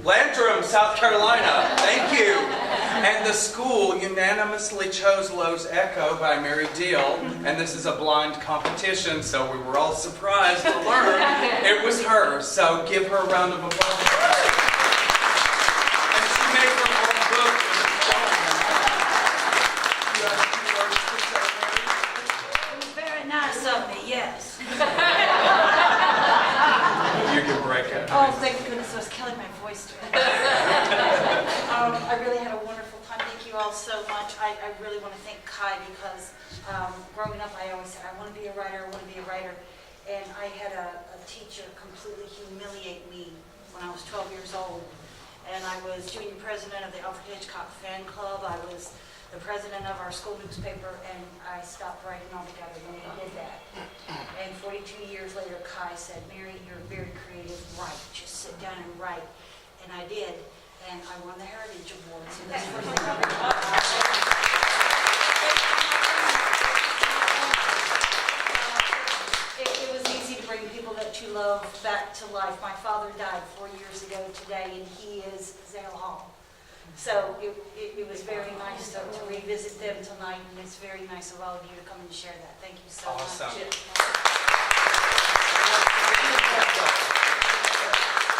[SPEAKER 1] Landrum, South Carolina. Thank you. And the school unanimously chose Lowe's Echo by Mary Dill, and this is a blind competition, so we were all surprised to learn it was her. So give her a round of applause.
[SPEAKER 8] voice to it. I really had a wonderful time. Thank you all so much. I really want to thank Kai because growing up I always said, I want to be a writer, I want to be a writer. And I had a teacher completely humiliate me when I was 12 years old. And I was junior president of the Alfred Hitchcock fan club. I was the president of our school newspaper, and I stopped writing altogether when I did that. And 42 years later, Kai said, Mary, you're very creative, write, just sit down and write. And I did, and I won the Heritage Award. So that's the first thing I've ever done. It was easy to bring people that you love back to life. My father died 4 years ago today, and he is Zale Hall. So it was very nice to revisit them tonight, and it's very nice of all of you to come and share that. Thank you so
[SPEAKER 1] Awesome.
[SPEAKER 8] much.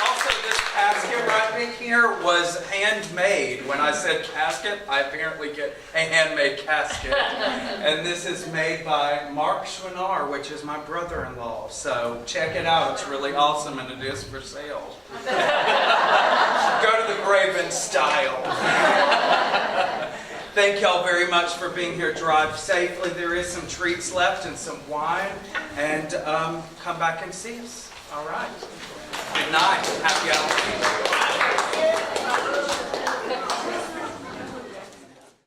[SPEAKER 1] Also, this casket right in here was handmade. When I said casket, I apparently get a handmade casket. And this is made by Mark Schwinar, which is my brother-in-law. So check it out. It's really awesome, and it is for sale. Go to the grave in style. Thank y'all very much for being here. Drive safely. There is some treats left and some wine. And come back and see us. All right. Good night. Happy Halloween.